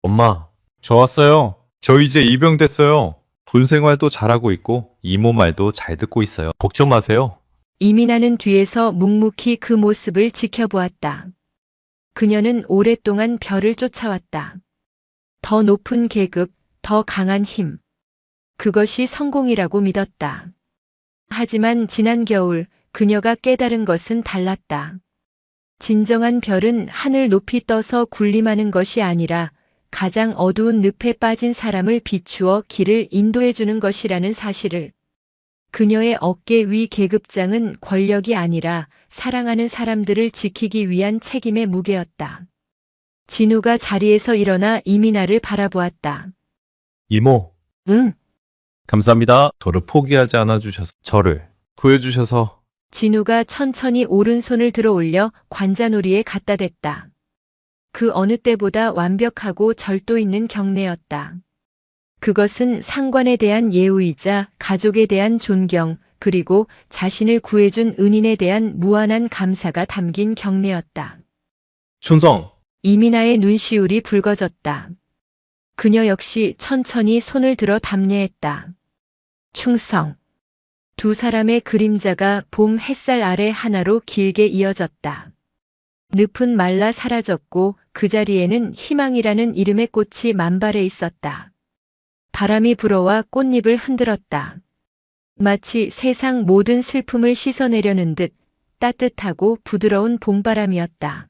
엄마, 저 왔어요. 저 이제 입영됐어요. 돈 생활도 잘하고 있고 이모 말도 잘 듣고 있어요. 걱정 마세요. 이민아는 뒤에서 묵묵히 그 모습을 지켜보았다. 그녀는 오랫동안 별을 쫓아왔다. 더 높은 계급, 더 강한 힘. 그것이 성공이라고 믿었다. 하지만 지난 겨울 그녀가 깨달은 것은 달랐다. 진정한 별은 하늘 높이 떠서 군림하는 것이 아니라 가장 어두운 늪에 빠진 사람을 비추어 길을 인도해주는 것이라는 사실을. 그녀의 어깨 위 계급장은 권력이 아니라 사랑하는 사람들을 지키기 위한 책임의 무게였다. 진우가 자리에서 일어나 이민아를 바라보았다. 이모, 응. 감사합니다. 저를 포기하지 않아 주셔서, 저를 구해주셔서. 진우가 천천히 오른손을 들어 올려 관자놀이에 갖다 댔다. 그 어느 때보다 완벽하고 절도 있는 경례였다. 그것은 상관에 대한 예우이자 가족에 대한 존경, 그리고 자신을 구해준 은인에 대한 무한한 감사가 담긴 경례였다. 춘성. 이민아의 눈시울이 붉어졌다. 그녀 역시 천천히 손을 들어 답례했다. 충성. 두 사람의 그림자가 봄 햇살 아래 하나로 길게 이어졌다. 늪은 말라 사라졌고 그 자리에는 희망이라는 이름의 꽃이 만발해 있었다. 바람이 불어와 꽃잎을 흔들었다. 마치 세상 모든 슬픔을 씻어내려는 듯 따뜻하고 부드러운 봄바람이었다.